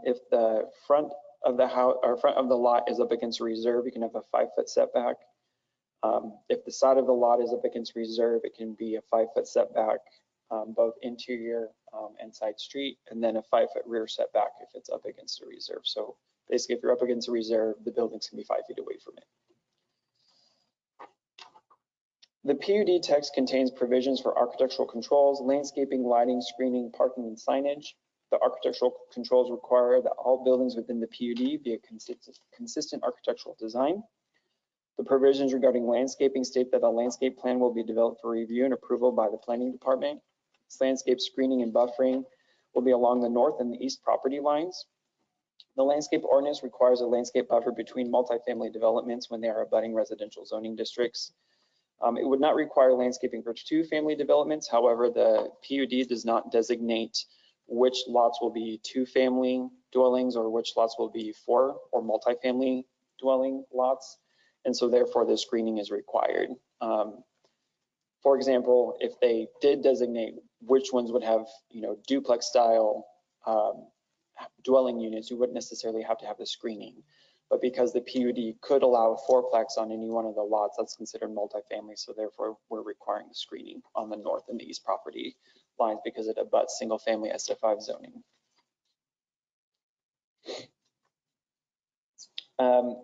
If the front of the house or front of the lot is up against a reserve, you can have a 5-foot setback. If the side of the lot is up against reserve, it can be a 5-foot setback, both interior and side street, and then a 5-foot rear setback if it's up against a reserve. So basically, if you're up against a reserve, the buildings can be 5 feet away from it. The PUD text contains provisions for architectural controls, landscaping, lighting, screening, parking, and signage. The architectural controls require that all buildings within the PUD be a consistent architectural design. The provisions regarding landscaping state that a landscape plan will be developed for review and approval by the planning department. This landscape screening and buffering will be along the north and the east property lines. The landscape ordinance requires a landscape buffer between multifamily developments when they are abutting residential zoning districts. It would not require landscaping for 2-family developments. However, the PUD does not designate which lots will be 2-family dwellings or which lots will be 4 or multifamily dwelling lots. And so therefore the screening is required. For example, if they did designate which ones would have, duplex style dwelling units, you wouldn't necessarily have to have the screening. But because the PUD could allow a 4-plex on any one of the lots, that's considered multifamily. So therefore we're requiring the screening on the north and the east property lines because it abuts single family SF5 zoning.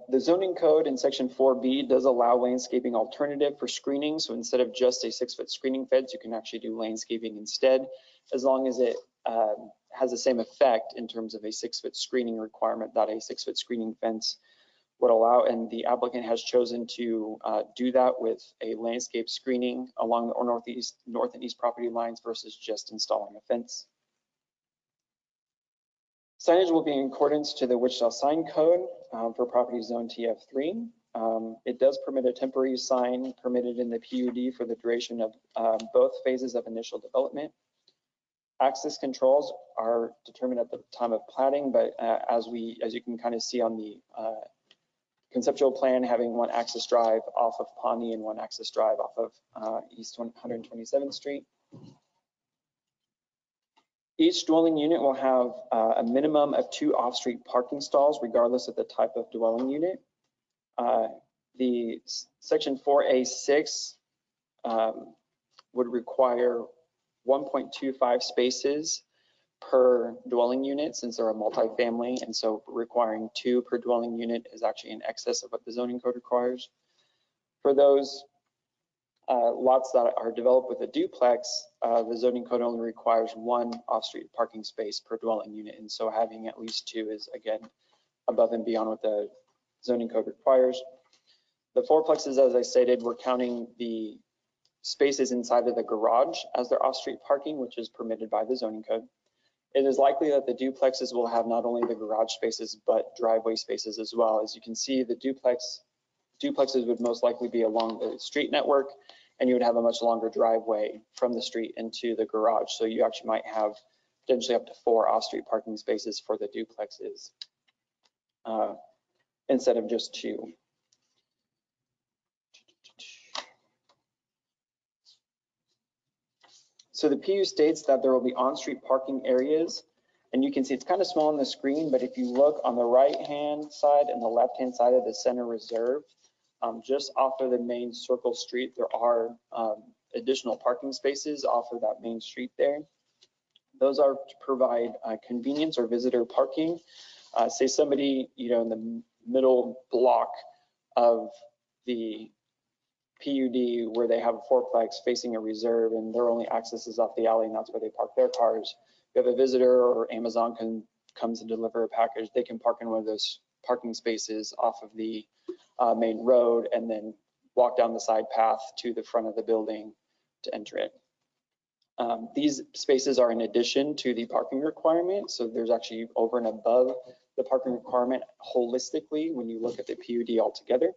The zoning code in section 4B does allow landscaping alternative for screening. So instead of just a 6-foot screening fence, you can actually do landscaping instead, as long as it has the same effect in terms of a 6-foot screening requirement that a 6-foot screening fence would allow. And the applicant has chosen to do that with a landscape screening along the north and east property lines versus just installing a fence. Signage will be in accordance to the Wichita sign code for property zone TF3. It does permit a temporary sign permitted in the PUD for the duration of both phases of initial development. Access controls are determined at the time of platting, but as you can kind of see on the conceptual plan, having one access drive off of Pawnee and one access drive off of East 127th Street. Each dwelling unit will have a minimum of 2 off-street parking stalls, regardless of the type of dwelling unit. The section 4A6 would require 1.25 spaces per dwelling unit since they're a multifamily, and so requiring 2 per dwelling unit is actually in excess of what the zoning code requires. For those lots that are developed with a duplex, the zoning code only requires 1 off-street parking space per dwelling unit, and so having at least 2 is again above and beyond what the zoning code requires. The 4-plexes, as I stated, we're counting the spaces inside of the garage as their off-street parking, which is permitted by the zoning code. It is likely that the duplexes will have not only the garage spaces, but driveway spaces as well. As you can see, the duplexes would most likely be along the street network, and you would have a much longer driveway from the street into the garage. So you actually might have potentially up to 4 off-street parking spaces for the duplexes instead of just 2. So the PU states that there will be on-street parking areas, and you can see it's kind of small on the screen, but if you look on the right-hand side and the left-hand side of the center reserve, just off of the main circle street, there are additional parking spaces off of that main street there. Those are to provide convenience or visitor parking. Say somebody, in the middle block of the PUD where they have a 4-plex facing a reserve and their only access is off the alley and that's where they park their cars. If you have a visitor or Amazon comes to deliver a package, they can park in one of those parking spaces off of the main road and then walk down the side path to the front of the building to enter it. These spaces are in addition to the parking requirement. So there's actually over and above the parking requirement holistically when you look at the PUD altogether.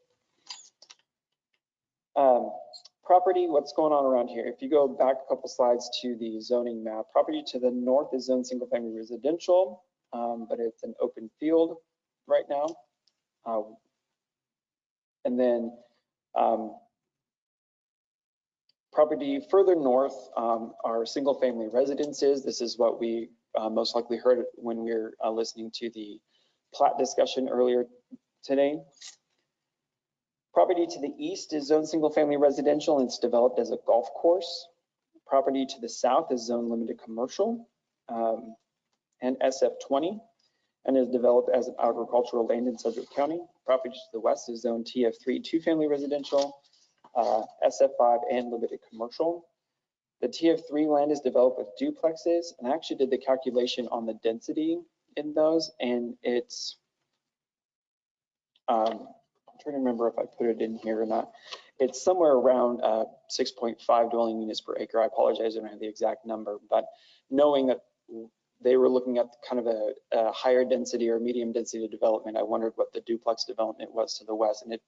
Property, what's going on around here? If you go back a couple slides to the zoning map, property to the north is zoned single family residential, but it's an open field right now. And then property further north are single family residences. This is what we most likely heard when we were listening to the plat discussion earlier today. Property to the east is zoned single family residential and it's developed as a golf course. Property to the south is zoned limited commercial and SF20 and is developed as an agricultural land in Sedgwick County. Property to the west is zoned TF3 2-family residential, SF5 and limited commercial. The TF3 land is developed with duplexes, and I actually did the calculation on the density in those, and it's I'm trying to remember if I put it in here or not. It's somewhere around 6.5 dwelling units per acre. I apologize, I don't have the exact number, but knowing that they were looking at kind of a higher density or medium density development, I wondered what the duplex development was to the west, and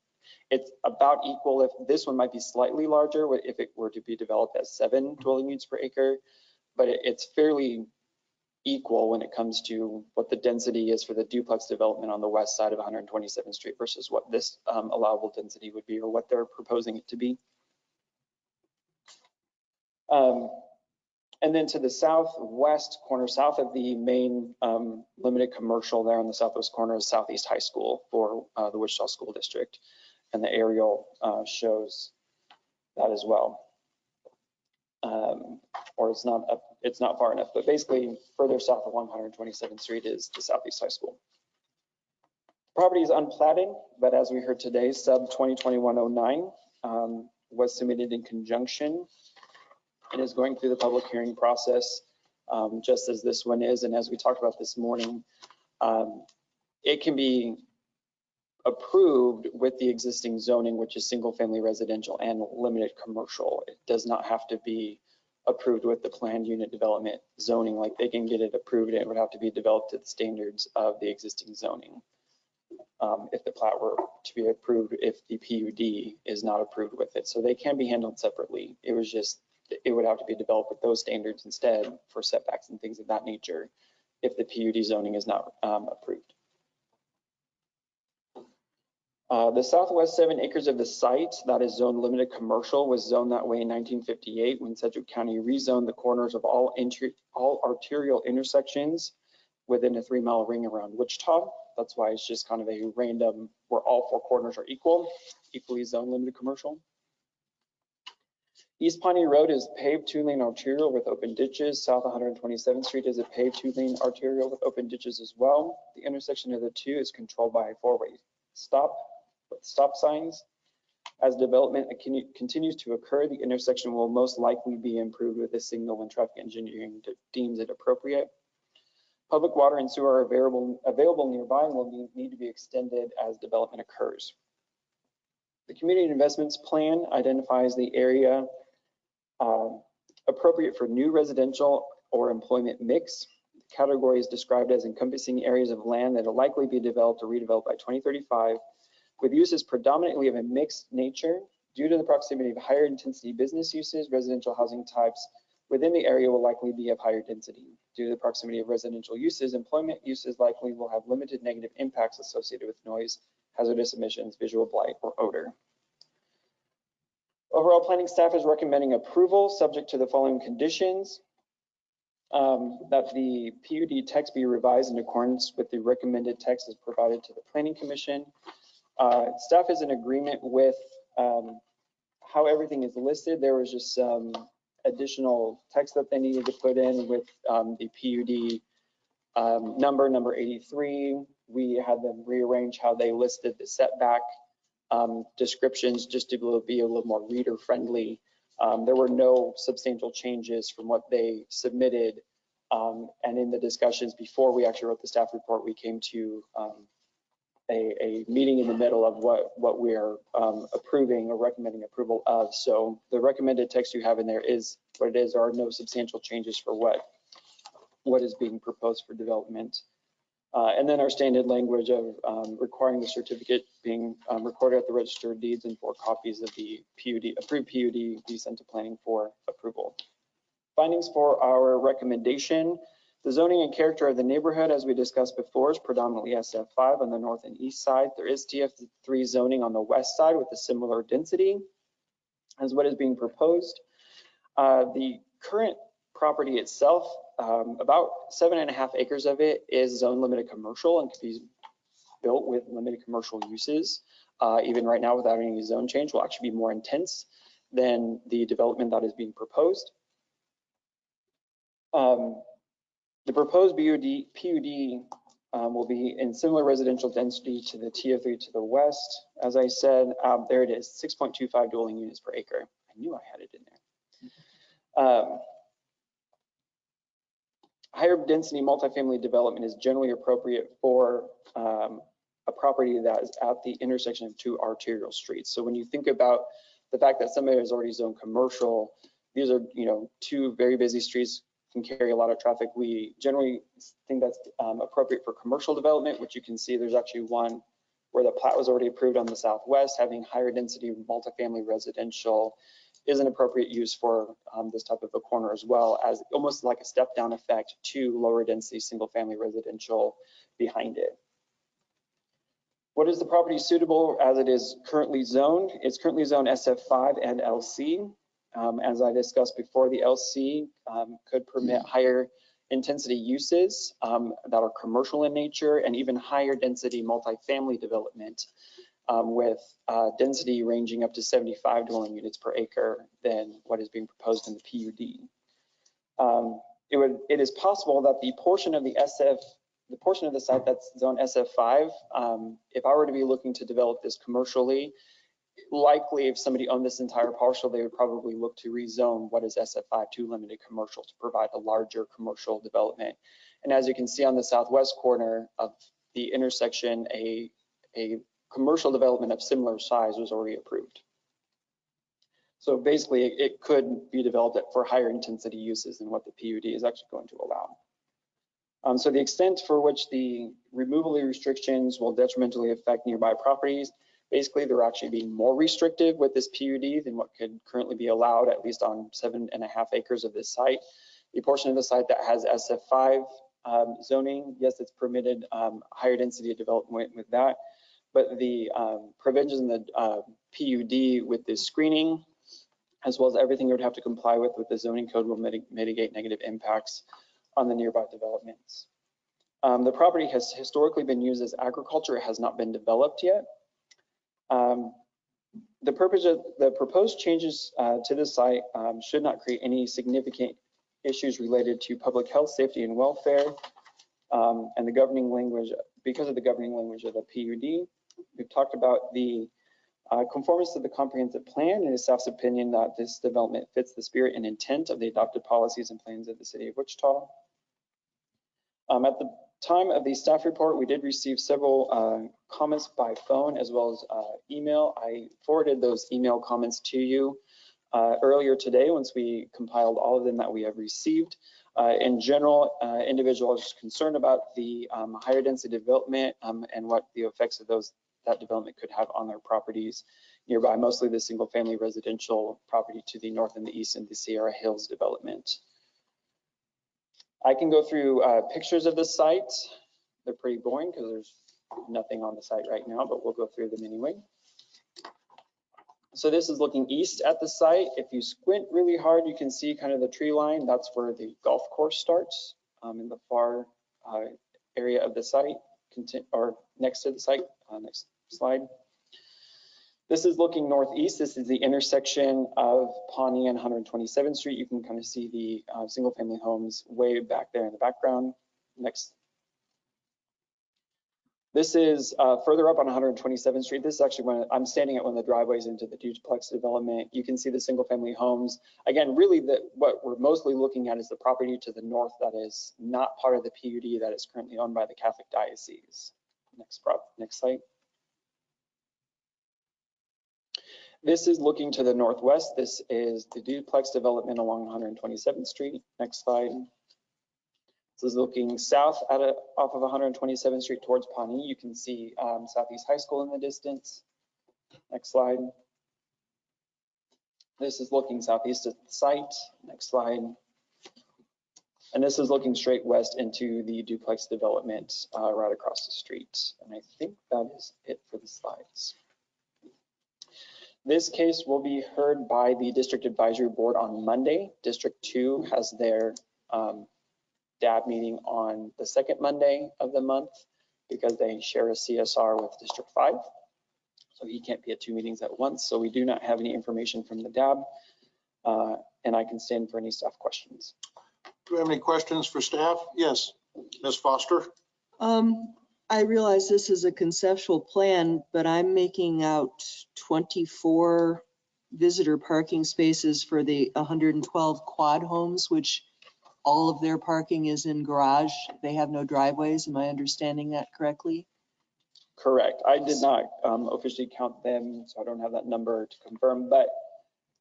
it's about equal. If this one might be slightly larger if it were to be developed as 7 dwelling units per acre, but it's fairly equal when it comes to what the density is for the duplex development on the west side of 127th Street versus what this allowable density would be, or what they're proposing it to be. And then to the southwest corner, south of the main limited commercial there on the southwest corner is Southeast High School for the Wichita School District. And the aerial shows that as well. Or it's not far enough, but basically further south of 127th Street is the Southeast High School. Property is unplatted, but as we heard today, sub 2021-09 was submitted in conjunction and is going through the public hearing process, just as this one is. And as we talked about this morning, it can be approved with the existing zoning, which is single family residential and limited commercial. It does not have to be approved with the planned unit development zoning. Like, they can get it approved, it would have to be developed to the standards of the existing zoning. If the plat were to be approved, if the PUD is not approved with it. So they can be handled separately. It would have to be developed with those standards instead for setbacks and things of that nature if the PUD zoning is not approved. The southwest 7 acres of the site that is zoned limited commercial was zoned that way in 1958 when Sedgwick County rezoned the corners of all arterial intersections within a 3-mile ring around Wichita. That's why it's just kind of a random, where all 4 corners are equally zoned limited commercial. East Pawnee Road is paved 2-lane arterial with open ditches. South 127th Street is a paved 2-lane arterial with open ditches as well. The intersection of the two is controlled by a 4-way stop with stop signs. As development continues to occur, the intersection will most likely be improved with a signal when traffic engineering deems it appropriate. Public water and sewer are available nearby and will need to be extended as development occurs. The community investments plan identifies the area appropriate for new residential or employment mix. The category is described as encompassing areas of land that will likely be developed or redeveloped by 2035, with uses predominantly of a mixed nature due to the proximity of higher intensity business uses. Residential housing types within the area will likely be of higher density. Due to the proximity of residential uses, employment uses likely will have limited negative impacts associated with noise, hazardous emissions, visual blight, or odor. Overall, planning staff is recommending approval subject to the following conditions. That the PUD text be revised in accordance with the recommended text as provided to the Planning Commission. Staff is in agreement with how everything is listed. There was just some additional text that they needed to put in with the PUD number 83. We had them rearrange how they listed the setback descriptions just to be a little more reader friendly. There were no substantial changes from what they submitted. And in the discussions before we actually wrote the staff report, we came to a meeting in the middle of what we are approving or recommending approval of. So the recommended text you have in there is what it is. There are no substantial changes for what is being proposed for development. And then our standard language of requiring the certificate being recorded at the Register of Deeds and 4 copies of the approved PUD be sent to planning for approval. Findings for our recommendation. The zoning and character of the neighborhood, as we discussed before, is predominantly SF5 on the north and east side. There is TF3 zoning on the west side with a similar density as what is being proposed. The current property itself, about 7.5 acres of it is zone limited commercial and can be built with limited commercial uses. Even right now, without any zone change, will actually be more intense than the development that is being proposed. The proposed PUD will be in similar residential density to the TF3 to the west. As I said, there it is, 6.25 dwelling units per acre. I knew I had it in there. Higher density multifamily development is generally appropriate for a property that is at the intersection of 2 arterial streets. So when you think about the fact that somebody is already zoned commercial, these are 2 very busy streets, can carry a lot of traffic. We generally think that's appropriate for commercial development, which you can see there's actually one where the plat was already approved on the southwest, having higher density multifamily residential is an appropriate use for this type of a corner, as well as almost like a step down effect to lower density single family residential behind it. What is the property suitable as it is currently zoned? It's currently zoned SF5 and LC. As I discussed before, the LC could permit higher intensity uses that are commercial in nature, and even higher density multifamily development with density ranging up to 75 dwelling units per acre than what is being proposed in the PUD. It is possible that the portion of the site that's zone SF5, if I were to be looking to develop this commercially, likely if somebody owned this entire parcel, they would probably look to rezone what is SF5 to limited commercial to provide a larger commercial development. And as you can see on the southwest corner of the intersection, a commercial development of similar size was already approved. So basically it could be developed for higher intensity uses than what the PUD is actually going to allow. So the extent for which the removal restrictions will detrimentally affect nearby properties, basically they're actually being more restrictive with this PUD than what could currently be allowed, at least on 7.5 acres of this site. The portion of the site that has SF5 zoning, yes, it's permitted higher density development with that, but the provisions in the PUD with this screening, as well as everything you would have to comply with the zoning code, will mitigate negative impacts on the nearby developments. The property has historically been used as agriculture. It has not been developed yet. The purpose of the proposed changes to the site should not create any significant issues related to public health, safety, and welfare, and the governing language, because of the governing language of the PUD. We've talked about the conformance to the comprehensive plan, and staff's opinion that this development fits the spirit and intent of the adopted policies and plans of the city of Wichita. At the time of the staff report, we did receive several comments by phone as well as email. I forwarded those email comments to you earlier today once we compiled all of them that we have received. In general, individuals concerned about the higher density development and what the effects of that development could have on their properties nearby, mostly the single family residential property to the north and the east in the Sierra Hills development. I can go through pictures of the site. They're pretty boring because there's nothing on the site right now, but we'll go through them anyway. So this is looking east at the site. If you squint really hard, you can see kind of the tree line. That's where the golf course starts in the far area of the site, or next to the site. Next slide. This is looking northeast. This is the intersection of Pawnee and 127th Street. You can kind of see the single family homes way back there in the background. Next. This is further up on 127th Street. This is actually when I'm standing at one of the driveways into the duplex development. You can see the single family homes. Again, really what we're mostly looking at is the property to the north that is not part of the PUD that is currently owned by the Catholic Diocese. Next slide. This is looking to the northwest. This is the duplex development along 127th Street. Next slide. This is looking south off of 127th Street towards Pawnee. You can see Southeast High School in the distance. Next slide. This is looking southeast at the site. Next slide. And this is looking straight west into the duplex development right across the street. And I think that is it for the slides. This case will be heard by the District Advisory Board on Monday. District 2 has their DAB meeting on the second Monday of the month because they share a CSR with District 5. So he can't be at 2 meetings at once. So we do not have any information from the DAB, and I can stand for any staff questions. Do we have any questions for staff? Yes, Ms. Foster. I realize this is a conceptual plan, but I'm making out 24 visitor parking spaces for the 112 quad homes, which all of their parking is in garage. They have no driveways. Am I understanding that correctly? Correct. I did not officially count them, so I don't have that number to confirm. But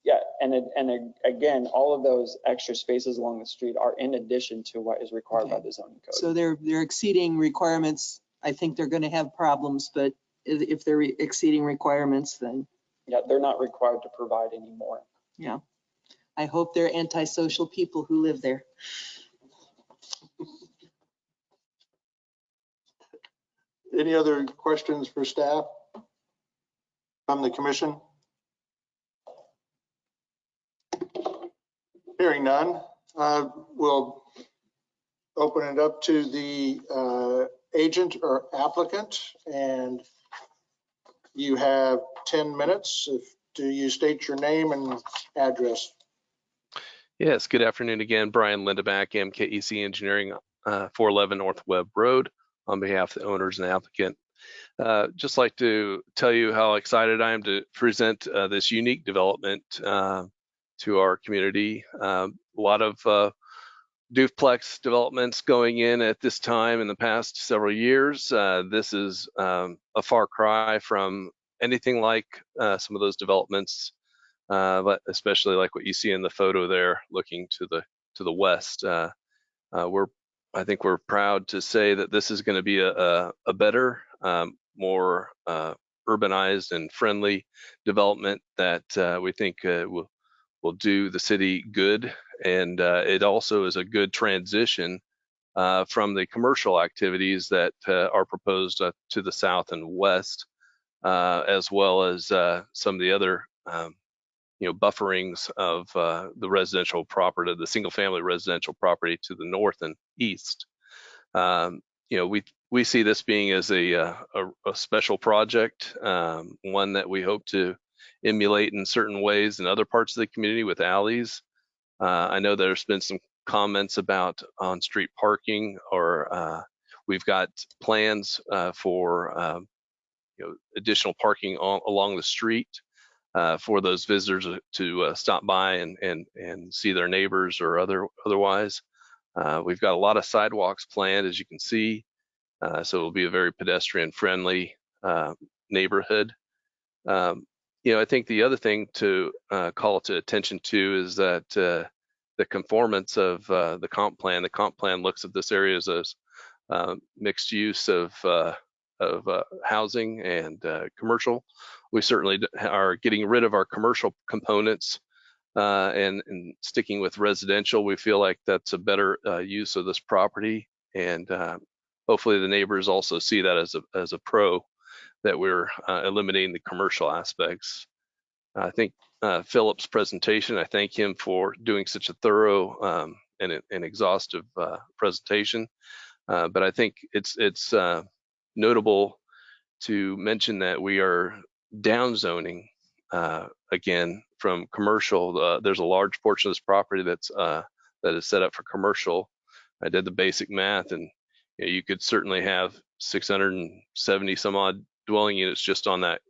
yeah, and again, all of those extra spaces along the street are in addition to what is required by the zoning code. So they're exceeding requirements. I think they're going to have problems, but if they're exceeding requirements, then yeah, they're not required to provide any more. Yeah. I hope they're antisocial people who live there. Any other questions for staff from the commission? Hearing none, we'll open it up to the agent or applicant, and you have 10 minutes. Do you state your name and address? Yes, good afternoon again. Brian Lindeback, MKEC Engineering, 411 North Webb Road, on behalf of the owners and the applicant. Just like to tell you how excited I am to present this unique development to our community. A lot of duplex developments going in at this time in the past several years. This is a far cry from anything like some of those developments, but especially like what you see in the photo there, looking to the west. I think we're proud to say that this is going to be a better, more urbanized and friendly development that we think will do the city good. And it also is a good transition from the commercial activities that are proposed to the south and west, as well as some of the other bufferings of the residential property, the single family residential property to the north and east. We see this being as a special project, one that we hope to emulate in certain ways in other parts of the community with alleys. I know there's been some comments about on-street parking, or we've got plans for additional parking along the street for those visitors to stop by and see their neighbors or otherwise. We've got a lot of sidewalks planned, as you can see, so it'll be a very pedestrian-friendly neighborhood. I think the other thing to call to attention to is that the conformance of the comp plan. The comp plan looks at this area as mixed use of housing and commercial. We certainly are getting rid of our commercial components and sticking with residential. We feel like that's a better use of this property, and hopefully the neighbors also see that as a pro, that we're eliminating the commercial aspects. I think Philip's presentation, I thank him for doing such a thorough and exhaustive presentation. But I think it's notable to mention that we are down zoning again from commercial. There's a large portion of this property that is set up for commercial. I did the basic math, and you could certainly have 670 some odd dwelling units just on that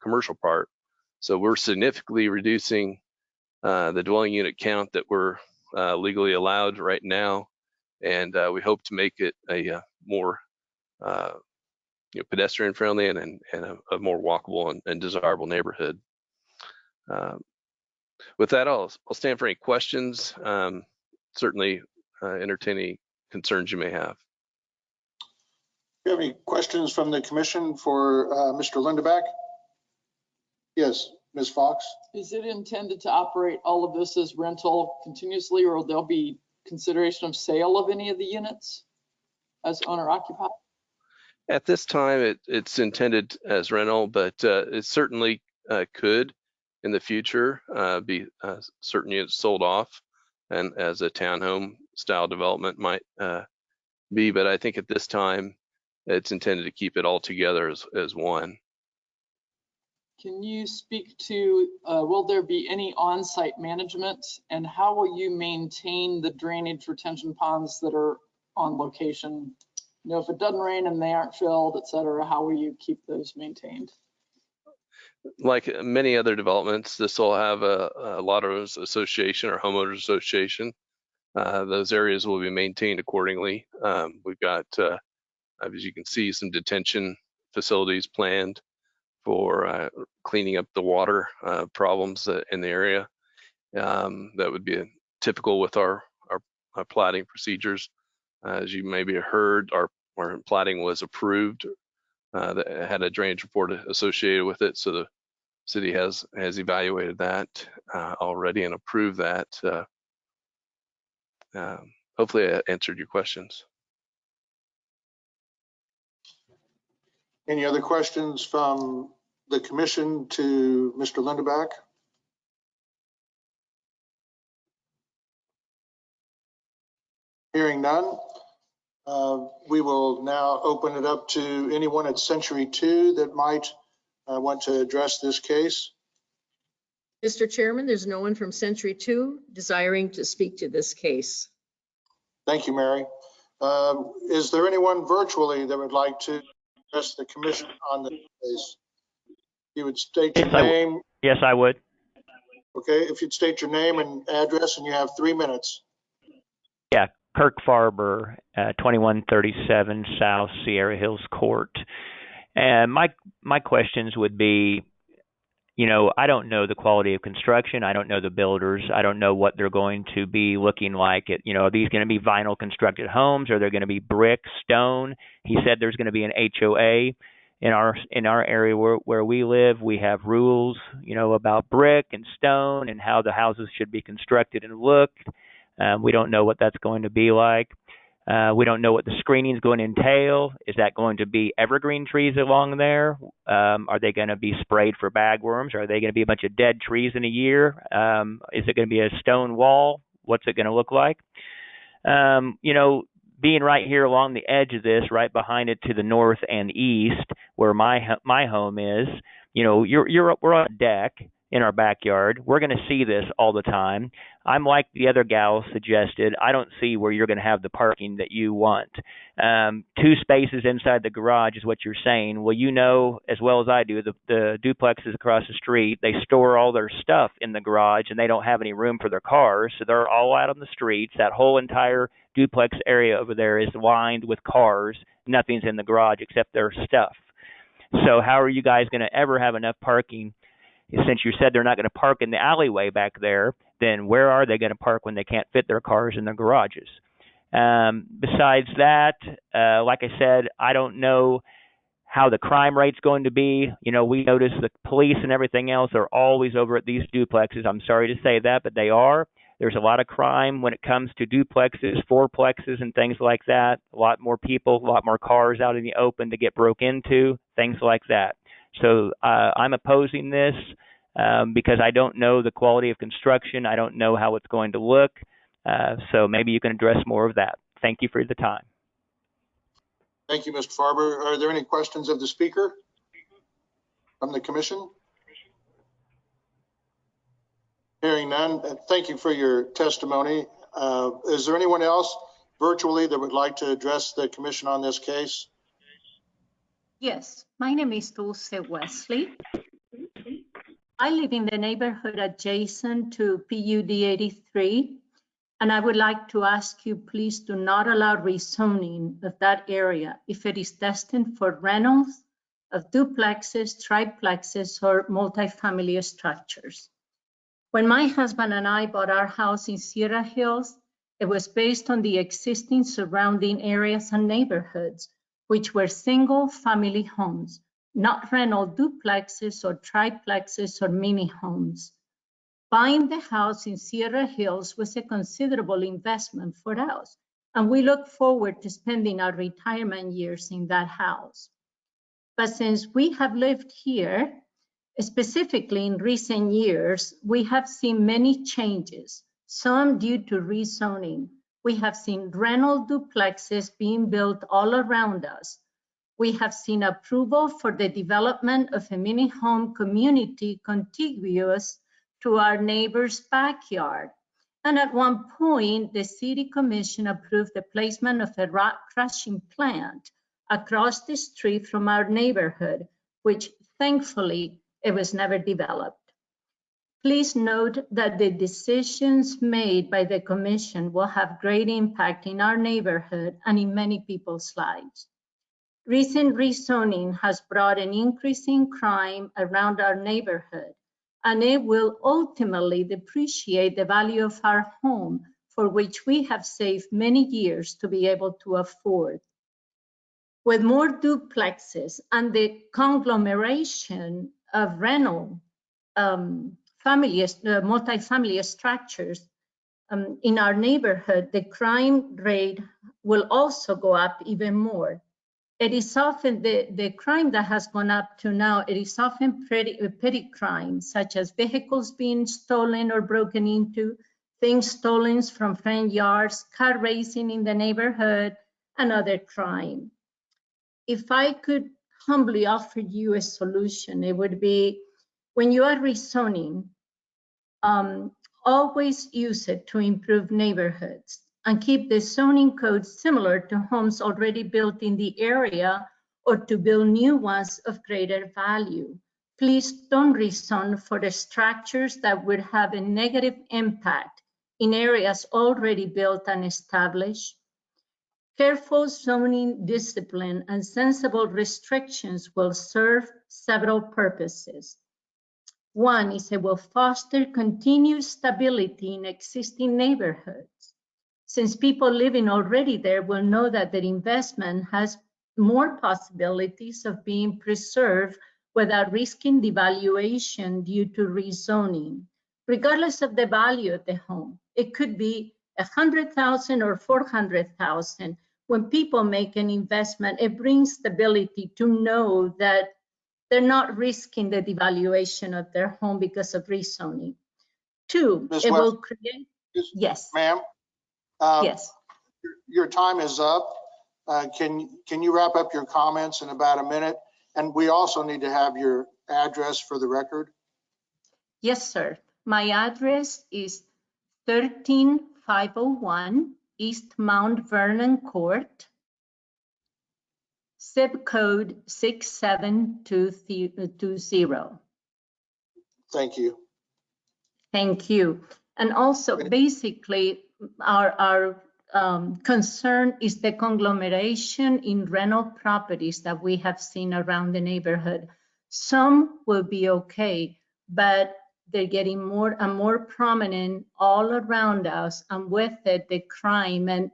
commercial part. So we're significantly reducing the dwelling unit count that we're legally allowed right now, and we hope to make it a more pedestrian friendly and a more walkable and desirable neighborhood. With that, I'll stand for any questions. Certainly entertain any concerns you may have. Do you have any questions from the commission for Mr. Lindeback? Yes, Ms. Fox. Is it intended to operate all of this as rental continuously, or there'll be consideration of sale of any of the units as owner occupied? At this time, it's intended as rental, but it certainly could in the future be certain units sold off, and as a townhome style development might be. But I think at this time, it's intended to keep it all together as one. Can you speak to, will there be any on-site management, and how will you maintain the drainage retention ponds that are on location? If it doesn't rain and they aren't filled, et cetera, how will you keep those maintained? Like many other developments, this will have a lotteries association or homeowners association. Those areas will be maintained accordingly. We've got, as you can see, some detention facilities planned for cleaning up the water problems in the area. That would be typical with our platting procedures. As you maybe heard, our platting was approved that had a drainage report associated with it. So City has evaluated that already and approved that. Hopefully I answered your questions. Any other questions from the commission to Mr. Lindeback? Hearing none, we will now open it up to anyone at Century 2 that might want to address this case. Mr. Chairman, there's no one from Century 2 desiring to speak to this case. Thank you, Mary. Is there anyone virtually that would like to address the commission on this case? You would state your name. Yes, I would. Okay, if you'd state your name and address, and you have 3 minutes. Yeah, Kirk Farber, 2137 South Sierra Hills Court. And my questions would be, you know, I don't know the quality of construction. I don't know the builders. I don't know what they're going to be looking like. You know, are these going to be vinyl constructed homes? Are they going to be brick, stone? He said there's going to be an HOA. In our area where we live, we have rules, you know, about brick and stone and how the houses should be constructed and looked. We don't know what that's going to be like. We don't know what the screening is going to entail. Is that going to be evergreen trees along there? Are they going to be sprayed for bagworms? Are they going to be a bunch of dead trees in a year? Is it going to be a stone wall? What's it going to look like? You know, being right here along the edge of this, right behind it to the north and east, where my home is, you know, we're on a deck in our backyard. We're going to see this all the time. I'm like the other gal suggested. I don't see where you're going to have the parking that you want. 2 spaces inside the garage is what you're saying. Well, you know as well as I do, the duplexes across the street, they store all their stuff in the garage and they don't have any room for their cars. So they're all out on the streets. That whole entire duplex area over there is lined with cars. Nothing's in the garage except their stuff. So how are you guys going to ever have enough parking? Since you said they're not going to park in the alleyway back there, then where are they going to park when they can't fit their cars in their garages? Besides that, like I said, I don't know how the crime rate's going to be. You know, we notice the police and everything else are always over at these duplexes. I'm sorry to say that, but they are. There's a lot of crime when it comes to duplexes, fourplexes, and things like that. A lot more people, a lot more cars out in the open to get broke into, things like that. So I'm opposing this because I don't know the quality of construction. I don't know how it's going to look. So maybe you can address more of that. Thank you for the time. Thank you, Mr. Farber. Are there any questions of the speaker from the commission? Hearing none, thank you for your testimony. Is there anyone else virtually that would like to address the commission on this case? Yes, my name is Dulce Wesley. I live in the neighborhood adjacent to PUD 83, and I would like to ask you, please do not allow rezoning of that area if it is destined for rentals of duplexes, triplexes, or multifamily structures. When my husband and I bought our house in Sierra Hills, it was based on the existing surrounding areas and neighborhoods, which were single-family homes, not rental duplexes or triplexes or mini homes. Buying the house in Sierra Hills was a considerable investment for us, and we look forward to spending our retirement years in that house. But since we have lived here, specifically in recent years, we have seen many changes, some due to rezoning. We have seen rental duplexes being built all around us. We have seen approval for the development of a mini home community contiguous to our neighbor's backyard. And at one point, the City Commission approved the placement of a rock crushing plant across the street from our neighborhood, which thankfully it was never developed. Please note that the decisions made by the Commission will have great impact in our neighborhood and in many people's lives. Recent rezoning has brought an increase in crime around our neighborhood, and it will ultimately depreciate the value of our home, for which we have saved many years to be able to afford. With more duplexes and the conglomeration of rental multifamily structures in our neighborhood, the crime rate will also go up even more. It is often the crime that has gone up to now, it is often petty crimes, such as vehicles being stolen or broken into, things stolen from front yards, car racing in the neighborhood, and other crime. If I could humbly offer you a solution, it would be, when you are rezoning, always use it to improve neighborhoods and keep the zoning code similar to homes already built in the area or to build new ones of greater value. Please don't rezone for the structures that would have a negative impact in areas already built and established. Careful zoning discipline and sensible restrictions will serve several purposes. One is it will foster continued stability in existing neighborhoods. Since people living already there will know that their investment has more possibilities of being preserved without risking devaluation due to rezoning, regardless of the value of the home. It could be 100,000 or 400,000. When people make an investment, it brings stability to know that they're not risking the devaluation of their home because of rezoning. Two, Ms. it West, will create, yes. Ma'am? Yes. Your time is up. Can you wrap up your comments in about a minute? And we also need to have your address for the record. Yes, sir. My address is 13501 East Mount Vernon Court, zip code 67220. Thank you. Thank you. And also, basically, our concern is the conglomeration in rental properties that we have seen around the neighborhood. Some will be okay, but they're getting more and more prominent all around us, and with it, the crime. And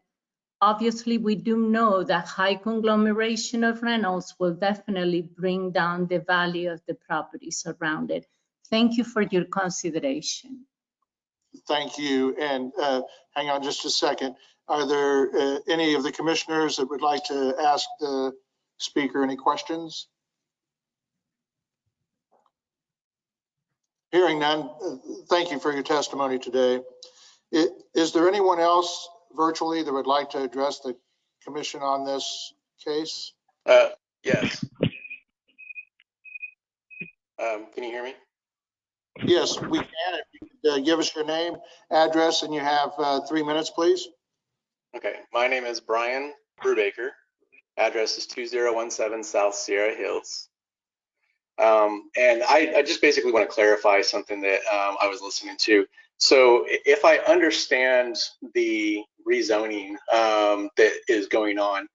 obviously, we do know that high conglomeration of rentals will definitely bring down the value of the properties around it. Thank you for your consideration. Thank you. And hang on just a second. Are there any of the commissioners that would like to ask the speaker any questions? Hearing none, thank you for your testimony today. Is there anyone else virtually that would like to address the commission on this case? Yes. Can you hear me? Yes, we can. If you could give us your name, address, and you have 3 minutes, please. Okay, my name is Brian Brubaker. Address is 2017 South Sierra Hills. And I just basically want to clarify something that I was listening to. So if I understand the rezoning that is going on,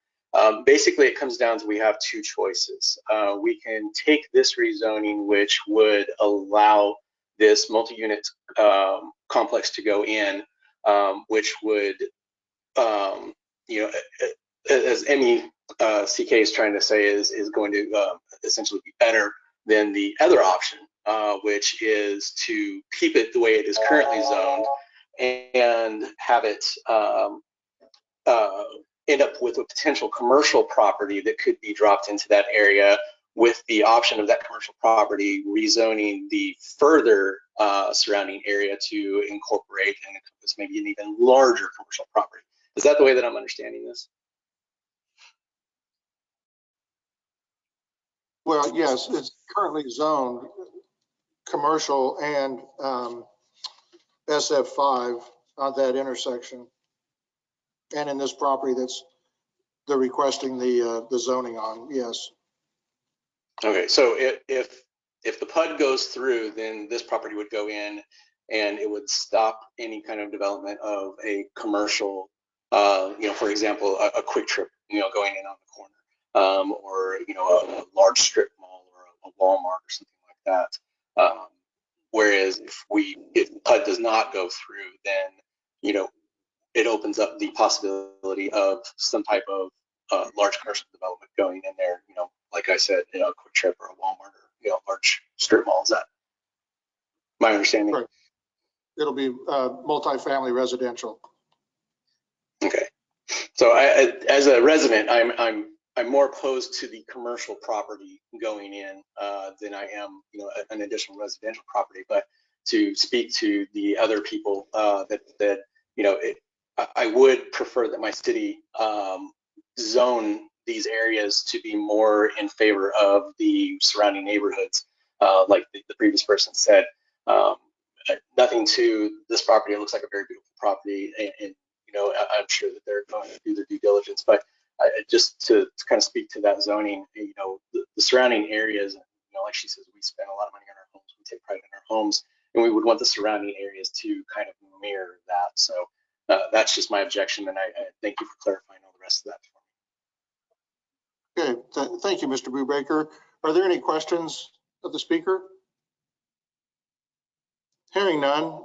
basically it comes down to we have two choices. We can take this rezoning, which would allow this multi-unit complex to go in, which would, you know, as MECK is trying to say, is going to essentially be better than the other option, which is to keep it the way it is currently zoned and have it end up with a potential commercial property that could be dropped into that area, with the option of that commercial property rezoning the further surrounding area to incorporate and encompass maybe an even larger commercial property. Is that the way that I'm understanding this? Well, yes, it's currently zoned commercial and SF5 on that intersection, and in this property that's they're requesting the zoning on. Yes. Okay, so if the PUD goes through, then this property would go in and it would stop any kind of development of a commercial, you know, for example, a Quick Trip, you know, going in on the corner, or, you know, a large strip mall or a Walmart or something like that. Whereas if PUD does not go through, then, you know, it opens up the possibility of some type of large commercial development going in there, you know, like I said, you know, a Quick Trip or a Walmart or, you know, large strip malls. my understanding. Correct. It'll be multifamily residential. Okay. So as a resident, I'm more opposed to the commercial property going in than I am, an additional residential property. But to speak to the other people I would prefer that my city zone these areas to be more in favor of the surrounding neighborhoods, like the previous person said. Nothing to this property. It looks like a very beautiful property, and I'm sure that they're going to do their due diligence. But just to kind of speak to that zoning, the surrounding areas, like she says, we spend a lot of money on our homes. We take pride in our homes, and we would want the surrounding areas to kind of mirror that. So that's just my objection, and I thank you for clarifying all the rest of that for me. Okay, thank you, Mr. Brubaker. Are there any questions of the speaker? Hearing none,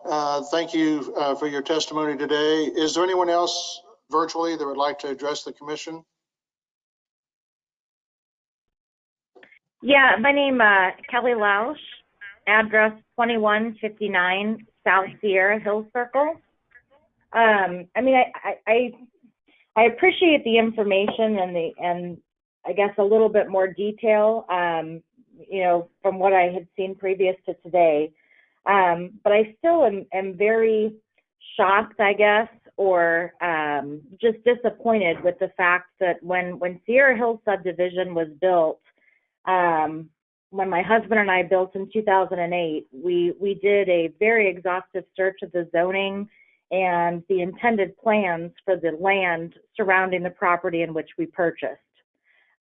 thank you for your testimony today. Is there anyone else virtually that would like to address the commission? Yeah, my name Kelly Lausch, address 2159 South Sierra Hills Circle. I appreciate the information and I guess a little bit more detail, from what I had seen previous to today. But I still am very shocked, I guess, or just disappointed with the fact that when Sierra Hills subdivision was built, when my husband and I built in 2008, we did a very exhaustive search of the zoning and the intended plans for the land surrounding the property in which we purchased.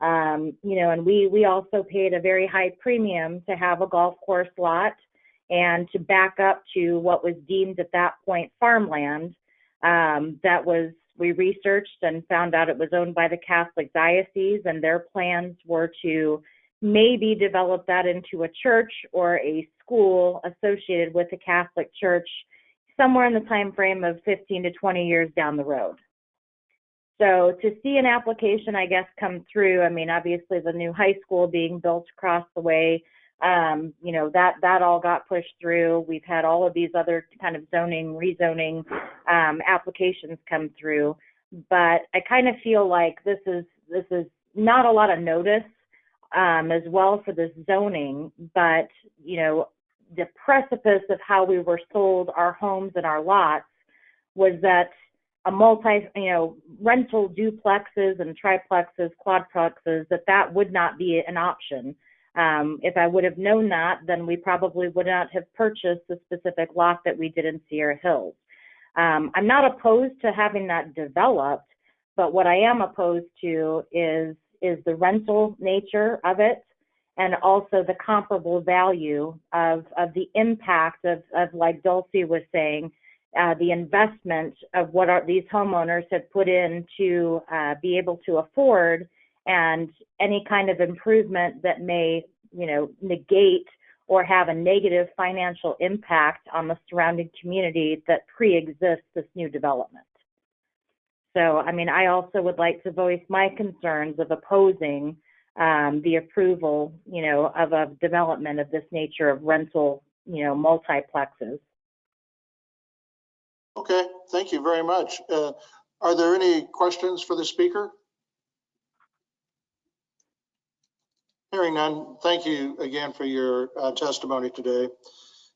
And we also paid a very high premium to have a golf course lot and to back up to what was deemed at that point farmland. We researched and found out it was owned by the Catholic Diocese, and their plans were to maybe develop that into a church or a school associated with the Catholic Church somewhere in the time frame of 15 to 20 years down the road. So to see an application, I guess, come through, obviously the new high school being built across the way, that all got pushed through. We've had all of these other kind of rezoning applications come through, but I kind of feel like this is not a lot of notice as well for this zoning, but the precipice of how we were sold our homes and our lots was that a rental duplexes and triplexes, quadplexes, that would not be an option. If I would have known that, then we probably would not have purchased the specific lot that we did in Sierra Hills. I'm not opposed to having that developed, but what I am opposed to is the rental nature of it, and also the comparable value of the impact of like Dulcie was saying, the investment of what these homeowners have put in to be able to afford, and any kind of improvement that may, negate or have a negative financial impact on the surrounding community that pre-exists this new development. So, I also would like to voice my concerns of opposing the approval, of a development of this nature of rental, multiplexes. Okay, thank you very much. Are there any questions for the speaker? Hearing none, thank you again for your testimony today.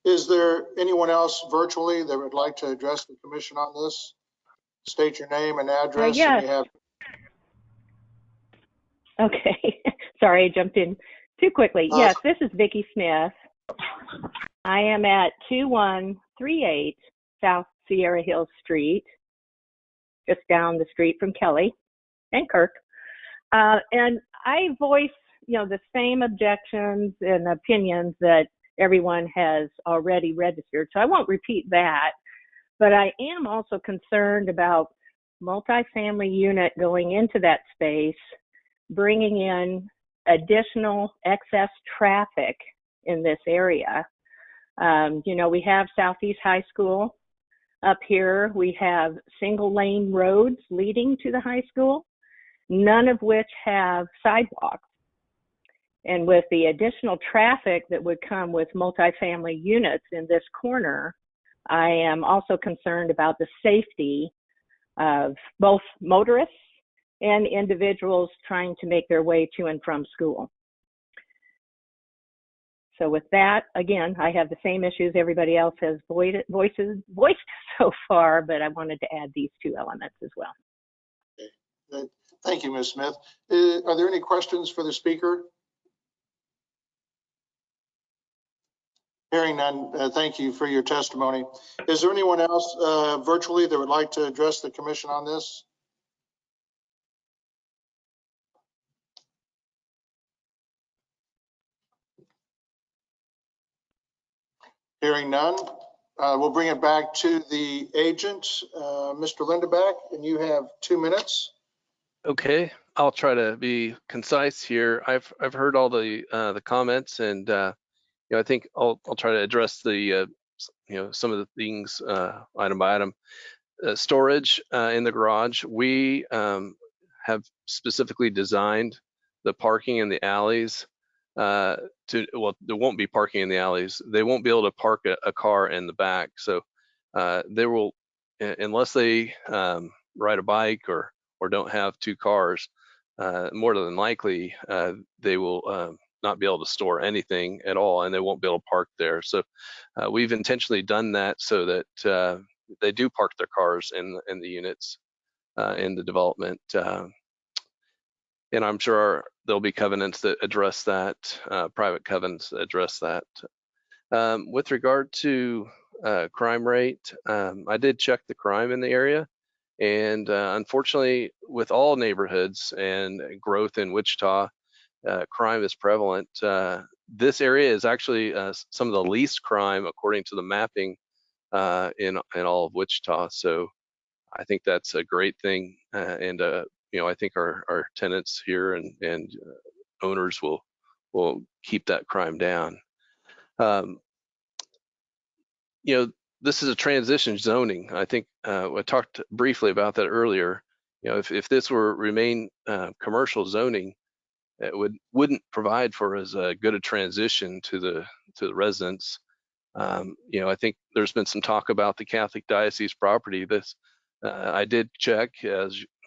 Is there anyone else virtually that would like to address the commission on this? State your name and address. Yes. And you have... Okay, sorry, I jumped in too quickly. Yes, this is Vicki Smith. I am at 2138 South Sierra Hills Street, just down the street from Kelly and Kirk. And I voice, the same objections and opinions that everyone has already registered. So I won't repeat that, but I am also concerned about multifamily unit going into that space, bringing in additional excess traffic in this area. We have Southeast High School up here. We have single lane roads leading to the high school, none of which have sidewalks. And with the additional traffic that would come with multifamily units in this corner, I am also concerned about the safety of both motorists and individuals trying to make their way to and from school. So with that, again, I have the same issues everybody else has voiced so far, but I wanted to add these two elements as well. Okay. Thank you, Ms. Smith. Are there any questions for the speaker? Hearing none, thank you for your testimony. Is there anyone else virtually that would like to address the commission on this? Hearing none, we'll bring it back to the agent, Mr. Lindeback, and you have 2 minutes. Okay, I'll try to be concise here. I've heard all the comments, and I think I'll try to address the some of the things item by item. Storage in the garage. We have specifically designed the parking in the alleys well, there won't be parking in the alleys. They won't be able to park a car in the back. So there will, unless they ride a bike or don't have two cars, more than likely they will not be able to store anything at all, and they won't be able to park there. So we've intentionally done that so that they do park their cars in the units in the development. And I'm sure there'll be covenants that address that, private covenants that address that. With regard to crime rate, I did check the crime in the area, and unfortunately, with all neighborhoods and growth in Wichita, crime is prevalent. This area is actually some of the least crime according to the mapping in all of Wichita. So I think that's a great thing, and I think our tenants here and owners will keep that crime down. This is a transition zoning. I think I talked briefly about that earlier. If this were remain commercial zoning, it wouldn't provide for as good a transition to the residents. I think there's been some talk about the Catholic Diocese property. I did check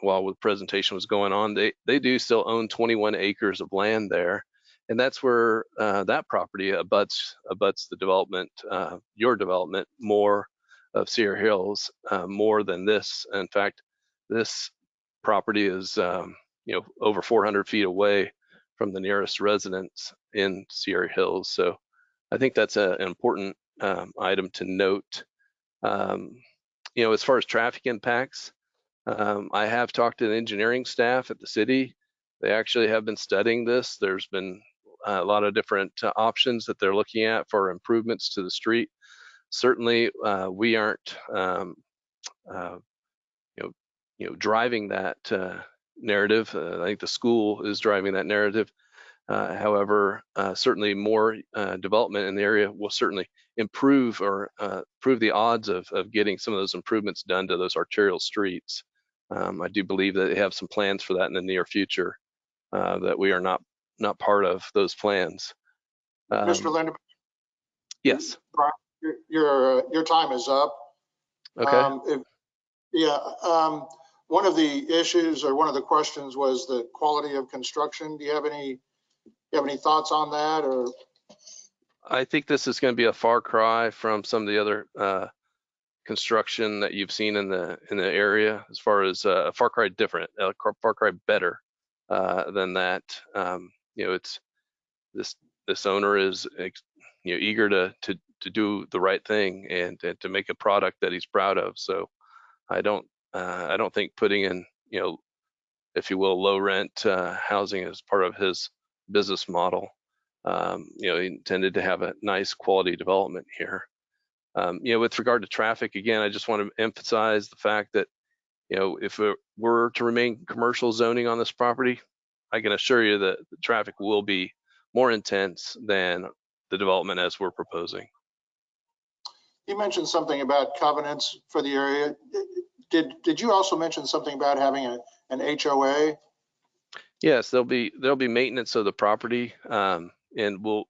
while the presentation was going on. They do still own 21 acres of land there, and that's where that property abuts the development, your development, more of Sierra Hills, more than this. In fact, this property is over 400 feet away from the nearest residence in Sierra Hills. So I think that's an important item to note. As far as traffic impacts, I have talked to the engineering staff at the city. They actually have been studying this. There's been a lot of different options that they're looking at for improvements to the street. Certainly, we aren't, driving that narrative. I think the school is driving that narrative. However, certainly more development in the area will certainly improve the odds of getting some of those improvements done to those arterial streets. I do believe that they have some plans for that in the near future, that we are not part of those plans. Mr. Lindeback? Yes. Your time is up. Okay. One of the issues or one of the questions was the quality of construction. Do you have any thoughts on that? Or I think this is going to be a far cry from some of the other construction that you've seen in the area, as far as a far cry different, a far cry better than that. It's this owner is eager to do the right thing and to make a product that he's proud of. So I don't think putting in if you will, low rent housing as part of his business model. He intended to have a nice quality development here. With regard to traffic, again, I just want to emphasize the fact that, if it were to remain commercial zoning on this property, I can assure you that the traffic will be more intense than the development as we're proposing. you mentioned something about covenants for the area. Did you also mention something about having an HOA? Yes, there'll be maintenance of the property, and we'll,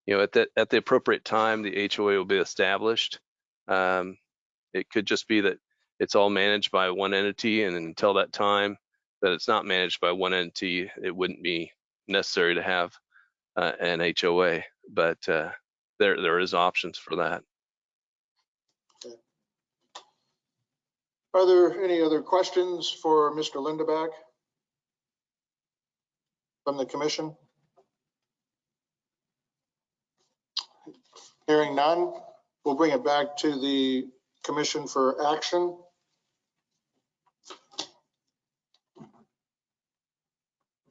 at the appropriate time, the HOA will be established. It could just be that it's all managed by one entity, and until that time that it's not managed by one entity, it wouldn't be necessary to have an HOA. But there is options for that. Are there any other questions for Mr. Lindeback from the commission? Hearing none, we'll bring it back to the commission for action.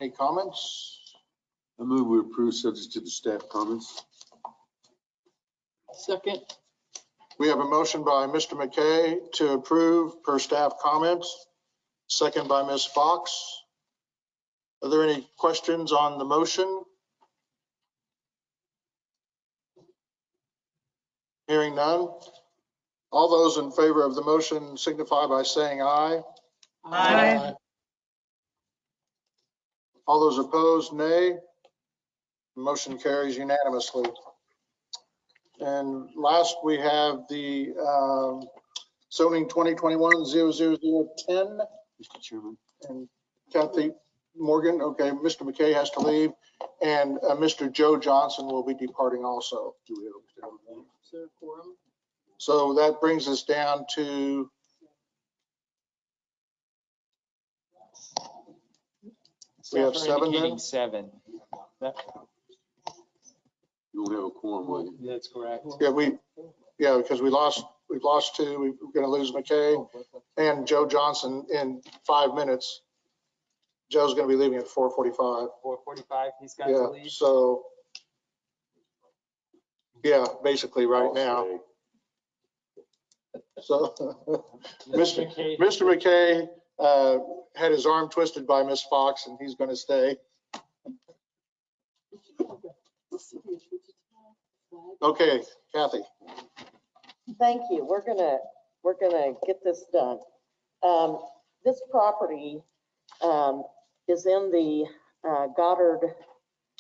Any comments? I move we approve subject to the staff comments. Second. We have a motion by Mr. McKay to approve per staff comments, second by Ms. Fox. Are there any questions on the motion? Hearing none. All those in favor of the motion signify by saying aye. Aye. All those opposed, nay. The motion carries unanimously. And last, we have the zoning 2021-00010. Mr. Chairman. And Kathy Morgan, okay, Mr. McKay has to leave, and Mr. Joe Johnson will be departing also. So that brings us down to we have Staff are 7 indicating then? 7. You don't have a quorum with you. That's correct. Yeah, because we've lost 2. We're going to lose McKay and Joe Johnson in 5 minutes. Joe's going to be leaving at 4:45. 4:45, he's got to leave. So yeah, basically right now. So Mr. McKay had his arm twisted by Miss Fox, and he's going to stay. Okay, Kathy. Thank you. We're gonna get this done. This property is in the Goddard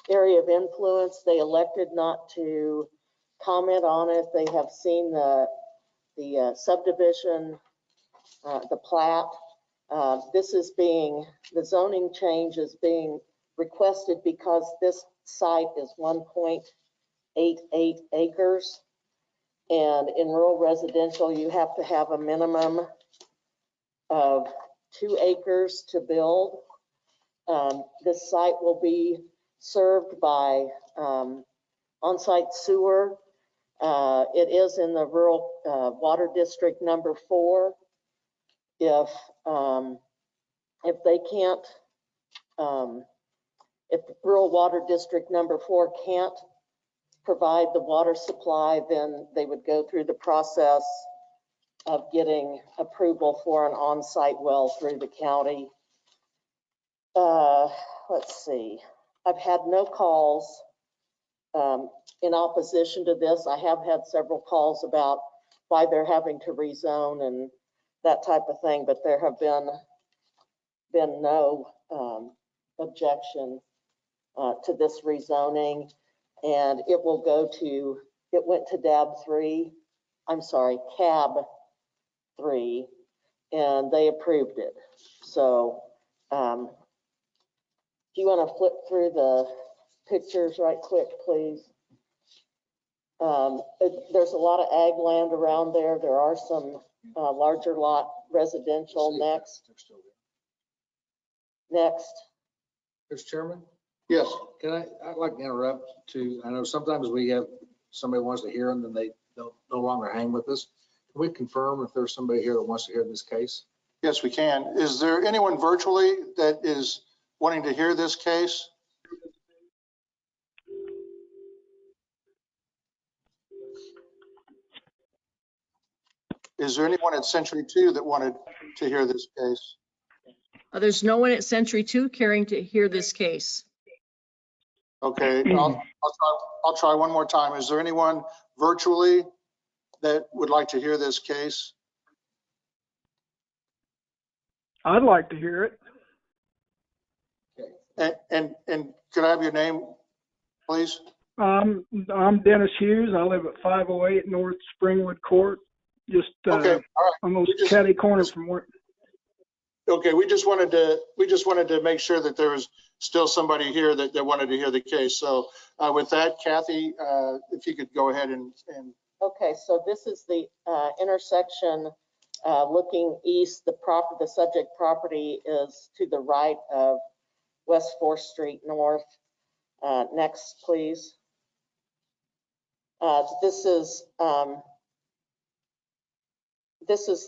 area of influence. They elected not to comment on it. They have seen the subdivision, the plat. The zoning change is being requested because this site is 1.88 acres. And in rural residential, you have to have a minimum of 2 acres to build. This site will be served by on-site sewer. It is in the rural water district number 4. If they can't, if rural water district number 4 can't provide the water supply, then they would go through the process of getting approval for an on-site well through the county. Let's see. I've had no calls in opposition to this. I have had several calls about why they're having to rezone and that type of thing, but there have been no objection to this rezoning, and it went to CAB 3, and they approved it. So do you want to flip through the pictures right quick, please? There's a lot of ag land around there. There are some larger lot residential next. Mr. Chairman? Yes. I'd like to interrupt I know sometimes we have, somebody wants to hear them and they don't no longer hang with us. Can we confirm if there's somebody here that wants to hear this case? Yes, we can. Is there anyone virtually that is wanting to hear this case? Is there anyone at Century 2 that wanted to hear this case? There's no one at Century 2 caring to hear this case. Okay, I'll try one more time. Is there anyone virtually that would like to hear this case? I'd like to hear it. And could I have your name, please? I'm Dennis Hughes. I live at 508 North Springwood Court, just Okay, all right. almost catty corner from where. Okay, we just wanted to make sure that there was still somebody here that wanted to hear the case. So with that, Kathy, if you could go ahead and. Okay, so this is the intersection looking east. The subject property is to the right of West 4th Street North. Next, please. This is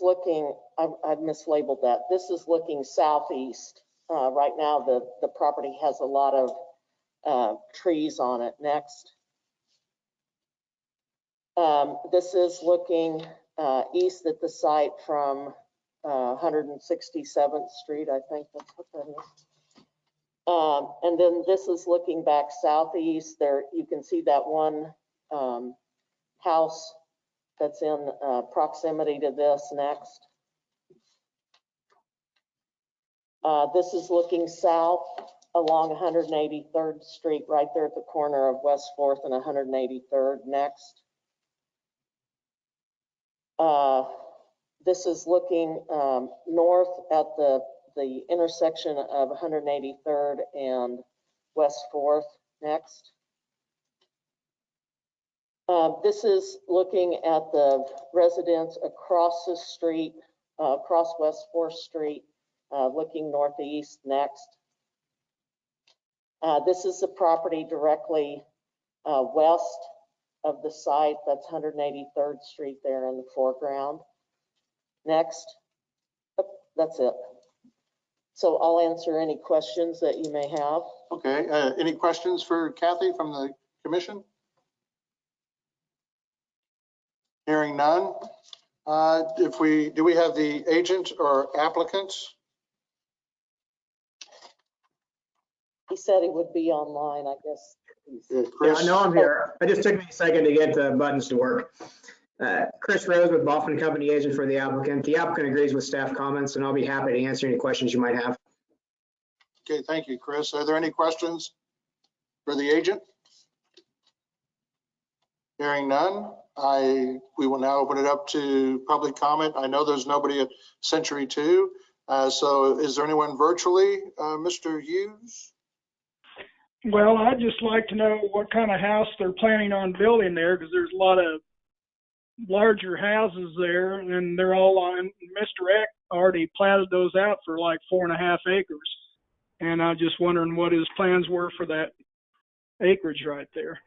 looking, I've mislabeled that. This is looking southeast. Right now, the property has a lot of trees on it. Next. This is looking east at the site from 167th Street, I think that's what that is. And then this is looking back southeast. There you can see that one house that's in proximity to this. Next. This is looking south along 183rd Street, right there at the corner of West 4th and 183rd. Next. This is looking north at the intersection of 183rd and West 4th. Next. This is looking at the residence across the street, across West 4th Street, looking northeast. Next. This is the property directly west of the site. That's 183rd Street there in the foreground. Next. That's it. So I'll answer any questions that you may have. Okay, any questions for Kathy from the commission? Hearing none. Do we have the agent or applicants? He said he would be online, I guess. Chris? Yeah, no, I'm here. It just took me a second to get the buttons to work. Chris Rose with Baughman Company, agent for the applicant. The applicant agrees with staff comments, and I'll be happy to answer any questions you might have. Okay, thank you, Chris. Are there any questions for the agent? Hearing none, we will now open it up to public comment. I know there's nobody at Century 2. So is there anyone virtually? Mr. Hughes? Well, I'd just like to know what kind of house they're planning on building there, because there's a lot of larger houses there, and they're all on. Mr. Eck already platted those out for like 4.5 acres. And I'm just wondering what his plans were for that acreage right there.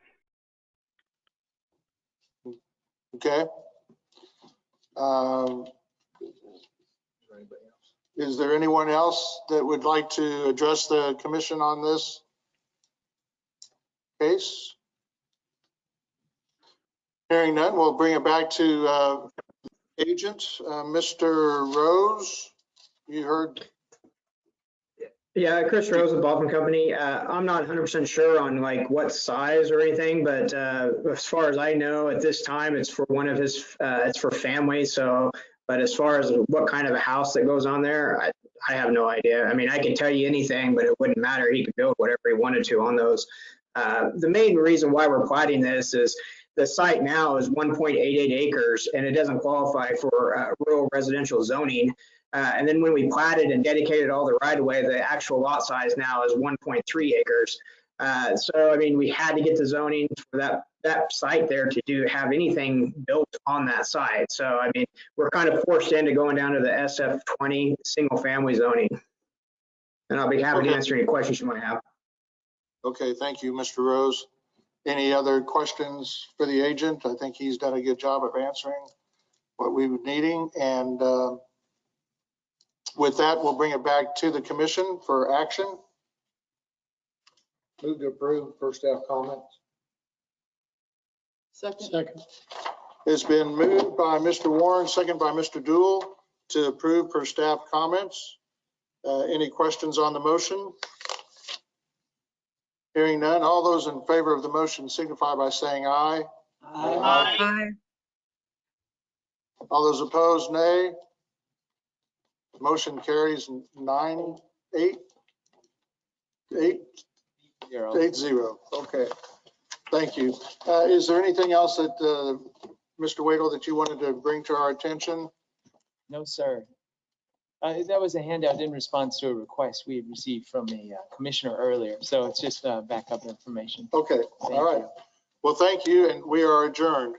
Okay. Is there anyone else that would like to address the commission on this case? Hearing none, we'll bring it back to agent. Mr. Rose, you heard. Yeah, Chris Rose with Baughman Company. I'm not 100% sure on like what size or anything, but as far as I know, at this time, it's for one of his, it's for family. So, but as far as what kind of a house that goes on there, I have no idea. I mean, I can tell you anything, but it wouldn't matter. He could build whatever he wanted to on those. The main reason why we're platting this is the site now is 1.88 acres, and it doesn't qualify for rural residential zoning. And then when we platted and dedicated all the right of way, the actual lot size now is 1.3 acres. So, I mean, we had to get the zoning for that site there to have anything built on that site. So, I mean, we're kind of forced into going down to the SF20 single family zoning. And I'll be happy to answer any questions you might have. Okay, thank you, Mr. Rose. Any other questions for the agent? I think he's done a good job of answering what we were needing. And with that, we'll bring it back to the commission for action. Move to approve per staff comments. Second. It's been moved by Mr. Warren, second by Mr. Dool to approve per staff comments. Any questions on the motion? Hearing none, all those in favor of the motion signify by saying aye. Aye. All those opposed, nay. Motion carries 9-8. 8-0. Okay. Thank you. Is there anything else that, Mr. Wadle, that you wanted to bring to our attention? No, sir. That was a handout in response to a request we had received from a commissioner earlier. So it's just backup information. Okay. Thank All right. you. Well, thank you, and we are adjourned.